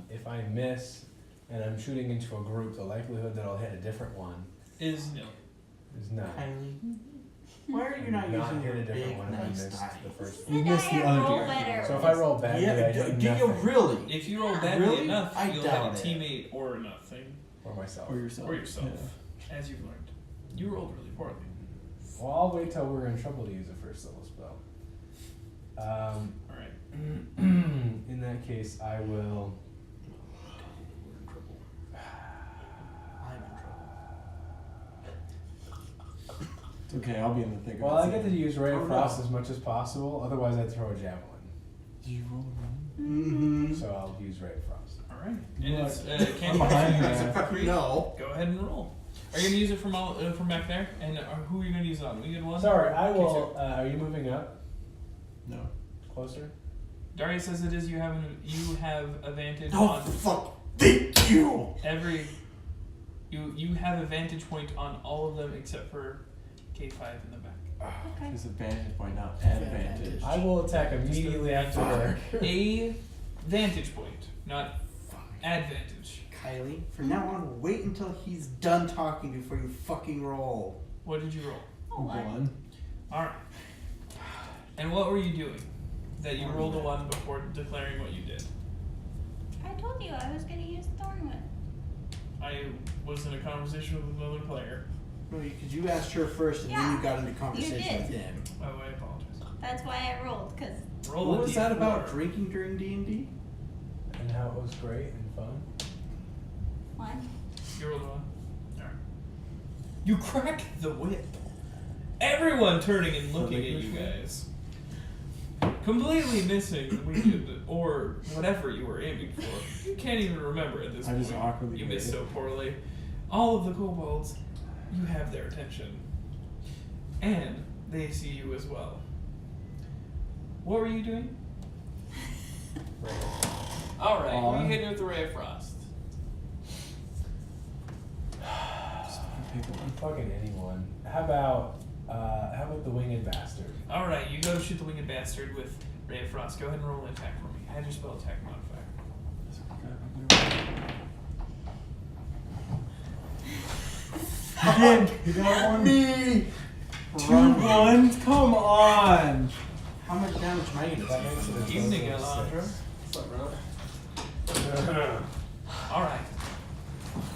if I miss and I'm shooting into a group, the likelihood that I'll hit a different one Is no. is none. Kylie, why are you not Not using hit your a different big one if I nice missed die? the first The one. You die missed the I other roll direction. better. So if I roll badly, I Yeah, hit do you nothing. really? If you roll badly Really? enough, I you'll hit a doubt it. teammate or nothing, Or myself. Or yourself. or yourself, Yeah. as you've learned. You rolled really poorly. Well, I'll wait till we're in trouble to use a first level spell. All right. In that case, I will. We're in trouble. I'm in trouble. It's okay, I'll be in the thick of it. Well, I get to use Ray Oh, of no. Frost as much as possible. Otherwise, I'd throw a javelin. Did you roll Mm-hmm. So I'll use Ray of Frost. All right. And Look, it's I'm behind you, use it man. for free. No. Go ahead and roll. Are you gonna use it from from back there? And who are you gonna use it on? We get one. Sorry, I will. Are you moving up No. closer? Darius says it is. You have advantage Oh on fuck! Thank you. every. You have a vantage point on all of them except for K5 in the back. Okay. It's a vantage point, not an advantage. I will attack immediately after her. A vantage point, not advantage. Kylie, from now on, wait until he's done talking before you fucking roll. What did you roll? Oh, what? 1. All right. And what were you doing? That you rolled a 1 before declaring what you did. I told you I was gonna use thorn whip. I was in a conversation with another player. No, because you asked her first, and then Yeah, you got into conversation did. with him. Oh, I apologize. That's why I rolled, cause Roll What a was that D4. about drinking during D&D? And how it was great and fun. one. You rolled a 1. All right. You crack the whip. Everyone turning and looking at you guys. Completely missing the winged or whatever you were aiming for. You can't even remember at this I point. just awkwardly You hit missed it. so poorly. All of the kobolds, you have their attention. And they see you as well. What were you doing? Alright, what are you hitting with the Ray of Frost? Pick one. Fucking anyone. How about the winged bastard? Alright, you go to shoot the winged bastard with Ray of Frost. Go ahead and roll an attack for me. Add your spell attack modifier. Again, you got one. Me! 2 1s? Come on! How much damage am I That gonna makes it a total Evening, of Alondra. 6. take? Alright.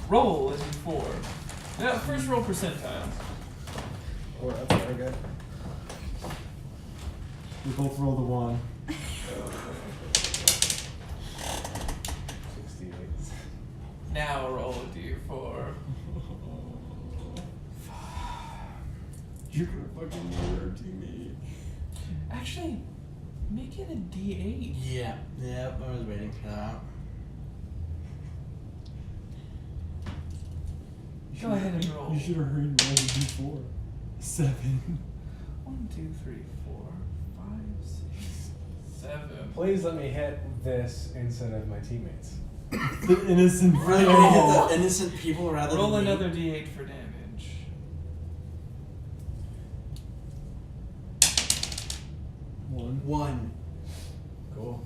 Roll as you 4. Now, first roll percentile. Oh, that's very good. We both rolled a 1. 68. Now roll a d4. You're gonna fucking murder to me. Actually, make it a d8. Yeah, yep, I was waiting for that. Go ahead and roll. You should have heard me roll a D4. 7. 1, 2, 3, 4, 5, 6, 7. Please let me hit this instead of my teammates. The innocent Really fool. gonna hit the innocent people rather Roll than me? another d8 for damage. 1. 1. Cool.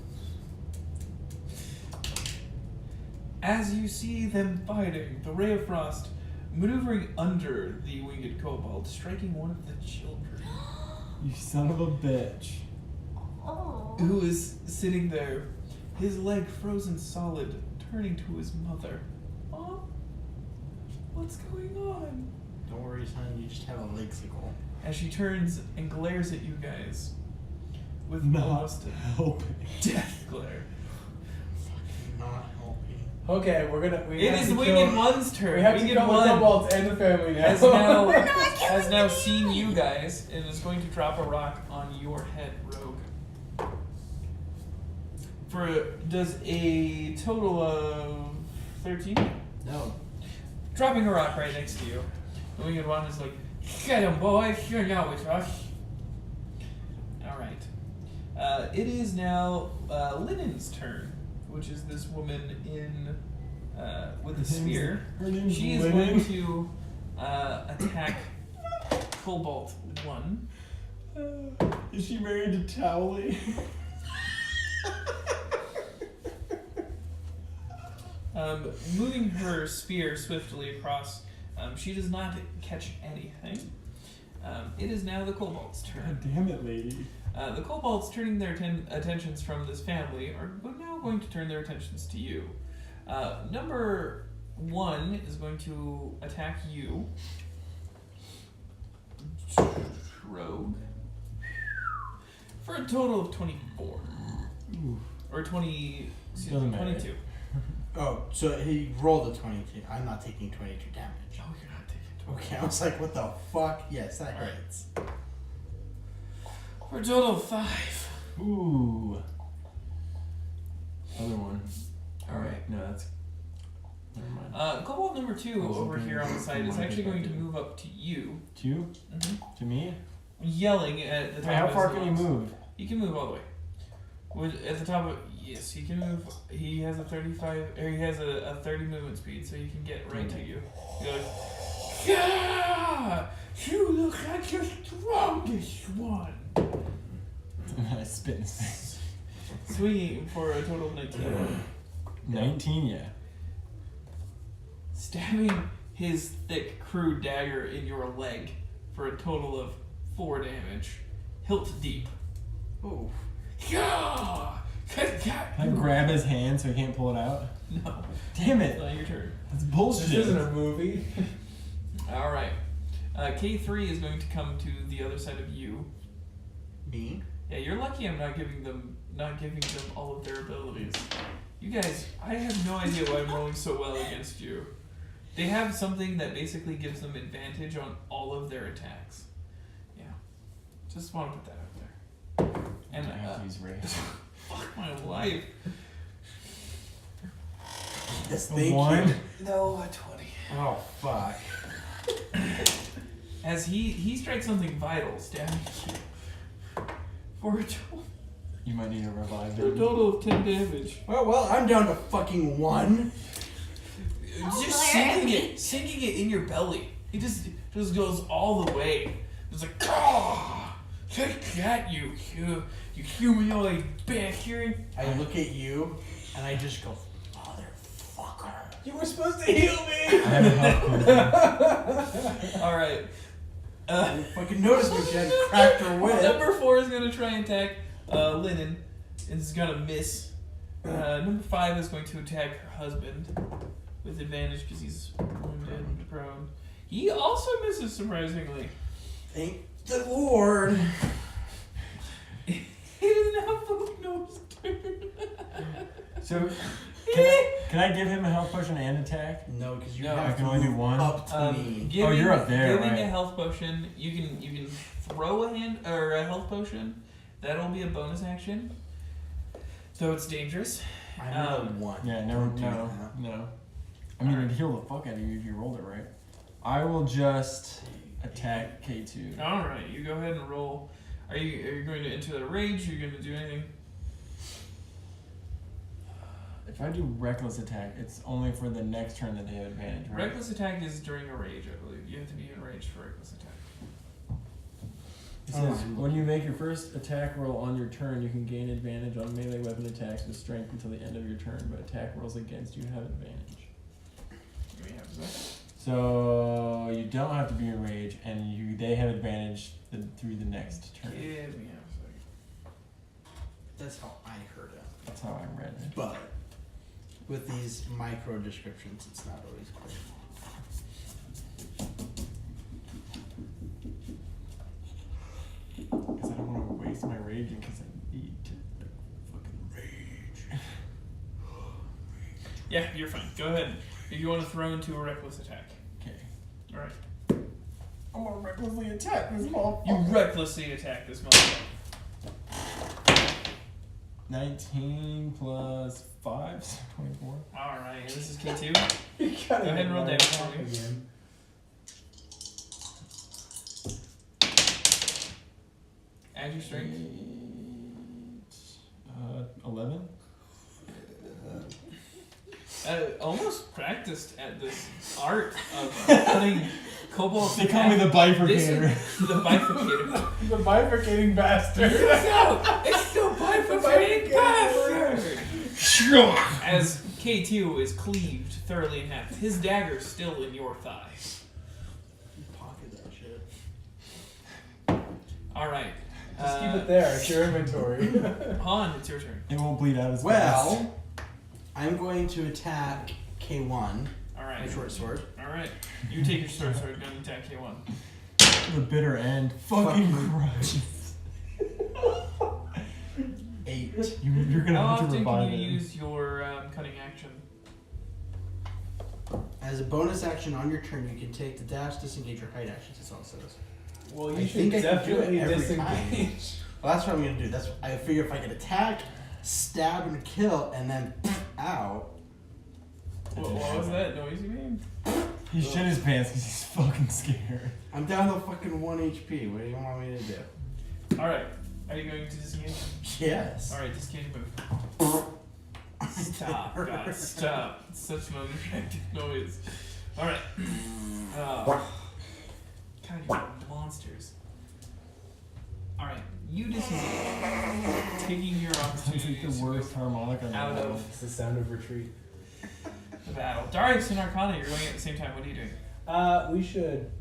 As you see them fighting, the Ray of Frost maneuvering under the winged kobold, striking one of the children, You son of a bitch. Oh. who is sitting there, his leg frozen solid, turning to his mother. Mom? What's going on? Don't worry, son, you just have a lexical. As she turns and glares at you guys with Not almost a helping. death glare. Not helping. Okay, we It have is to Winged kill- One's turn. We have to Winged kill the One kobolds and the family now. has now, We're not has killing now the seen baby. you guys and is going to drop a rock on your head, Rogue. Does a total of 13? No. Dropping a rock right next to you. The Winged One is like, get him, boy, you're now with us. Alright. It is now Linen's turn, which is this woman in with the spear. Her name's She is Linen. going to attack Cobalt 1. Is she married to Towley? Moving her spear swiftly across, she does not catch anything. It is now the Cobalt's turn. God damn it, lady. The Cobalts, turning their attentions from this family, are now going to turn their attentions to you. Number 1 is going to attack you, Rogue, for a total of 24. Ooh. Or 20, excuse Doesn't me, matter. 22. Oh, so he rolled a 22. I'm not taking 22 damage. Oh, you're not taking 20. Okay, I was like, what the fuck? Yes, that Alright. hits. For a total of 5. Ooh. Other one. Alright. No, that's. Never mind. Cobalt number 2 I was over looking here on the side is from my actually going to perspective. move up to you, To you? To me? yelling at the top Wait, how of far his can he lungs. move? He can move all the way. At the top of yes, he can move. He has a 35, or he has a 30 movement speed, so he can get right to you. He goes, yeah, you look like the strongest one. I spit in his face. Swinging for a total of 19. 19, yeah. Stabbing his thick, crude dagger in your leg for a total of 4 damage. Hilt deep. Ooh. Yeah! Can I grab his hand so he can't pull it out? No. Damn It's it. not your turn. That's bullshit. This isn't a movie. Alright. K3 is going to come to the other side of you. Me? Yeah, you're lucky I'm not giving them all of their abilities. You guys, I have no idea why I'm rolling so well against you. They have something that basically gives them advantage on all of their attacks. Yeah. Just want to put that out there. And I have to use rage. fuck my life. Yes, A thank one? you. No, a 20. Oh fuck. As he strikes something vital, stabbing you. For a total, You might need a revive. for a Baby. total of 10 damage. Well, I'm down to fucking 1. Just sinking it in your belly. He just goes all the way. It's like, ah, take that, you humanoid bacteria. I look at you and I just go, motherfucker. You were supposed to heal I me! have a health potion. All right. You fucking noticed me, Jen. Cracked her whip. Number 4 is gonna try and attack Linen, and is gonna miss. Number 5 is going to attack her husband with advantage because he's wounded and prone. He also misses surprisingly. Thank the Lord. He doesn't have fucking nose turn. So, can I give him a health potion and attack? No, because you No, have I can to only do move one. up to me. Giving, you're up there, Giving right? a health potion, you can throw a health potion. That'll be a bonus action. So it's dangerous. I'm at a 1. Yeah, Don't do that. no. I mean, it'd heal the fuck out of you if you rolled it right. I will just attack K2. All right, you go ahead and roll. Are you going to enter the rage? Are you going to do anything? If I do reckless attack, it's only for the next turn that they have advantage, right? Reckless attack is during a rage, I believe. You have to be enraged for reckless attack. It says, when you make your first attack roll on your turn, you can gain advantage on melee weapon attacks with strength until the end of your turn, but attack rolls against you have advantage. Give me half a second. So you don't have to be in rage, and they have advantage through the next turn. Give me half a second. That's how I heard it. That's how I read it. But with these micro descriptions, it's not always clear. Because I don't want to waste my rage because I need to fucking rage. Yeah, you're fine. Go ahead. If you want to throw into a reckless attack. Okay. All right. I want to recklessly attack this motherfucker. You recklessly attack this motherfucker. 19 plus 5, so 24. All right, this is K2. You gotta Go ahead and roll get damage right for me. again. Add your strength. 11. Almost practiced at this art of cutting cobalt. They call me the bifurcator. The bifurcator. The bifurcating bastard. It's the bifurcating bastard. As K2 is cleaved thoroughly in half, his dagger still in your thigh. Pocket that shit. All right. Just keep it there. It's your inventory. Han, it's your turn. It won't bleed out as fast. Well, I'm going to attack K1, All my right. short sword. All right. You take your sword, sword gun, attack K1. The bitter end. Fucking Christ. 8. You're gonna How have to often revive can you it. use your cutting action? As a bonus action on your turn, you can take the dash, disengage, or hide actions. That's all it says. Well, I you should think I can do it definitely every disengage. Well, that's what I'm gonna do. I figure if I can attack, stab, and kill, and then out. What was that noise you made? He shit his pants because he's fucking scared. I'm down to fucking 1 HP. What do you want me to do? All right. Are you going to disengage? Yes. All right, disengage move. Stop, God, stop. It's such an unattractive noise. All right. God, you monsters. All right, you disengage, taking your That's opportunity like the worst harmonica in the out world. of It's the sound of retreat. the battle. Darius and Arcana, you're going at the same time. What are you doing? We should.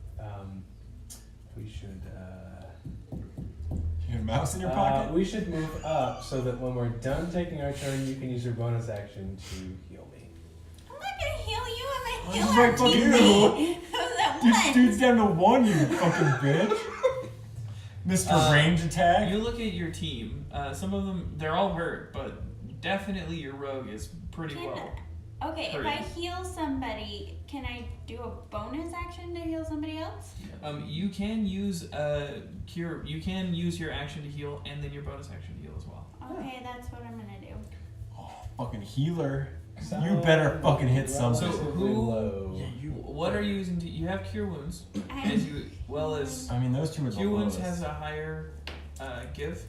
You have a mouse in your pocket? We should move up so that when we're done taking our turn, you can use your bonus action to heal me. I'm not gonna heal you. I'm a This healer. is right fucking you. That This one. dude's down to 1, you fucking bitch. Mr. Range attack. You look at your team. Some of them, they're all hurt, but definitely your rogue is pretty Can- well. Okay, if hurt I you. heal somebody, can I do a bonus action to heal somebody else? You can use cure. You can use your action to heal, and then your bonus action to heal as well. Okay, that's what I'm gonna do. Oh, fucking healer. You better fucking hit something. So Relatively who- low. Yeah, you. What are you using to? You have cure wounds, as you well as I mean, those two are the cure wounds lowest. has a higher give.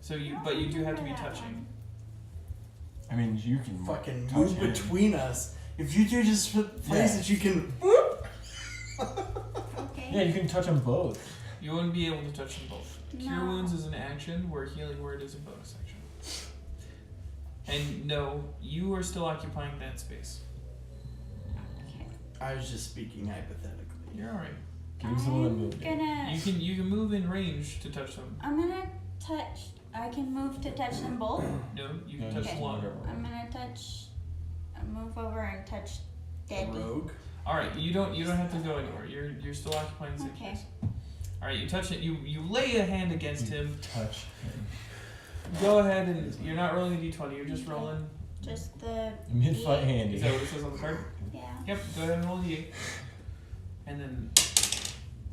So you, but you do have to be touching. I mean, you can Fucking touch move him. between us. If you do just place Yeah. that you can. Okay. Yeah, you can touch them both. You wouldn't be able to touch them both. Cure No. wounds is an action, where healing word is a bonus action. And no, you are still occupying that space. Okay. I was just speaking hypothetically. You're alright. Give him some of that I'm movement. gonna. You can move in range to touch them. I'm gonna touch. I can move to touch them both. No, you No, can touch just Okay. one. I'm gonna touch. Move over and touch dead. Rogue. All right, you don't have to go anywhere. You're still occupying the same Okay. space. All right, you touch it. You lay a hand against him. Touch him. Go ahead and you're not rolling a d20. You're just rolling. Just the. Mid-fight Is handy. that what it says on the card? Yeah. Yep. Go ahead and roll a d8. And then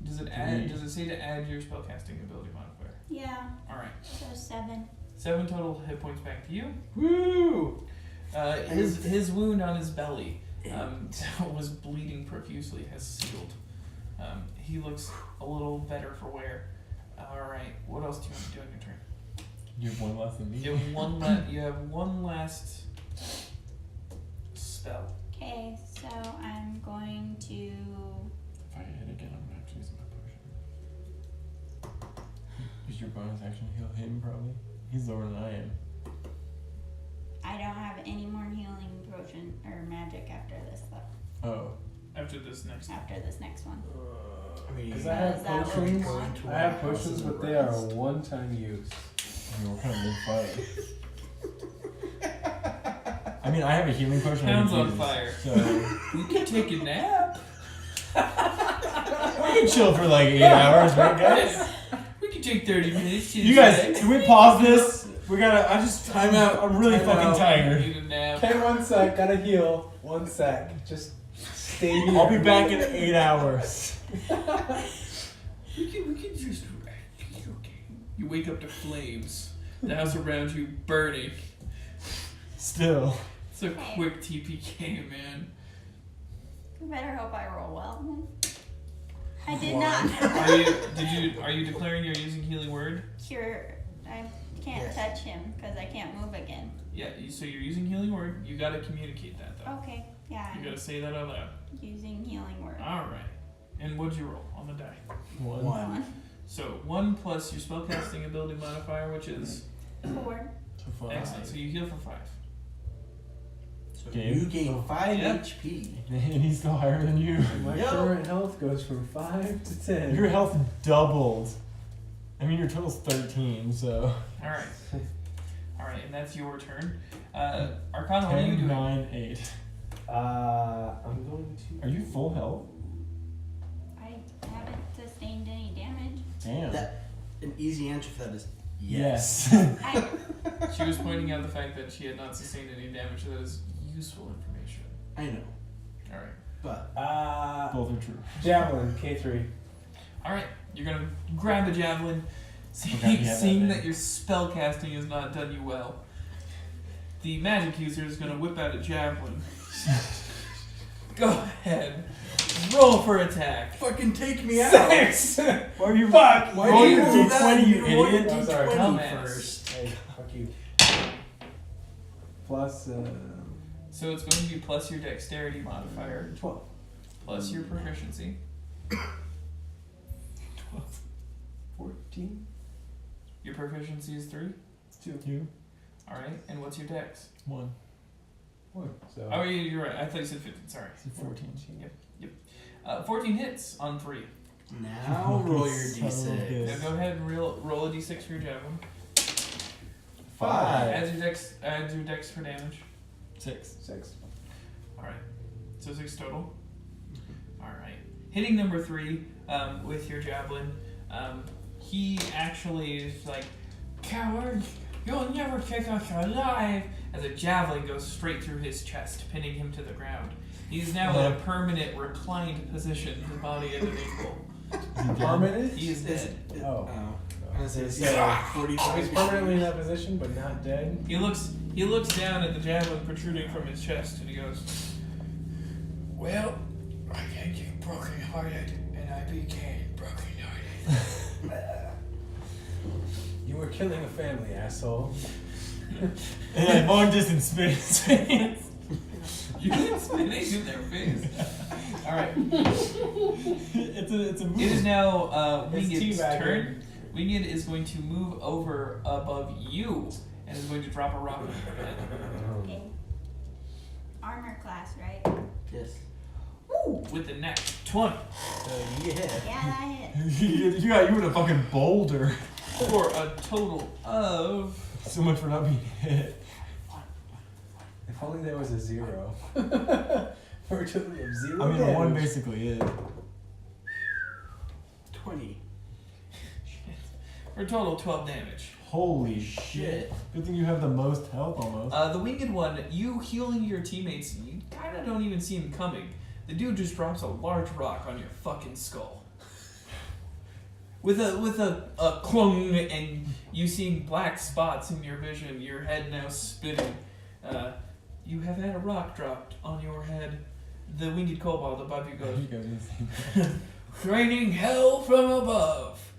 does it add? Three. Does it say to add your spellcasting ability modifier? Yeah. All right. So 7. 7 total hit points back to you. Woo! His wound on his belly was bleeding profusely, has sealed. He looks a little better for wear. Alright, what else do you want to do on your turn? You have one less than me. You have one last spell. Okay, so I'm going to. If I hit again, I'm gonna have to use my potion. Is your bonus action heal him, probably? He's lower than I am. I don't have any more healing potion or magic after this though. Oh. After this next After this next one. I mean, Because I have Is that what we potions. want? I have potions, but they are one-time use. I mean, we're kind of mid-fight. I mean, I have a healing potion. Town's I can on use, fire. So we could take a nap. we can chill for like 8 hours, right, guys? We could take 30 minutes. To You guys, decide. can we pause this? We gotta. I just Time out. I'm really Time fucking out. tired. Need a nap. Okay, 1 sec. Gotta heal. 1 sec. Just stay here. I'll be back in 8 hours. We can just rest. It's okay. You wake up to flames. The house around you burning. Still. It's a quick TPK, man. You better hope I roll well. I did One. not. Are you declaring you're using healing word? Cure. I can't Yes. touch him because I can't move again. Yeah, so you're using healing word. You gotta communicate that though. Okay. Yeah. You I'm gotta say that out loud. using healing word. Alright. And what'd you roll on the die? One. One. So 1 plus your spellcasting ability modifier, which is 4. So 5. excellent. So you heal for 5. So Okay. you gain 5 Yeah. HP. And he's still higher than you. My Yep. current health goes from 5 to 10. Your health doubled. I mean, your total's 13, so. Alright. Alright, and that's your turn. Arcana, what are you 10, doing? 9, 8. I'm going to. Are you full health? I haven't sustained any damage. Damn. An easy answer for that is Yes. I, She was pointing out the fact that she had not sustained any damage, so that is useful information. I know, Alright. but Both are true. Javelin, K3. Alright, you're gonna grab a javelin, Forgot you had seeing that that your spell casting has not done you well. The magic user is gonna whip out a javelin. Go ahead. Roll for attack. fucking take me out. 6! Why are you Fuck! Why Roll do you your do that? D20, you roll your idiot. Oh, sorry. D20 Dumbass. first. Hey, fuck you. Plus, So it's going to be plus your dexterity modifier, 12. plus your proficiency. 14? Your proficiency is 3. 2, Alright, and what's your dex? 1. 1. So. Oh, you're right. I thought you said 15. Sorry. 14. 14 hits on 3. Now roll your Son of a D6. bitch. Now go ahead and roll a d6 for your javelin. 5. Adds your dex for damage. 6. 6. Alright. So 6 total. Alright. Hitting number 3 with your javelin, he actually is like, "Coward, you'll never take us alive!" as a javelin goes straight through his chest, pinning him to the ground. He is now in a permanent reclined position, his body at an angle. Permanent? He is dead. Oh. I was gonna say, Yeah. 45 He's permanently in that position, but not dead. He looks down at the javelin protruding from his chest, and he goes, "Well, I get broken-hearted, and I became broken-hearted." You were killing a family, asshole. And then long distance spin. You can spin it in their face. All right. It's a move. It is now It's Winged's teabagging. turn. Winged is going to move over above you and is going to drop a rock on your head. Okay. Armor class, right? Yes. Woo! With the neck. 20. Yeah. Yeah, that hit. you in a fucking boulder. For a total of... So much for not being hit. If only there was a 0. For a total of 0 I mean, the one damage. basically is. 20. For a total of 12 damage. Holy shit. Good thing you have the most health almost. The Winged one, you healing your teammates, you kind of don't even see him coming. The dude just drops a large rock on your fucking skull. With a clong, and you seeing black spots in your vision, your head now spinning. You have had a rock dropped on your head. The Winged Kobold above you goes, You guys didn't see that. "Raining hell from above.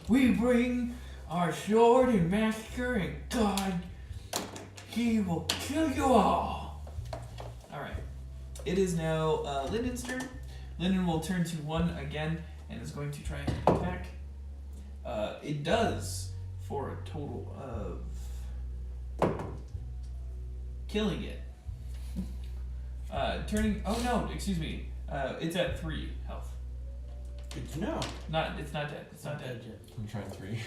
We bring our sword and massacre, and God, He will kill you all." Alright. It is now Lyndon's turn. Lyndon will turn to 1 again and is going to try and attack. It does for a total of killing it. Oh no, excuse me. It's at 3 health. Good to know. It's not dead. It's not dead. yet. I'm trying 3.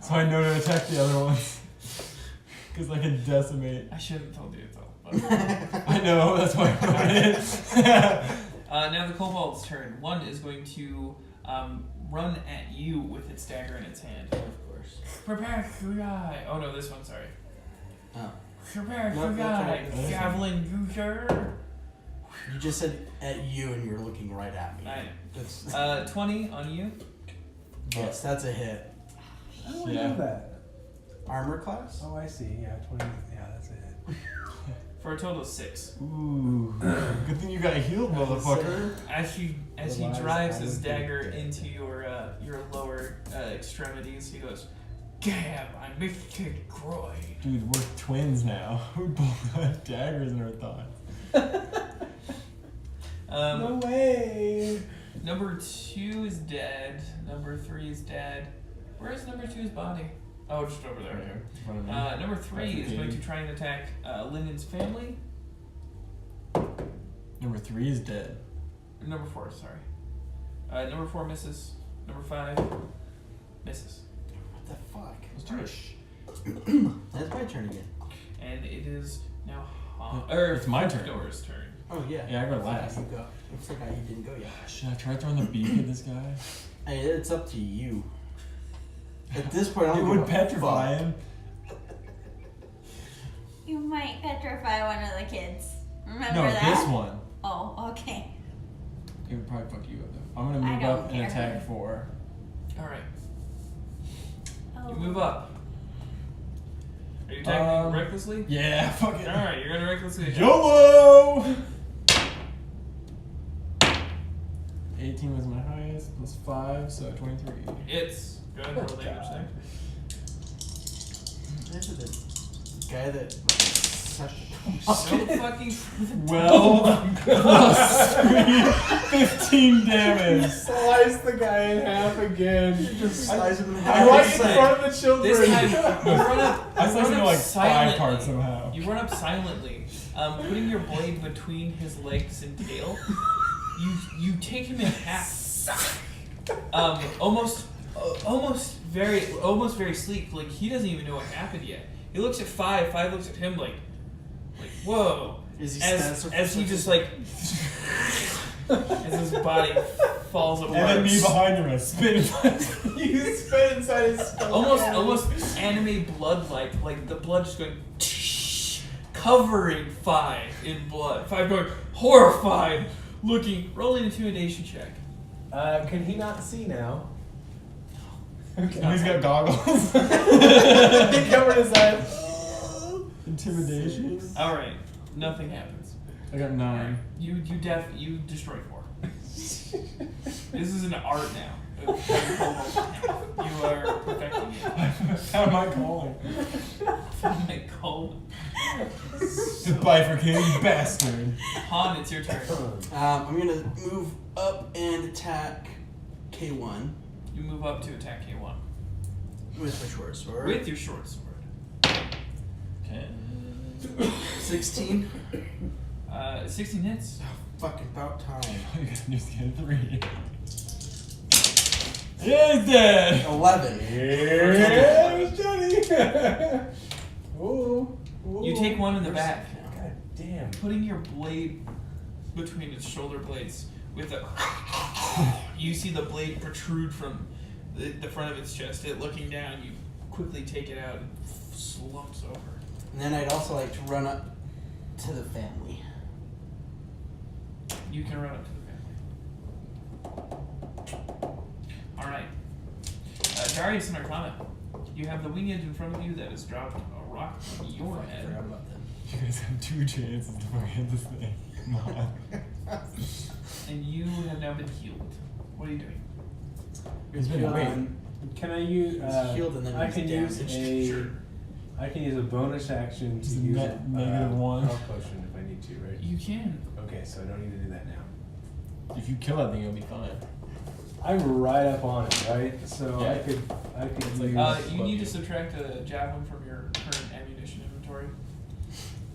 So I know to attack the other ones. Because I can decimate. I shouldn't have told you though. I know, that's why I wrote it. Now the kobold's turn. 1 is going to run at you with its dagger in its hand. Of course. Prepare to die. Oh no, this one. Sorry. Oh. Prepare No, to that's die, right. javelin user. You just said at you and you were looking right at me. I That's, 20 on you. yes, that's a hit. How do I Yeah. know that? Armor class? Oh, I see. Yeah, 20. Yeah, that's it. For a total of 6. Ooh. Good thing you got healed, motherfucker. As he Otherwise, drives I his would be dagger dead. into your lower extremities, he goes, "Damn, I missed his groin." Dude, we're twins now. We both have daggers in our thighs. No way. Number 2 is dead. Number 3 is dead. Where is number 2's body? Oh, just over there. Right here, in front of me. Number 3 is going to try and attack Lyndon's family. Number 3 is dead. Number 4, sorry. Number 4 misses. Number 5 misses. What the fuck? Let's do it. That's my turn again. And it is now It's my turn. Dora's turn. Oh, yeah. Yeah, I go last. You go. Looks like you didn't go yet. Should I try throwing the beak at this guy? Hey, it's up to you. At this point, I It don't would give a petrify fuck. him. You might petrify one of the kids. Remember No, that? this one. Oh, okay. It would probably fuck you up though. I'm gonna I move don't up and care. attack 4. Alright. Oh. You move up. Are you attacking Um, recklessly? Yeah, fuck it. Alright, you're gonna recklessly attack. YOLO! 18 was my highest, plus 5, so 23. It's. Go ahead and roll damage God. there. This is the guy that. So fucking. 12 plus 3, 15 damage. Slice the guy in half again. Just slice him in I half. Right was in saying, front of the children. This time, you run up. I You sliced run into up like 5 silently. parts somehow. You run up silently, putting your blade between his legs and tail. You take him in half. Almost very sleek. Like he doesn't even know what happened yet. He looks at 5. 5 looks at him like whoa. Is he As he just like as his body falls apart. And then me behind him, I spin. You spit inside his skull. Almost anime blood like the blood just going covering 5 in blood. 5 going horrified, looking, rolling intimidation check. Can he not see now? And he's got goggles. He covered his eyes. Intimidation. All right, nothing happens. I got 9. You destroy 4. This is an art now. You are perfecting it. How am I calling? My cold. The bifurcating bastard. Han, it's your turn. I'm gonna move up and attack K1 You move up to attack K1 with my short sword. with your short sword. 16. 16 hits. Fucking about time. You got to just get 3. Yeah, he's dead. 11. Yeah, it was Johnny. Ooh. You take one in the back, God damn. putting your blade between its shoulder blades with a. You see the blade protrude from the front of its chest. It looking down, you quickly take it out and slumps over. And then I'd also like to run up to the family. You can run up to the family. Alright. Darius and Arcana. You have the winged in front of you that has dropped a rock on your I head. forgot about them. You guys have 2 chances to forget this thing. And you have now been healed. What are you doing? It's been wait. Can I use? He's healed and then I he's can use damaged. a. Sure. I can use a bonus action to Just a use net -1. health potion if I need to, right? You can. Okay, so I don't need to do that now. If you kill that thing, it'll be fine. I'm right up on it, right? So Yeah. I could It's like- use. You need to subtract a javelin from your current ammunition inventory.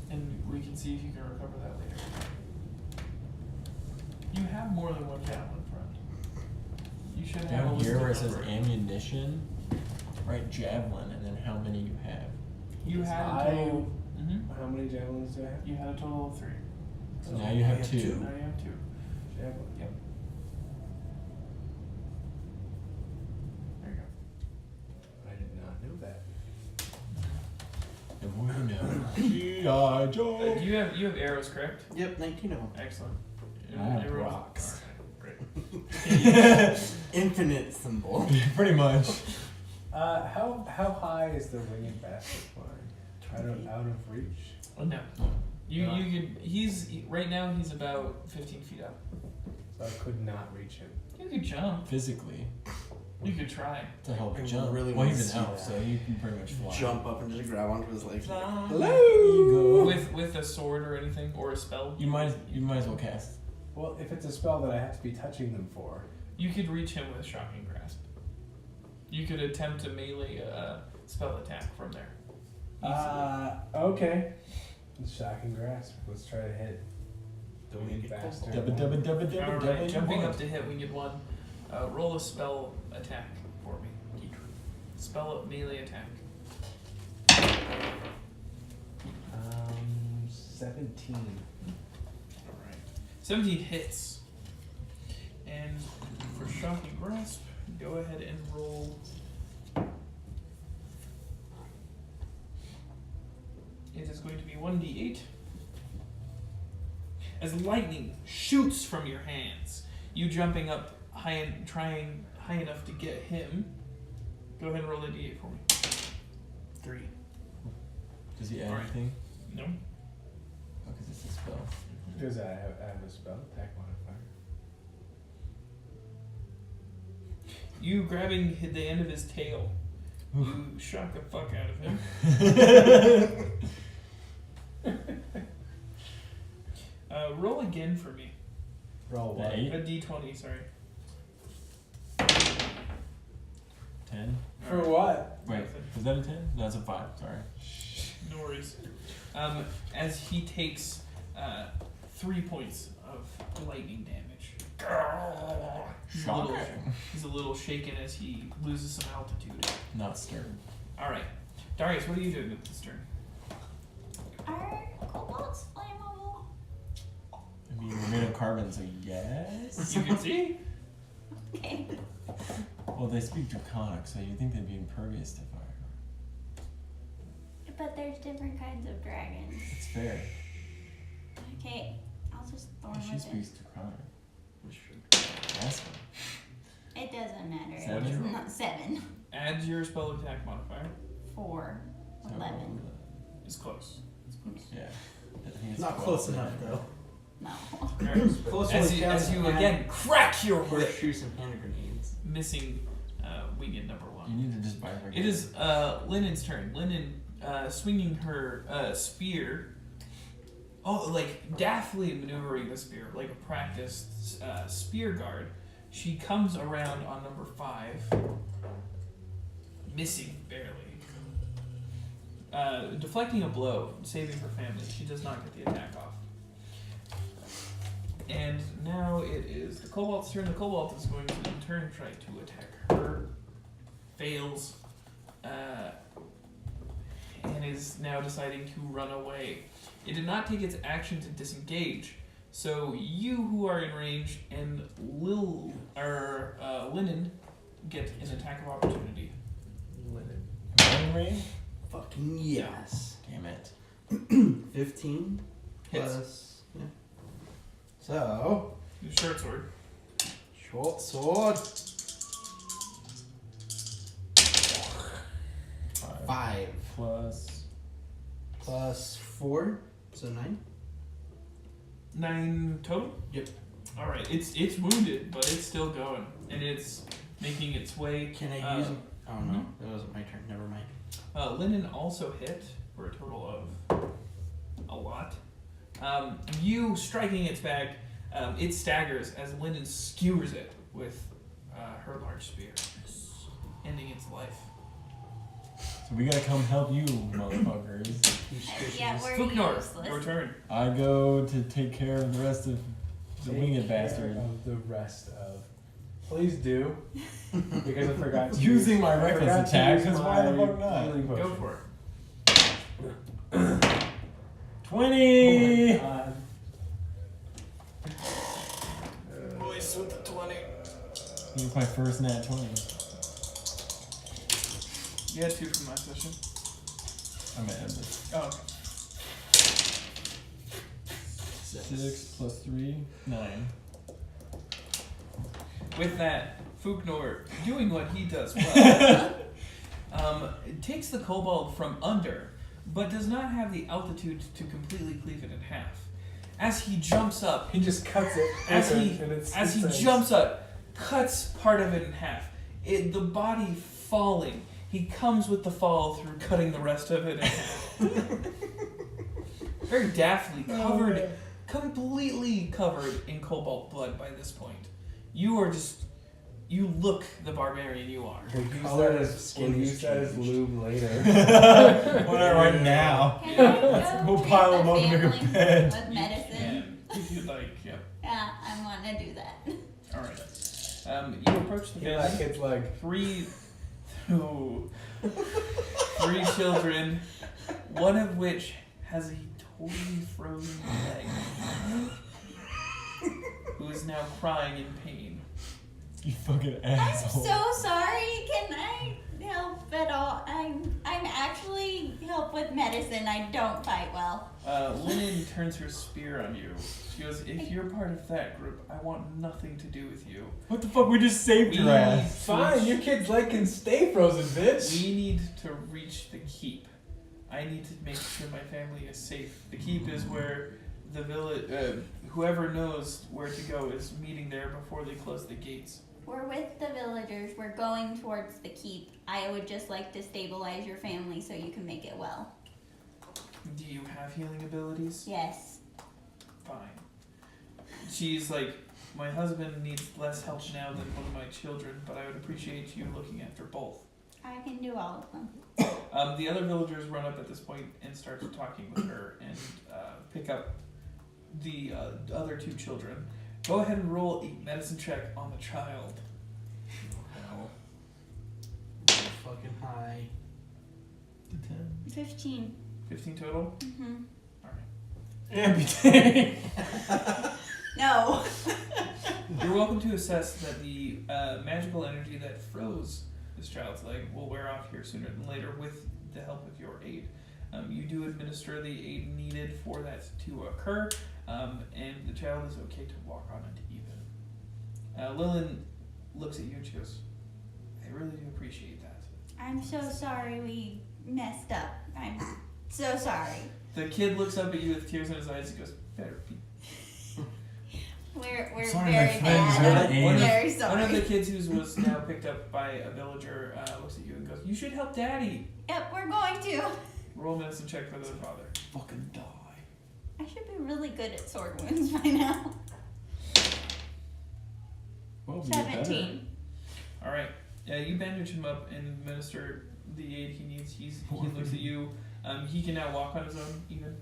And we can see if you can recover that later. You have more than one javelin, friend. You should have a Down list here of where it says number. ammunition, write javelin, and then how many you have. You had a I- total. How many javelins do I have? You had a total of 3. So now you have I have 2. two. Now you have 2. Javelin. Yep. There you go. I did not know that. And we know. G.I. Joe. You have arrows, correct? Yep, 19 of them. Excellent. I have Arrows- rocks. Alright, great. Infinite symbol. Pretty much. How high is the winged bastard flying? Out of reach. Oh, no. You could. Right now he's about 15 feet up. So I could not reach him. You could jump. Physically. You could try. It's a hell of a I jump. really Well, wanna he's see an elf, that. so you can pretty much fly. Jump up and just grab onto his legs. Fly. Hello. With a sword or anything or a spell. You might as well cast. Well, if it's a spell that I have to be touching them for. You could reach him with shocking grasp. You could attempt to melee a spell attack from there. Okay. Shocking grasp. Let's try to hit the winged bastard. Alright, jumping up to hit winged 1. Roll a spell attack for me. Spell melee attack. 17. Alright. 17 hits. And for shocking grasp, go ahead and roll. It is going to be 1d8. As lightning shoots from your hands, you jumping up high and trying high enough to get him. Go ahead and roll a d8 for me. 3. Does he add Alright. anything? No. Oh, because it's a spell. Because I have a spell attack modifier. You grabbing the end of his tail, you shock the fuck out of him. Roll again for me. Roll what? Eight. A d20, sorry. 10. For what? Wait, was that a 10? No, that's a 5. Sorry. No worries. As he takes 3 points of lightning damage. Shocking. He's a little shaken as he loses some altitude. Not stirred. Alright. Darius, what are you doing with this turn? Are cobalts flammable? I mean, we're made of carbon, so yes. You can see. Okay. Well, they speak Draconic, so you'd think they'd be impervious to fire. But there's different kinds of dragons. It's fair. Okay, I'll just thorn She with speaks it. Draconic. That's true. Awesome. It doesn't matter. 7? It's not 7. Add your spell attack modifier. 4. 11. It's close. It's close. Yeah. I think it's Not 12, close so enough yeah. though. No. Close As only you, counts as you hand- again crack your whip, horseshoes and hand grenades. missing winged number 1. You need to just bifurcate. It is Lynnon's turn. Lynon, swinging her spear. Oh, like daftly maneuvering the spear, like a practiced spear guard. She comes around on number 5, missing barely. Deflecting a blow, saving her family. She does not get the attack off. And now it is the Kobold's turn. The Kobold is going to in turn try to attack her. Fails. And is now deciding to run away. It did not take its action to disengage. So you who are in range and Lynon get an attack of opportunity. Linen. Am I in range? Fucking yes. Damn it. 15 Hits. plus. Yeah. So, The short sword. short sword. 5 plus 4, so 9. 9 total? Yep. Alright, it's wounded, but it's still going. And it's making its way. Can I use? Oh no, that wasn't my turn. Never mind. Lynon also hit for a total of a lot. You striking its back, it staggers as Lynon skewers it with her large spear, ending its life. So we gotta come help you, motherfuckers. Yeah, we're Fuknor, useless. your turn. I go to take care of the rest of the Take winged care bastard. Of the rest of. Please do. Because I forgot to Using my I reckless forgot to attack, use 'cause why the my fuck not? healing Go potion. for it. 20! Oh my god. Voice with the 20. Here's my first nat 20. You had 2 from last session. I'm gonna end this. Oh, okay. 6 plus 3, 9. With that, Fuknor, doing what he does well, takes the kobold from under, but does not have the altitude to completely cleave it in half. As he jumps up, He just cuts it. as open, he and it's, as he it's jumps up, cuts part of it in half. The body falling, he comes with the fall through cutting the rest of it in half. Very daftly covered, completely covered in cobalt blood by this point. You are just, you look the barbarian you are. We'll use color that of as, skin we'll has use that as changed. lube later. Why not right now? Can I go We'll treat pile the them up and make a family bed. with medicine? And if you'd like, yeah. Yeah, I want to do that. All right. You approach the Yeah, that family. kid's like, 3 children, one of which has a totally frozen leg, who is now crying in pain. You fucking I'm asshole. so sorry. Can I help at all? I'm actually help with medicine. I don't fight well. Lynon turns her spear on you. She goes, if you're part of that group, I want nothing to do with you. What the fuck? We just saved your ass. fine, your kid's leg can stay frozen, bitch. We need to reach the keep. I need to make sure my family is safe. The keep is where the village, whoever knows where to go is meeting there before they close the gates. We're with the villagers. We're going towards the keep. I would just like to stabilize your family so you can make it well. Do you have healing abilities? Yes. Fine. She's like, my husband needs less help now than one of my children, but I would appreciate you looking after both. I can do all of them. The other villagers run up at this point and start talking with her and pick up the other 2 children. Go ahead and roll a medicine check on the child. Hell. Fucking high. 15. 15 total? Mm-hmm. Amputate. No. You're welcome to assess that the magical energy that froze this child's leg will wear off here sooner than later with the help of your aid. You do administer the aid needed for that to occur, and the child is okay to walk on it even. Lillian looks at you and she goes, I really do appreciate that. I'm so sorry we messed up. I'm so sorry. The kid looks up at you with tears in his eyes and goes, better be. We're Sorry, very my friend is bad. really I'm angry. very One of the sorry. kids who was now picked up by a villager looks at you and goes, you should help Daddy. Yep, we're going to. Roll medicine check for the father. Fucking die. I should be really good at sword wounds by now. Well, we get better. 17. All right. You bandage him up and administer the aid he needs. He looks at you. He can now walk on his own even.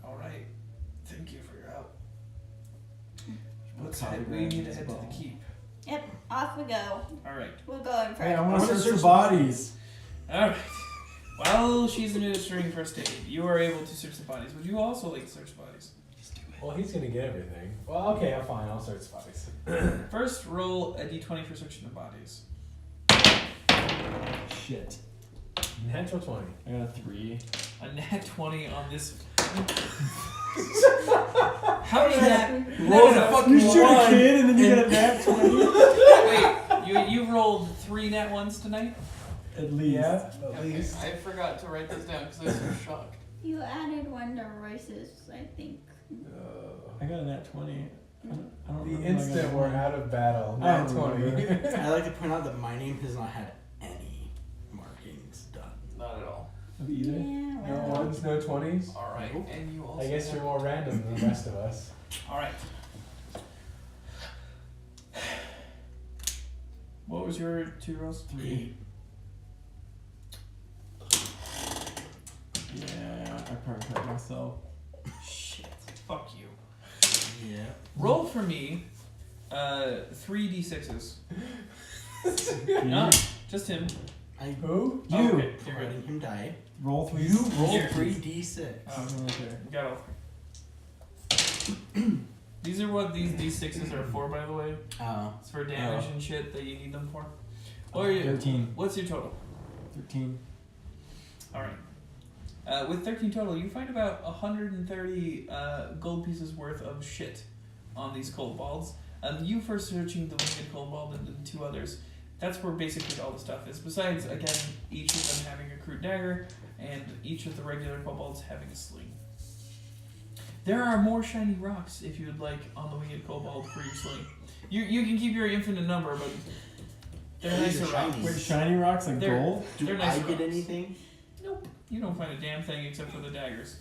All right. Thank you for your help. Let's head. We need to head to the keep. Yep, off we go. All right. We'll go in Hey, I front. want to search the bodies. All right. While she's administering first aid, you are able to search the bodies. Would you also like to search the bodies? Well, he's gonna get everything. Well, okay, I'm fine. I'll search bodies. First, roll a d20 for searching the bodies. Shit. Natural 20. I got a 3. A nat 20 on this. How did that? Roll No. You shoot a kid and then you get a nat 20? Wait, you rolled 3 nat 1s tonight? At least. Yeah, at least. I forgot to write this down because I was so shocked. You added one to Royce's, I think. I got a nat 20. I don't The remember if I instant got we're one. out of battle. I Nat don't 20. remember. I like to point out that my name has not had any markings done. Not at all. Have you either? Yeah, No well. ones, no 20s. All right, Nope. and you also. I guess you're more random than the rest of us. All right. What was your 2 rolls? 3. Yeah, I probably hurt myself. Shit. Fuck you. Yeah. Roll for me 3 d6s. You No, just him. I Who? Oh, You. okay, you're good. letting him die. roll 3. You roll Here. 3d6. Oh, Right there. you got all 3. These are what these d6s are for, by the way. Oh. It's for damage and shit that you need them for. What are you? 13. What's your total? 13. All right. With 13 total, you find about 130 gold pieces worth of shit on these kobolds. You first searching the winged kobold and the 2 others. That's where basically all the stuff is. Besides, again, each of them having a crude dagger and each of the regular kobolds having a sling. There are more shiny rocks if you would like on the winged kobold for your sling. You can keep your infinite number, but they're These nicer are rocks. shiny. Wait, shiny rocks like They're- gold? Do They're I nice get rocks. anything? Nope. You don't find a damn thing except for the daggers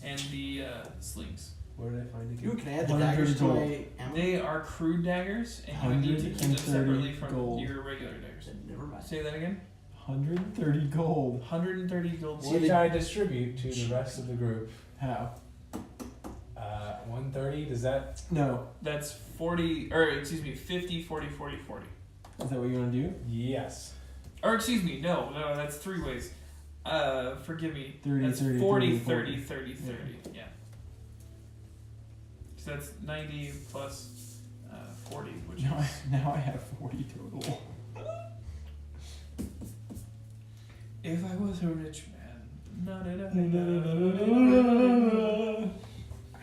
and the slings. Where did I find it? Ooh, can I add the 130 daggers to gold. my ammo? They are crude daggers, and you need to keep them 130 separately from gold. your regular daggers. Never mind. Say that again. 130 gold. 130 gold. Which I distribute to the rest of the group. How? 130, does that... No. That's 40, or excuse me, 50, 40, 40, 40. Is that what you want to do? Yes. Or excuse me, no, that's 3 ways. Forgive me. 30, That's 30, 40, 30, 30, 30, 30. Yeah. So that's 90 plus 40, which Now is... now I have 40 total. If I was a rich man. I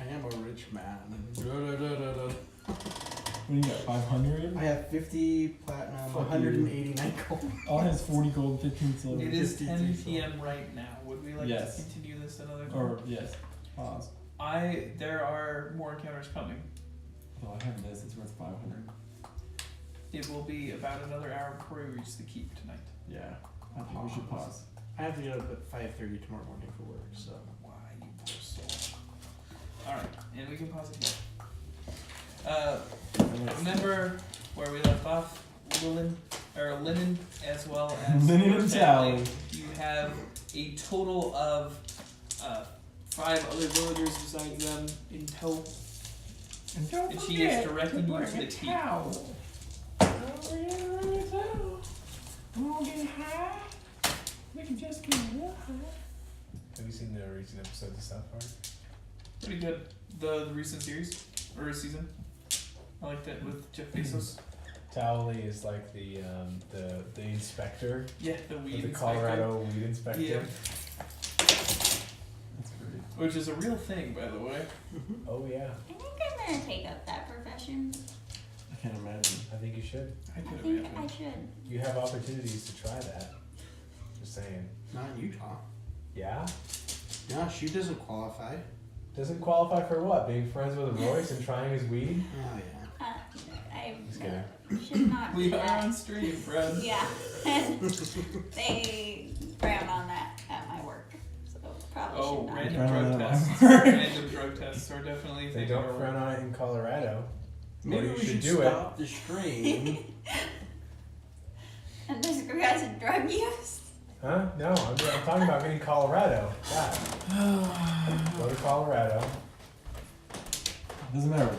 am a rich man. What do you got, 500? I have 50 platinum, Fuck 189 gold. All has 40 gold, 15 silver. It is 53 10 so. p.m. right now. Would we like Yes. to continue this another time? Or, yes. Pause. There are more encounters coming. Well, I have this, it's worth 500. It will be about another hour before we reach the keep tonight. Yeah. I think we should pause. I have to get up at 5:30 tomorrow morning for work, so. Why, you poor soul. Alright, and we can pause it here. Remember where we left off? Linen, as well as Linen your and family. Tally. You have a total of 5 other villagers besides them in tow. And don't And she is directing you to the keep. We can just get real high. Have you seen the recent episode of South Park? Pretty good. The recent series or season. I like that with Jeff Bezos. Towley is like the inspector, Yeah, the weed the inspector. Colorado weed inspector. Yeah. That's great. Which is a real thing, by the way. Oh yeah, I think I'm gonna take up that profession. I can't imagine. I think you should. I I could think imagine. I should. You have opportunities to try that. Just saying. Not in Utah. Yeah. No, she doesn't qualify. Doesn't qualify for what? Being friends with Royce and trying his weed? Oh yeah. I Just kidding. should not We do are that. on stream, friends. Yeah, and they frown on that at my work, so probably Oh, should not. random Frown drug on it. tests. Random drug tests are definitely. a They thing don't where frown on it in Colorado. Maybe you we should should do it. stop the stream. And this guy's a drug use. Huh? No, I'm talking about getting Colorado. God. Go to Colorado. Doesn't matter.